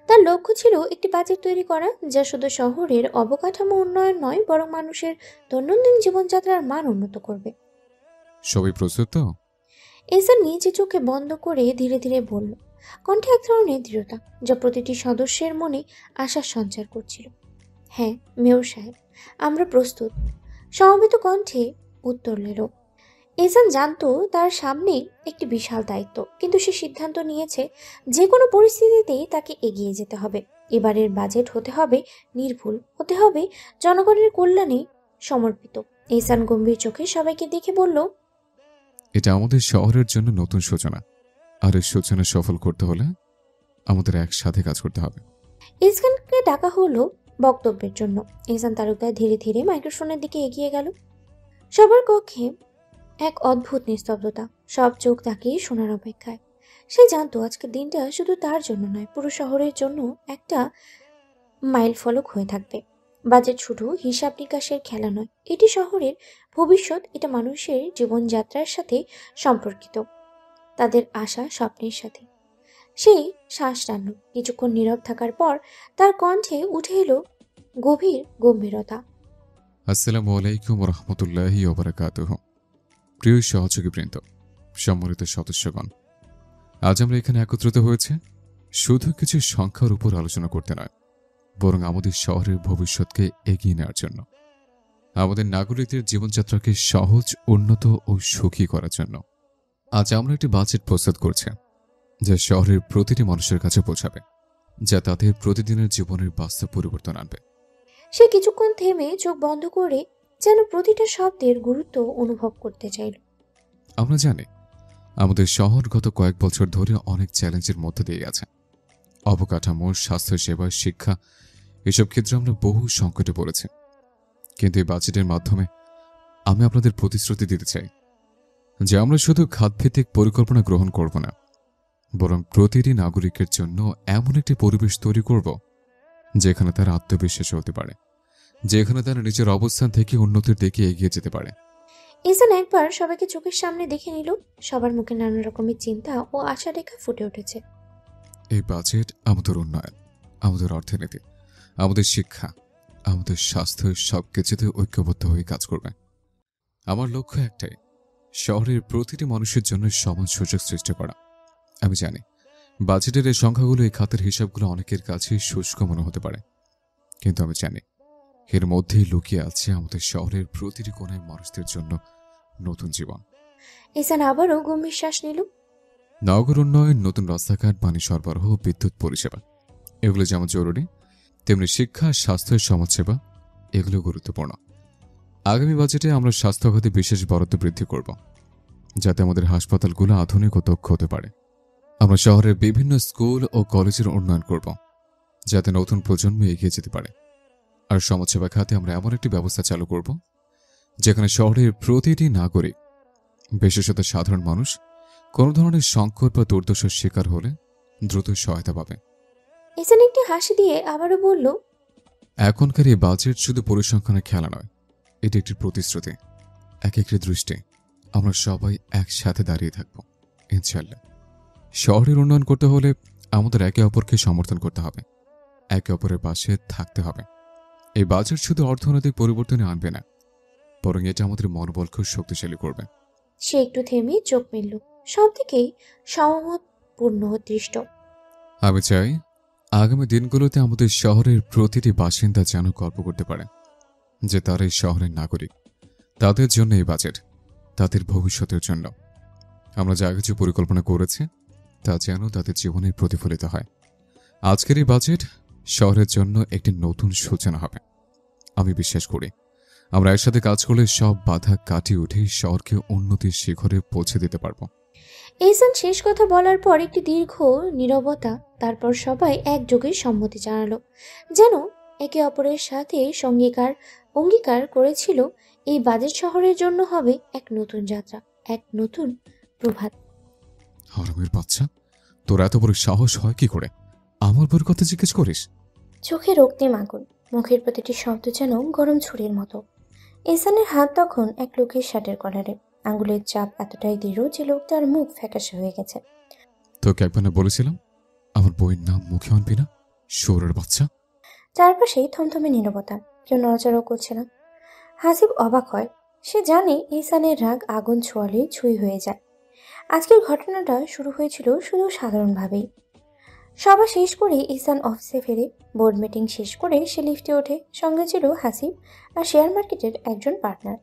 তার লক্ষ্য ছিল একটি বাজেট তৈরি করা যা শুধু শহরের অবকাঠামো উন্নয়ন নয়, বরং মানুষের দৈনন্দিন জীবনযাত্রার মান উন্নত করবে। সবাই প্রস্তুত তো? এহসান নিজে চোখে বন্ধ করে ধীরে ধীরে বলল, কণ্ঠে এক ধরনের দৃঢ়তা যা প্রতিটি সদস্যের মনে আশার সঞ্চার করছিল। হ্যাঁ মেয়র সাহেব, আমরা প্রস্তুত, সমবেত কণ্ঠে উত্তর এলো। এহসান জানতো তার সামনে একটি বিশাল দায়িত্ব, কিন্তু সে সিদ্ধান্ত নিয়েছে যে কোনো পরিস্থিতিতেই তাকে এগিয়ে যেতে হবে। এবারের বাজেট হতে হবে নির্ভুল, হতে হবে জনগণের কল্যাণে সমর্পিত। এহসান গম্ভীর চোখে সবাইকে দেখে বলল, এটা আমাদের শহরের জন্য নতুন সূচনা, আর এই সূচনা সফল করতে হলে আমাদের একসাথে কাজ করতে হবে। এহসানকে ডাকা হলো বক্তব্যের জন্য। এহসান তালুকদার ধীরে ধীরে মাইক্রোফোনের দিকে এগিয়ে গেল। সবার কক্ষে এক অদ্ভুত নিস্তব্ধতা, সব চোখ তাকিয়ে শোনার অপেক্ষায়। সে জানতো আজকের দিনটা শুধু তার জন্য নয়, পুরো শহরের জন্য একটা মাইল ফলক হয়ে থাকবে। বাজেট শুধু হিসাব নিকাশের খেলা নয়, এটি শহরের ভবিষ্যৎ, এটা মানুষের জীবনযাত্রার সাথে সম্পর্কিত, তাদের আশা স্বপ্নের সাথে। সেই শ্বাস টানল। কিছুক্ষণ নীরব থাকার পর তার কণ্ঠে উঠে এলো গভীর গম্ভীরতা। আসসালামু আলাইকুম রহমতুল্লাহি ওবারাকাতুহু। প্রিয় সহযোগীবৃন্দ, সম্মানিত সদস্যগণ, আজ আমরা এখানে একত্রিত হয়েছে শুধু কিছু সংখ্যার উপর আলোচনা করতে নয়, বরং আমাদের শহরের ভবিষ্যৎকে এগিয়ে নেওয়ার জন্য, আমাদের নাগরিকদের জীবনযাত্রাকে সহজ, উন্নত ও সুখী করার জন্য। আজ আমরা একটি বাজেট প্রস্তুত করছি যা শহরের প্রতিটি মানুষের কাছে পৌঁছাবে, যা তাদের প্রতিদিনের জীবনের বাস্তব পরিবর্তন আনবে। সে কিছুক্ষণ থেমে চোখ বন্ধ করে যেন প্রতিটা শব্দের গুরুত্ব অনুভব করতে চাইল। আমরা জানি আমাদের শহর গত কয়েক বছর ধরে অনেক চ্যালেঞ্জের মধ্যে দিয়ে গেছে। অবকাঠামো, স্বাস্থ্যসেবা, শিক্ষা, এসব ক্ষেত্রে আমরা বহু সংকটে পড়েছি। কিন্তু এই বাজেটের মাধ্যমে আমি আপনাদের প্রতিশ্রুতি দিতে চাই যে আমরা শুধু খাতভিত্তিক পরিকল্পনা গ্রহণ করব না, বরং প্রতিটি নাগরিকের জন্য এমন একটি পরিবেশ তৈরি করব যেখানে তারা আত্মবিশ্বাসী হতে পারে, যেখানে তারা নিজের অবস্থান থেকে উন্নতির দিকে এগিয়ে যেতে পারে। এহসান একবার সবাইকে চোখের সামনে দেখে নিল। সবার মুখে নানা রকমের চিন্তা ও আশা রেখা ফুটে উঠেছে। এই বাজেট আমাদের উন্নয়ন, আমাদের অর্থনীতি, আমাদের শিক্ষা, আমাদের স্বাস্থ্য সবকিছুতে ঐক্যবদ্ধ হয়ে কাজ করবে। আমার লক্ষ্য একটাই, শহরের প্রতিটি মানুষের জন্য সমান সুযোগ সৃষ্টি করা। আমি জানি বাজেটের এই সংখ্যাগুলো, এই খাতের হিসাবগুলো অনেকের কাছে শুষ্ক মনে হতে পারে, কিন্তু আমি জানি এর মধ্যেই লুকিয়ে আছে আমাদের শহরের প্রতিটি কোণায় মানুষদের জন্য নতুন জীবন। এহসান আবারও গম্ভীর শ্বাস নিল। নগর উন্নয়ন, নতুন রাস্তাঘাট, পানি সরবরাহ, বিদ্যুৎ পরিষেবা, এগুলো যেমন জরুরি, তেমনি শিক্ষা, স্বাস্থ্য, সমাজসেবা এগুলো গুরুত্বপূর্ণ। আগামী বাজেটে আমরা স্বাস্থ্য খাতে বিশেষ বরাদ্দ বৃদ্ধি করব, যাতে আমাদের হাসপাতালগুলো আধুনিক ও দক্ষ হতে পারে। আমরা শহরের বিভিন্ন স্কুল ও কলেজের উন্নয়ন করব, যাতে নতুন প্রজন্ম এগিয়ে যেতে পারে। আর সমাজসেবা খাতে আমরা এমন একটি ব্যবস্থা চালু করব যেখানে শহরের প্রতিটি নাগরিক, বিশেষত সাধারণ মানুষ, কোনো ধরনের সংকট বা দুর্দশার শিকার হলে দ্রুত সহায়তা পাবে। এহসান একটি হাসি দিয়ে আবারও বলল, এখনকার এই বাজেট শুধু পরিসংখ্যানের খেলা নয়, এটি একটি প্রতিশ্রুতি, এক একটি দৃষ্টি। আমরা সবাই একসাথে দাঁড়িয়ে থাকব ইনশাল্লাহ। শহরের উন্নয়ন করতে হলে আমাদের একে অপরকে সমর্থন করতে হবে, একে অপরের পাশে থাকতে হবে। এই বাজেট শুধু অর্থনৈতিক পরিবর্তনে আনবে না, বরং এটা আমাদের মনোবলকে শক্তিশালী করবে। সে একটু থেমে চোখ মেলল, সব দিকেই সমমতপূর্ণ দৃষ্ট। আমি চাই আগামী দিনগুলোতে আমাদের শহরের প্রতিটি বাসিন্দা যেন গর্ব করতে পারে যে তারা এই শহরের নাগরিক। তাদের জন্য এই বাজেট, তাদের ভবিষ্যতের জন্য। আমরা যা কিছু পরিকল্পনা করেছি তা যেন তাদের জীবনে প্রতিফলিত হয়। আজকের এই বাজেট শহরের জন্য একটি নতুন সূচনা হবে। আমি বিশ্বাস করি আমরা একসাথে কাজ করলে সব বাধা কাটিয়ে উঠে শহরকে উন্নতির শিখরে পৌঁছে দিতে পারব। এহসান শেষ কথা বলার পর একটি দীর্ঘ নীরবতা, তারপর সবাই একযোগে সম্মতি জানালো, যেন একে অপরের সাথে অঙ্গীকার করেছিল এই বাজেট শহরের জন্য হবে এক নতুন যাত্রা, এক নতুন প্রভাত। হারামের বাচ্চা, তোর এত বড় সাহস হয় কি করে আমার বউর কথা জিজ্ঞেস করিস? চোখে রক্তিম আগুন, মুখের প্রতিটি শব্দ যেন গরম ছুরির মতো। এহসানের হাত তখন এক লোকের শার্টের কলারে, আঙ্গুলের চাপ এতটাই দৃঢ় যে লোকটার মুখ ফ্যাকাশে হয়ে গেছে। তোকে একবার না বলেছিলাম আমার বইয়ের নাম মুখে আনবি না, শোরের বাচ্চা? চারপাশেই থমথমে নীরবতা, কেউ নড়াচড়াও করছে না। হাসিব অবাক হয়, সে জানে এহসানের রাগ আগুন ছোঁয়ালে ছুঁই হয়ে যায়। আজকের ঘটনাটা শুরু হয়েছিল শুধু সাধারণভাবেই। সভা শেষ করে এহসান অফিসে ফেরে, বোর্ড মিটিং শেষ করে সে লিফটে ওঠে। সঙ্গে ছিল হাসিব আর শেয়ার মার্কেটের একজন পার্টনার।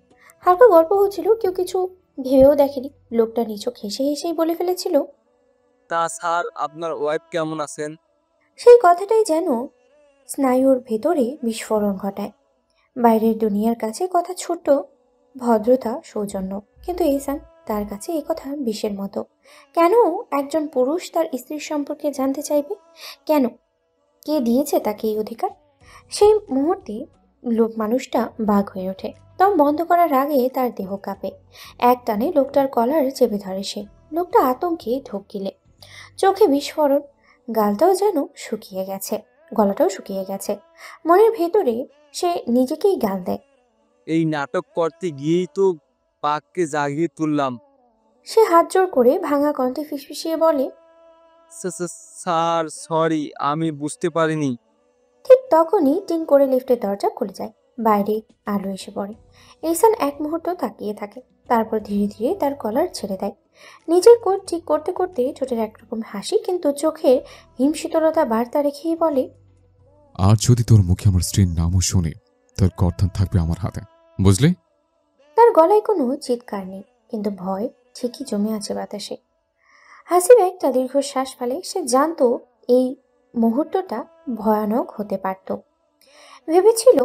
হালকা গল্প হচ্ছিল, কেউ কিছু ভেবেও দেখেনি লোকটা নিছক হেসে হেসেই বলে ফেলেছিল। তা স্যার, আপনার ওয়াইফ কেমন আছেন? সেই কথাটাই যেন স্নায়ুর ভেতরে বিস্ফোরণ ঘটায়। বাইরের দুনিয়ার কাছে কথা ছোট্ট, ভদ্রতা, সৌজন্য, কিন্তু এহসান তার কাছে এ কথা বিষের মতো। কেন একজন পুরুষ তার স্ত্রীর সম্পর্কে জানতে চাইবে? কেন? কে দিয়েছে তাকে এই অধিকার? সেই মুহূর্তে লোক মানুষটা বাঘ হয়ে ওঠে। দম বন্ধ করার আগে তার দেহ কাঁপে। এক টানে লোকটার কলার চেপে ধরে সে। লোকটা আতঙ্কে ঢোক গিলে, চোখে বিস্ফোরণ, গালটাও যেন শুকিয়ে গেছে, গলাটাও শুকিয়ে গেছে। মনের ভেতরে সে নিজেকেই গাল দেয়। এই নাটক করতে গিয়েই তো বাঘকে জাগিয়ে তুললাম। সে হাত জোড় করে ভাঙা কণ্ঠে ফিসফিসিয়ে বলে। স্যার সরি, আমি বুঝতে পারিনি। ঠিক তখনই টিং করে লিফটের দরজা খুলে যায়। বাইরে আলো এসে পড়ে। এহসান এক মুহূর্ত তাকিয়ে থাকে, তারপর ধীরে ধীরে তার কলার ছেড়ে দেয়। নিজের কোট ঠিক করতে করতে ঠোঁটের একরকম হাসি, কিন্তু চোখের হিমশীতলতা বার্তা রেখেই বলে, আর যদি তোর মুখে আমার স্ত্রীর নামও শুনি, তোর কর্তন থাকবে আমার হাতে, বুঝলি? তার গলায় কোনো চিৎকার নেই, কিন্তু ভয় ঠিকই জমে আছে বাতাসে। হাসিব একটা দীর্ঘশ্বাস ফেলে। সে জানতো এই মুহূর্তটা ভয়ানক হতে পারত। ভেবেছিল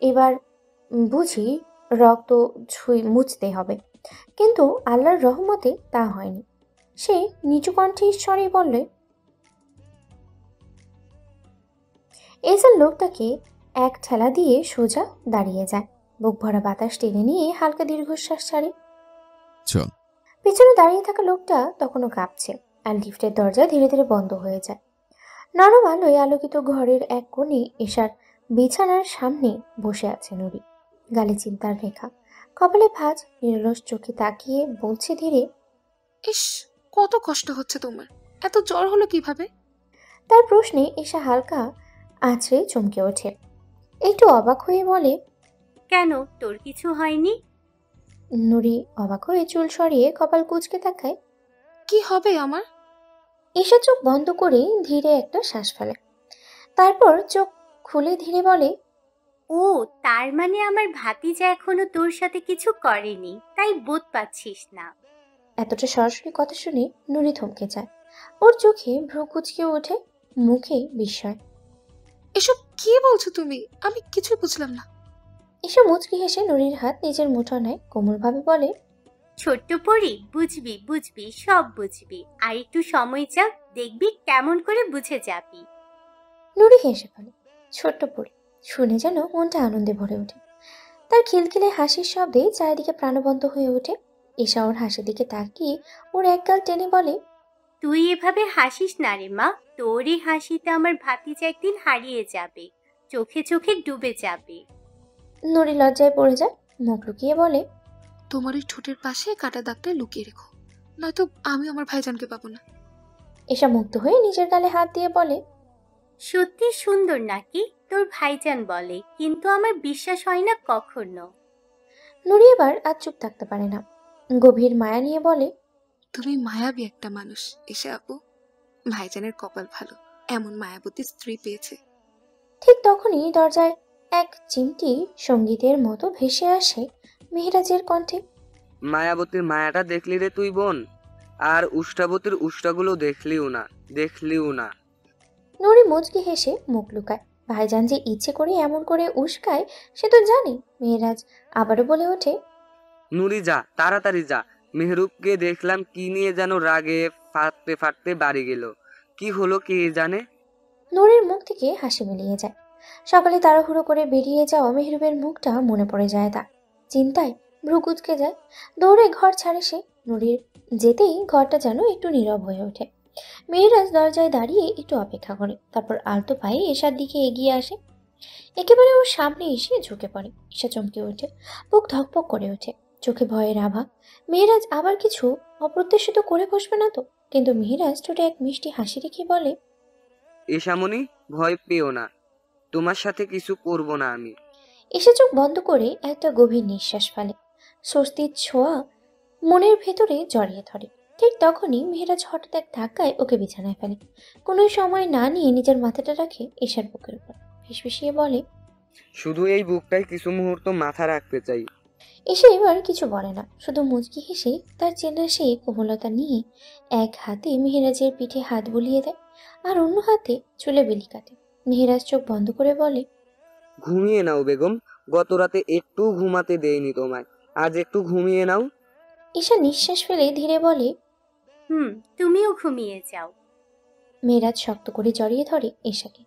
এবার বুঝি রক্ত মুছতে হবে, কিন্তু আল্লাহর রহমতে তা হয়নি। সে নিচু কণ্ঠে ঈশ্বরে বললে, এসব লোকটাকে এক ঠেলা দিয়ে সোজা দাঁড়িয়ে যায়। বুক ভরা বাতাস টেনে নিয়ে হালকা দীর্ঘশ্বাস ছাড়ে। চল। পিছনে দাঁড়িয়ে থাকা লোকটা তখনও কাঁপছে, আর লিফটের দরজা ধীরে ধীরে বন্ধ হয়ে যায়। নরম আলোয় আলোকিত ঘরের এক কোণে এশার বিছানার সামনে বসে আছে নুরি। গালে চিন্তার রেখা, কপালে ভাঁজ, নিরলস চোখে তাকিয়ে বলছে ধীরে, ইস, কত কষ্ট হচ্ছে তোমার। এত জ্বর হলো কিভাবে? তার প্রশ্নে এশা হালকা আঁচড়ে চমকে ওঠে। একটু অবাক হয়ে বলে, কেন, তোর কিছু হয়নি? নুরি অবাক হয়ে চুল সরিয়ে কপাল কুঁচকে তাকায়। কি হবে আমার? এশা চোখ বন্ধ করে ধীরে একটা শ্বাস ফেলে, তারপর চোখ খুলে ধীরে বলে, ও, তার মানে আমার ভাতিজা এখনো তোর সাথে কিছু করেনি, তাই বোধ পাচ্ছিস না। এতটা সরাসরি কথা শুনে নুরি থমকে যায়। ওর চোখে ভ্রু কুঁচকে ওঠে, মুখে বিস্ময়। এসব কি বলছো তুমি? আমি কিছু বুঝলাম না। এসব মুচকি হেসে নুরির হাত নিজের মুঠো নেয়, কোমলভাবে বলে, ছোট্ট পরি, বুঝবি বুঝবি, সব বুঝবি। আর একটু সময় চাও, দেখবি কেমন করে বুঝে যাবি। নুরি হেসে ফেলে। ছোট্ট পরি শুনে যেন মনটা আনন্দে ভরে ওঠে। তার খিলখিলে হাসির শব্দে চারিদিকে প্রাণবন্ত হয়ে ওঠে। এশা ওর হাসির দিকে তাকিয়ে ওর এক গাল টেনে বলে, তুই এভাবে হাসিস না রে মা, তোর এই হাসিতে আমার ভাতিজা একদিন হারিয়ে যাবে, চোখে চোখে ডুবে যাবে। নুরি লজ্জায় পড়ে যায়, মুখ লুকিয়ে বলে, তোমার ওই ঠোঁটের পাশে কাটা দাগটা লুকিয়ে রেখো, নয়তো আমি আমার ভাইজানকে পাবো না। এশা মুগ্ধ হয়ে নিজের গালে হাত দিয়ে বলে, সত্যি সুন্দর নাকি? তোর ভাইজান বলে, কিন্তু আমার বিশ্বাস হয় না কখনো। নুরি এবার আর চুপ থাকতে পারে না, গভীর মায়া নিয়ে বলে, তুমি মায়াবী একটা মানুষ এসে আপু। ভাইজানের কপাল ভালো, এমন মায়াবতী স্ত্রী পেয়েছে। ঠিক তখনই দরজায় এক চিমটি সঙ্গীতের মতো ভেসে আসে মেহেরাজের কণ্ঠে। মায়াবতীর মায়াটা দেখলি রে তুই বোন, আর উষ্টাবতীর উষ্টাগুলো দেখলিও না। নুরি মুচকি হেসে মুখ লুকায়। ভাইজান যে ইচ্ছে করে এমন করে উস্কায় সে তো জানে। মেহেরাজ আবারও বলে ওঠে, নুরি যা, তাড়াতাড়ি যা। মেহরুবকে দেখলাম কি নিয়ে যেন রাগে ফাটতে ফাটতে বাড়ি গেল। কি হলো কে জানে। নুরির মুখ থেকে হাসি মিলিয়ে যায়। সকালে তাড়াহুড়ো করে বেরিয়ে যাওয়া মেহরুবের মুখটা মনে পড়ে যায় তার। চিন্তায় ভ্রু কুঁচকে যায়। দৌড়ে ঘর ছাড়ে সে। নুরির যেতেই ঘরটা যেন একটু নীরব হয়ে ওঠে। মেহেরাজ দরজায় দাঁড়িয়ে একটু অপেক্ষা করে, তারপর আলতো পায়ে এশার দিকে এগিয়ে আসে। একেবারে ওর সামনে এসে ঝুঁকে পড়ে। এশা চমকে ওঠে, বুক ধকপক করে ওঠে, চোখে ভয়ের আভা। মেহেরাজ আবার কিছু অপ্রত্যাশিত করে বসবে না তো? কিন্তু মেহেরাজ ঠোঁটে এক মিষ্টি হাসি রেখে বলে, এশামণি, ভয় পেও না, তোমার সাথে কিছু করব না আমি। এসে চোখ বন্ধ করে একটা গভীর নিঃশ্বাস ফেলে। স্বস্তির ছোঁয়া মনের ভেতরে জড়িয়ে ধরে। ঠিক তখনই মেহেরাজ হঠাৎ এক ধাক্কায় ওকে বিছানায় ফেলে। কোনো সময় না নিয়ে নিজের মাথাটা রাখে এশার বুকের উপর, ফিসফিসিয়ে বলে, শুধু এই বুকটাই কিছু মুহূর্ত মাথা রাখতে চাই। এসে এবার কিছু বলে না, শুধু মুচকি হেসে তার চেনা সেই কোমলতা নিয়ে এক হাতে মেহেরাজের পিঠে হাত বুলিয়ে দেয় আর অন্য হাতে চুলে বিলি কাটে। মেহেরাজ চোখ বন্ধ করে বলে, ঘুমিয়ে নাও বেগম, গত রাতে একটু ঘুমাতে দেয়নি তোমায়, আজ একটু ঘুমিয়ে নাও। ঈশা নিঃশ্বাস ফেলে ধীরে বলে, তুমিও ঘুমিয়ে যাও। মেহেরাজ শক্ত করে জড়িয়ে ধরে ঈশাকে।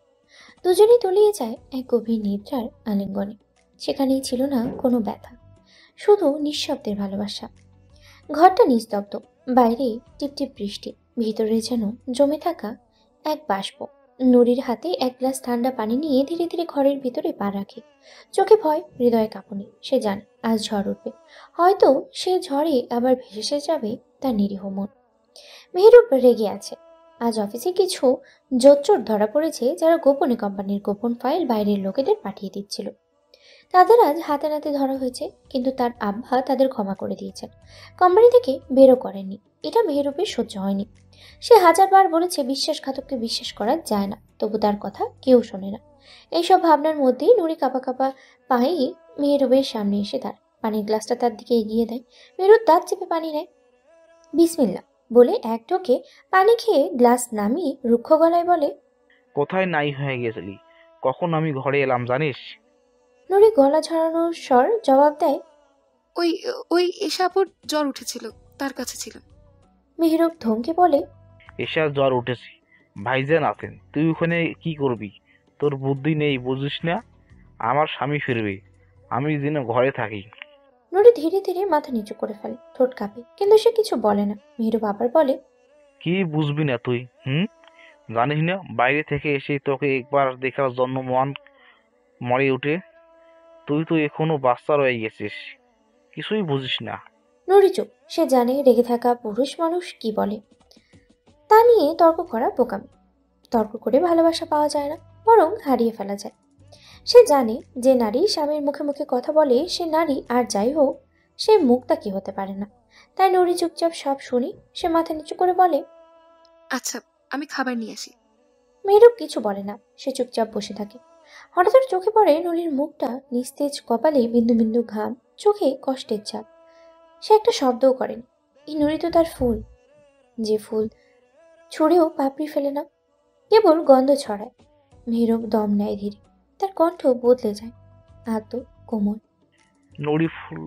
দুজনেই তলিয়ে যায় এক গভীর নিদ্রার আলিঙ্গনে। সেখানেই ছিল না কোনো ব্যথা, শুধু নিঃশব্দের ভালোবাসা। ঘরটা নিস্তব্ধ, বাইরে টিপটিপ বৃষ্টি, ভিতরে যেন জমে থাকা এক বাষ্প। নুরির হাতে এক গ্লাস ঠান্ডা পানি নিয়ে ধীরে ধীরে ঘরের ভিতরে পা রাখে। চোখে ভয়, হৃদয়ে কাঁপুনি। সে জানে আজ ঝড় উঠবে, হয়তো সে ঝড়ে আবার ভেসে যাবে তার নিরীহ মন। মেহেরুব রেগে আছে। আজ অফিসে কিছু জোচ্চোর ধরা পড়েছে যারা গোপনে কোম্পানির গোপন ফাইল বাইরের লোকেদের পাঠিয়ে দিচ্ছিল। তাদের আজ হাতে নাতে ধরা হয়েছে, কিন্তু তার আব্বা তাদের ক্ষমা করে দিয়েছেন, কোম্পানি থেকে বেরো করেননি। এটা মেহেরুবের সহ্য হয়নি। সে হাজারবার বলেছে বিশ্বাসঘাতককে বিশ্বাস করা যায় না, তবু তার কথা কেউ শোনে না। এইসব ভাবনার মধ্যেই নুরি কাঁপা কাঁপা পায়ে মেহেরুবের সামনে এসে তার পানির গ্লাসটা তার দিকে এগিয়ে দেয়। মেহেরুব দাঁত চেপে পানি নেয়। বিসমিল্লা বলে এক ঢোকে পানি খেয়ে গ্লাস নামিয়ে রুক্ষ গলায় বলে, কোথায় নাই হয়ে গেছিলি? কখন আমি ঘরে এলাম জানিস? নুরি গলা ঝরানোর স্বর জবাব দেয়, ওই ওই এসা আপুর জ্বর উঠেছিল, তার কাছে ছিলাম। মেহেরুব ধমকে বলে, এসা জ্বর উঠেছি, ভাইজান আছেন, তুই ওখানে কি করবি? তোর বুদ্ধি নেই বুঝিস না? আমার স্বামী ফিরবে, আমি যেন ঘরে থাকি। নুরি ধীরে ধীরে মাথা নিচু করে ফেলে, ঠোঁট কাঁপে, কিন্তু সে কিছু বলে না। মেহেরুব আবার বলে, কি বুঝবি না তুই? জানিস না বাইরে থেকে এসে তোকে একবার দেখার জন্য মন মরে উঠে? তুই তো এখনো বাচ্চা রয়ে গেছিস, কিছুই বুঝিস না। নুরি চুপ। সে জানে রেগে থাকা পুরুষ মানুষ কি বলে। তা নিয়ে তর্ক করা বোকামি। তর্ক করে ভালোবাসা পাওয়া যায় না, বরং হারিয়ে ফেলা যায়। সে জানে যে নারী স্বামীর মুখে মুখে কথা বলে সে নারী, আর যাই হোক সে মুক্তা কি হতে পারে না। তাই নুরি চুপচাপ সব শুনি। সে মাথা নিচু করে বলে, আচ্ছা, আমি খাবার নিয়ে আসি। মেহেরুব কিছু বলে না, সে চুপচাপ বসে থাকে। হঠাৎ ওর চোখে পড়ে নুরির মুখটা, নিস্তেজ কপালে বিন্দু বিন্দু ঘাম, চোখে কষ্টের ছাপ। সে একটা শব্দও করেনি। এই নুরি তো তার ফুল, যে ফুল ছুঁড়েও পাপড়ি ফেলে না, কেবল গন্ধ ছড়ায়। মেহেরুব দম নেয় ধীরে, তার কণ্ঠ বদলে যায়, আতো কোমল। নড়ি ফুল।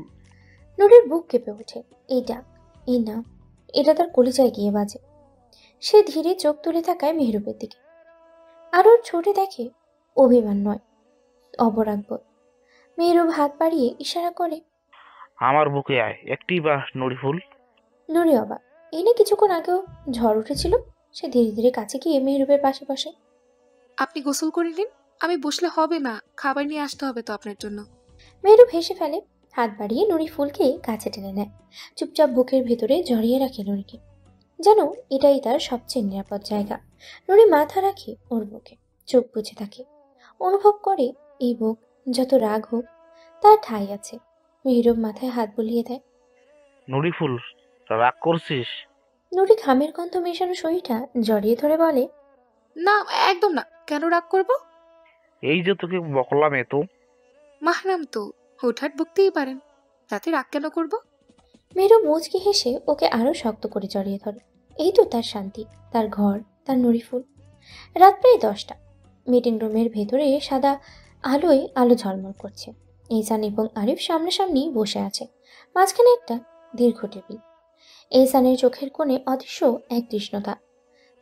নুরির বুক কেঁপে ওঠে। এই ডাক, এই নাম, এটা তার কলিজায় গিয়ে বাজে। সে ধীরে চোখ তুলে তাকায় মেহেরুবের দিকে, আর ওর ছোটে দেখে অভিমান নয়, অপরাগবোধ। মেহেরুব হাত বাড়িয়ে ইশারা করে, আমার বুকে আয়, একটি বা নড়ি ফুল। নুরি অবাক। এই না কিছুক্ষণ আগেও ঝড় উঠেছিল। সে ধীরে ধীরে কাছে গিয়ে মেহেরুবের পাশে বসে। আপনি গোসল করে নিন, আমি বসলে হবে না, খাবার নিয়ে আসতে হবে তো আপনার জন্য। মেহেরুব হেসে ফেলে, হাত বাড়িয়ে নুরি ফুলকে কাছে টেনে নেয়, চুপচাপ বুকের ভেতরে জড়িয়ে রাখে নুরিকে, যেন এটাই তার সবচেয়ে নিরাপদ জায়গা। নুরি মাথা রাখে ওর বুকে, চোখ বুজে থাকে, অনুভব করে এই বুক যত রাগ হোক তার ঠাঁই আছে। মেহেরুব মাথায় হাত বুলিয়ে দেয়। নড়ি ফুল, রাগ করছিস? নুরি ঘামের গন্ধ মেশানো শরীরটা জড়িয়ে ধরে বলে, না, একদম না, কেন রাগ করব? এই যে তোকে বকলাম এত। মাহরাম তো, হুটহাট বকতেই পারেন, তাতে রাগ কেন করব? মেহেরুব মুচকি হেসে ওকে আরো শক্ত করে জড়িয়ে ধরে। এই তো তার শান্তি, তার ঘর, তার নুরি ফুল। রাত প্রায় 10টা। মিটিং রুমের ভেতরে সাদা আলোয় আলো ঝলমল করছে। এহসান এবং আরিফ সামনাসামনি বসে আছে, মাঝখানে একটা দীর্ঘ টেবিল। এহসানের চোখের কোণে অদৃশ্য এক কৃষ্ণতা,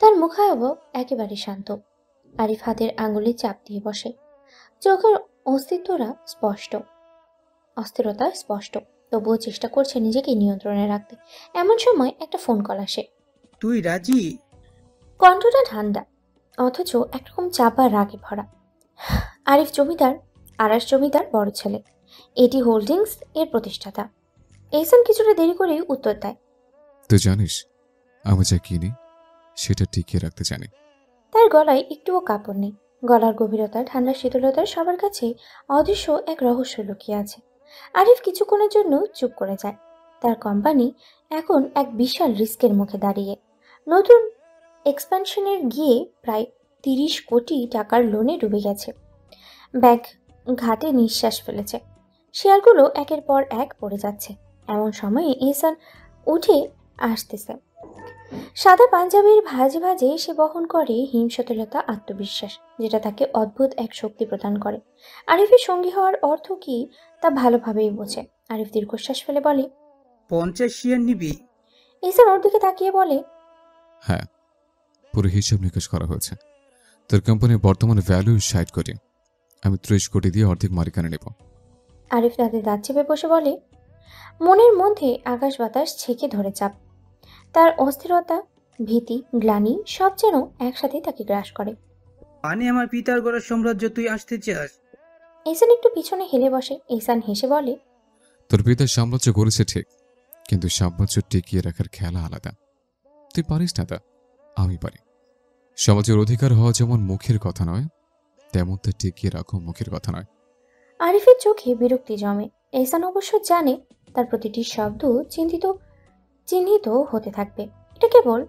তার মুখাবয়ব একেবারে শান্ত। আরিফ হাতের আঙুলে চাপ দিয়ে বসে, চোখের অস্থিরতা স্পষ্ট, তবুও চেষ্টা করছে নিজেকে নিয়ন্ত্রণে রাখতে। এমন সময় একটা ফোন কল আসে। তুই রাজি? কণ্ঠটা ঠান্ডা, অথচ একরকম চাপা রাগে ভরা। আরিফ জমিদার, আরাস জমিদার বড় ছেলে, এটি হোল্ডিংস এর প্রতিষ্ঠাতা। এহসান কিছুটা দেরি করেই উত্তর দেয়। তুই জানিস আমি যা কিনি সেটা টিকিয়ে রাখতে জানি। তার গলায় একটুও কাপড় নেই, গলার গভীরতা, ঠান্ডা শীতলতার সবার কাছে অদৃশ্য এক রহস্য লুকিয়ে আছে। আরিফ কিছুক্ষণের জন্য চুপ করে যায়। তার কোম্পানি এখন এক বিশাল রিস্কের মুখে দাঁড়িয়ে। নতুন এক্সপ্যানশনের গিয়ে প্রায় 30 কোটি টাকার লোনে ডুবে গেছে। ব্যাংক ঘাটে নিঃশ্বাস ফেলেছে। শেয়ালগুলো একের পর এক পড়ে যাচ্ছে। এমন সময়ে এহসান উঠে আসতেছে। সাদা পাঞ্জাবির ভাঁজে ভাঁজে সে বহন করে হিংসতলতা, আত্মবিশ্বাস, যেটা তাকে অদ্ভুত এক শক্তি প্রদান করে। আরিফের সঙ্গী হওয়ার অর্থ কি তা ভালোভাবেই বোঝে। আরিফ দীর্ঘশ্বাস ফেলে বলে, 50 শেয়ার নিবি? এহসান ওর দিকে তাকিয়ে বলে, হ্যাঁ, পুরো হিসাব নিকাশ করা হয়েছে। তোর কোম্পানির বর্তমান ভ্যালু 60 কোটি। আমি 30 কোটি দিয়ে অর্ধেক মালিকানা নেব। আরিফ দাঁতে দাঁত চেপে বসে বলে, মনের মধ্যে আকাশ বাতাস ছেঁকে ধরে চাপ। তার অস্থিরতা, ভীতি, গ্লানি সব যেন একসাথে তাকে গ্রাস করে। মানে আমার পিতার গড়ার সাম্রাজ্য তুই আসতে চাস? এহসান একটু পিছনে হেলে বসে। এহসান হেসে বলে, তোর পিতার সাম্রাজ্য গড়েছে ঠিক, কিন্তু সাম্রাজ্য টিকিয়ে রাখার খেলা আলাদা। তুই পারিস না তা, আমি পারি। সমাজের অধিকার হওয়া যেমন মুখের কথা নয়, তেমন তা টিকিয়ে রাখো মুখের কথা নয়। আরিফের চোখে বিরক্তি জমে। এহসান অবশ্য জানে তার প্রতিটি শব্দ চিহ্নিত হতে থাকবে। এটা কেবল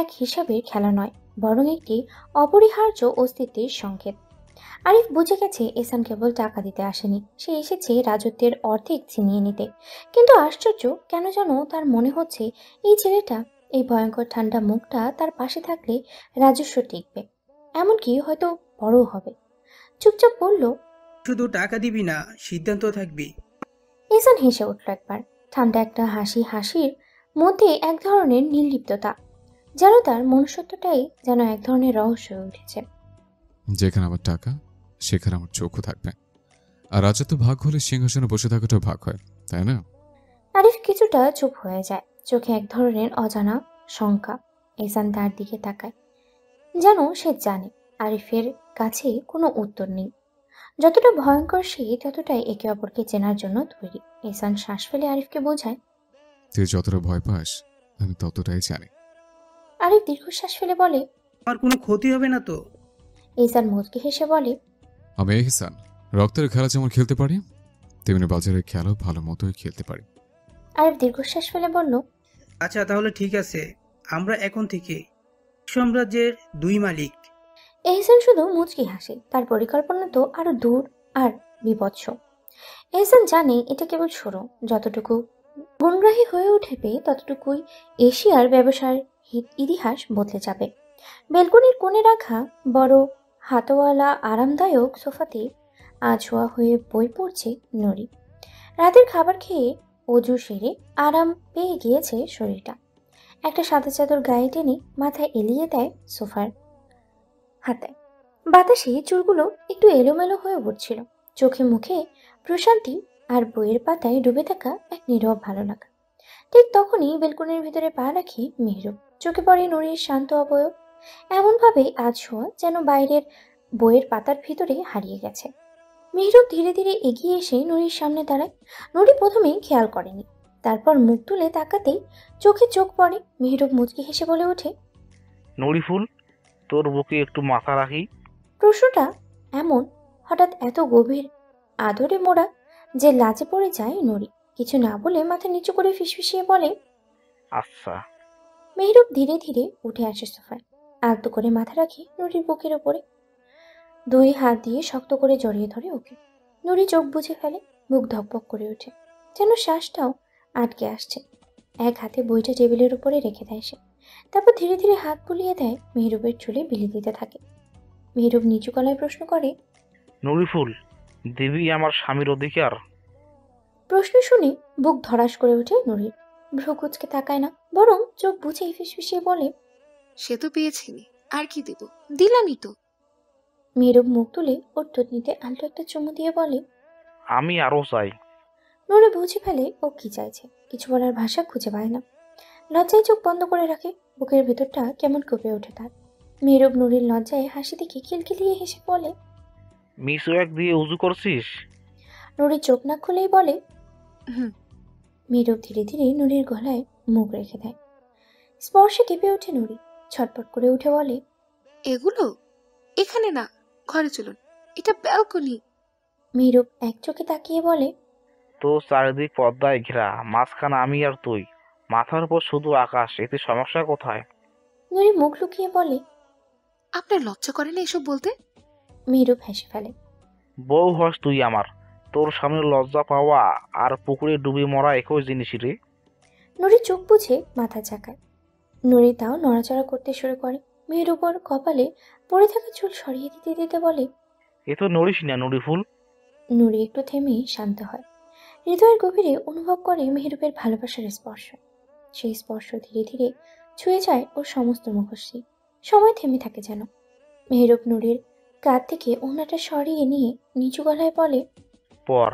এক হিসাবের খেলা নয়, বরং একটি অপরিহার্য অস্তিত্বের সংকেত। আরিফ বুঝে গেছে এহসান কেবল টাকা দিতে আসেনি, সে এসেছে রাজত্বের অর্ধেক ছিনিয়ে নিতে। কিন্তু আশ্চর্য, কেন যেন তার মনে হচ্ছে এই ছেলেটা, এই ভয়ঙ্কর ঠান্ডা মুখটা তার পাশে থাকলে রাজস্ব টিকবে, এমনকি হয়তো বড়ও হবে। চুপচাপ বলল, শুধু টাকা দিবি না, সিদ্ধান্ত থাকবি। এহসান হেসে উঠল একবার। ঠান্ডা একটা হাসির মধ্যে এক ধরনের নির্লিপ্ততা, যেন তার মনুষ্যত্বটাই যেন এক ধরনের রহস্য হয়ে উঠেছে। যেখানে আমার টাকা, সেখানে আমার চোখও থাকবে। আর রাজত্ব ভাগ হলে সিংহাসনে বসে থাকাটাও ভাগ হয়, তাই না? আরিফ কিছুটা চুপ হয়ে যায়, চোখে এক ধরনের অজানা শঙ্কা। এহসান তার দিকে তাকায়, যেন সে জানে আরিফের কাছে কোনো উত্তর নেই। যতটা ভয়ঙ্কর সে, ততটাই একে অপরকে চেনার জন্য তৈরি। এহসান শ্বাস ফেলে আরিফকে বোঝায়, তুই যতটা ভয় পাস, আমি ততটাই জানি। আরিফ দীর্ঘশ্বাস ফেলে বলে, আমার কোনো ক্ষতি হবে না তো? এহসান মুচকি হেসে বলে, আমি এহসান রক্তের খেলা যেমন খেলতে পারি, তেমনি বাজারের খেলাও ভালো মতোই খেলতে পারি। আরিফ দীর্ঘশ্বাস ফেলে বলল, আচ্ছা তাহলে ঠিক আছে, আমরা এখন থেকে সাম্রাজ্যের 2 মালিক। এহসান শুধু মুচকি হাসে। তার পরিকল্পনা তো আরো দূর আর বিভৎস। এহসান জানে এটা কেবল শুরু। যতটুকু গুণগ্রাহী হয়ে উঠবে, ততটুকুই এশিয়ার ব্যবসার ইতিহাস বদলে যাবে। বেলকনির কোণে রাখা বড় হাতওয়ালা আরামদায়ক সোফাতে আছোয়া হয়ে বই পড়ছে নড়ি। রাতের খাবার খেয়ে অজু সেরে আরাম পেয়ে গিয়েছে শরীরটা। একটা সাদা চাদর গায়ে টেনে মাথায় এলিয়ে দেয় সোফার হাতে। বাতাসে চুলগুলো একটু এলোমেলো হয়ে উঠছিল। চোখে মুখে প্রশান্তি আর বইয়ের পাতায় ডুবে থাকা এক নীরব ভালো লাগা। ঠিক তখনই বেলকনির ভিতরে পা রাখি মেহরুব। চোখে পড়ে নুরির শান্ত অবয়ব, এমনভাবে আজ শোয়া যেন বাইরের বইয়ের পাতার ভিতরে হারিয়ে গেছে। মেহরুব ধীরে ধীরে এগিয়ে এসে নুরির সামনে দাঁড়ায়। নুরি প্রথমেই খেয়াল করেনি, তারপর মুখ তুলে তাকাতেই চোখে চোখ পড়ে। মেহরুব মুচকি হেসে বলে ওঠে, নড়িফুল, তোর বুকে একটু মাথা রাখি। প্রশ্নটা এমন, হঠাৎ এত গভীর আদরে মোড়া যে লাজে পড়ে যায় নুরি। কিছু না বলে মাথা নিচু করে ফিসফিসিয়ে বলে, আচ্ছা। মেহরুব ধীরে ধীরে উঠে আসে সোফায়, আলতো করে মাথা রাখে নুরির বুকের ওপরে। 2 হাত দিয়ে শক্ত করে জড়িয়ে ধরে ওকে। নুরি চোখ বুজে ফেলে, বুক ধকপক করে ওঠে, যেন শ্বাসটাও আটকে আসছে। এক হাতে বইটা টেবিলের উপরে রেখে দেয় সে, তারপর ধীরে ধীরে হাত বুলিয়ে দেয় মেহরুবের চুলে বিলি দিতে থাকে। মেহরুব নিচু গলায় প্রশ্ন করে, নড়িফুল, দেবী আমার স্বামীর অধিকার? প্রশ্ন শুনে বুক ধড়াস করে ওঠে নুরির। ভ্রু কুঁচকে তাকায় না, বরং চোখ বুঝে ফিসফিসিয়ে বলে, সে তো পেয়েছিনি, আর কি দেব, দিলামই তো। মেহরুব মুখ তুলে ওর থুতনিতে আলতো একটা চুমু দিয়ে বলে, আমি আরো চাই। নুরি বুঝে ফেলে ও কি চাইছে, কিছু বলার ভাষা খুঁজে পায় না। লজ্জায় চোখ বন্ধ করে রাখে, বুকের ভেতরটা কেমন কেঁপে ওঠে তার। মেহরুব নুরির লজ্জায় হাসি দেখে খিলখিলিয়ে হেসে বলে, মিসওয়াক দিয়ে উজু করছিস? নুরি চোখ না খুলেই বলে, হুম। মেহরুব ধীরে ধীরে নুরির গলায় মুখ রেখে দেয়। স্পর্শে কেঁপে ওঠে নুরি, ছটপট করে উঠে বলে, এগুলো এখানে না, ঘরে চলুন, এটা ব্যালকনি। মেহরুব এক চোখে তাকিয়ে বলে, তো চারিদিক পর্দায় ঘেরা, মাঝখানে আমি আর তুই, মাথার উপর শুধু আকাশ, এতে সমস্যা কোথায়? নুরি মুখ লুকিয়ে বলে, আপনার লজ্জা করে না এসব বলতে? মেহরুব হেসে ফেলে, বউ হস তুই আমার, তোর সামনে লজ্জা পাওয়া আর পুকুরে ডুবে মরা একই জিনিস রে। নুরি চোখ বুঝে মাথা ঝাঁকায়। নুরি তাও নড়াচড়া করতে শুরু করে। মেয়ের উপর কপালে পড়ে থাকা চুল সরিয়ে দিতে দিতে বলে, এ তো নড়িস না নুরি ফুল। নুরি একটু থেমে শান্ত হয়। হৃদয়ের গভীরে অনুভব করে মেহেরুপের ভালোবাসার স্পর্শ। সেই স্পর্শ ধীরে ধীরে ছুঁয়ে যায় ওর সমস্ত মুখশ্রী। সময় থেমে থাকে যেন। মেহেরুপ নুরির কাঁধ থেকে ওড়নাটা সরিয়ে নিয়ে নিচু গলায় বলে, পর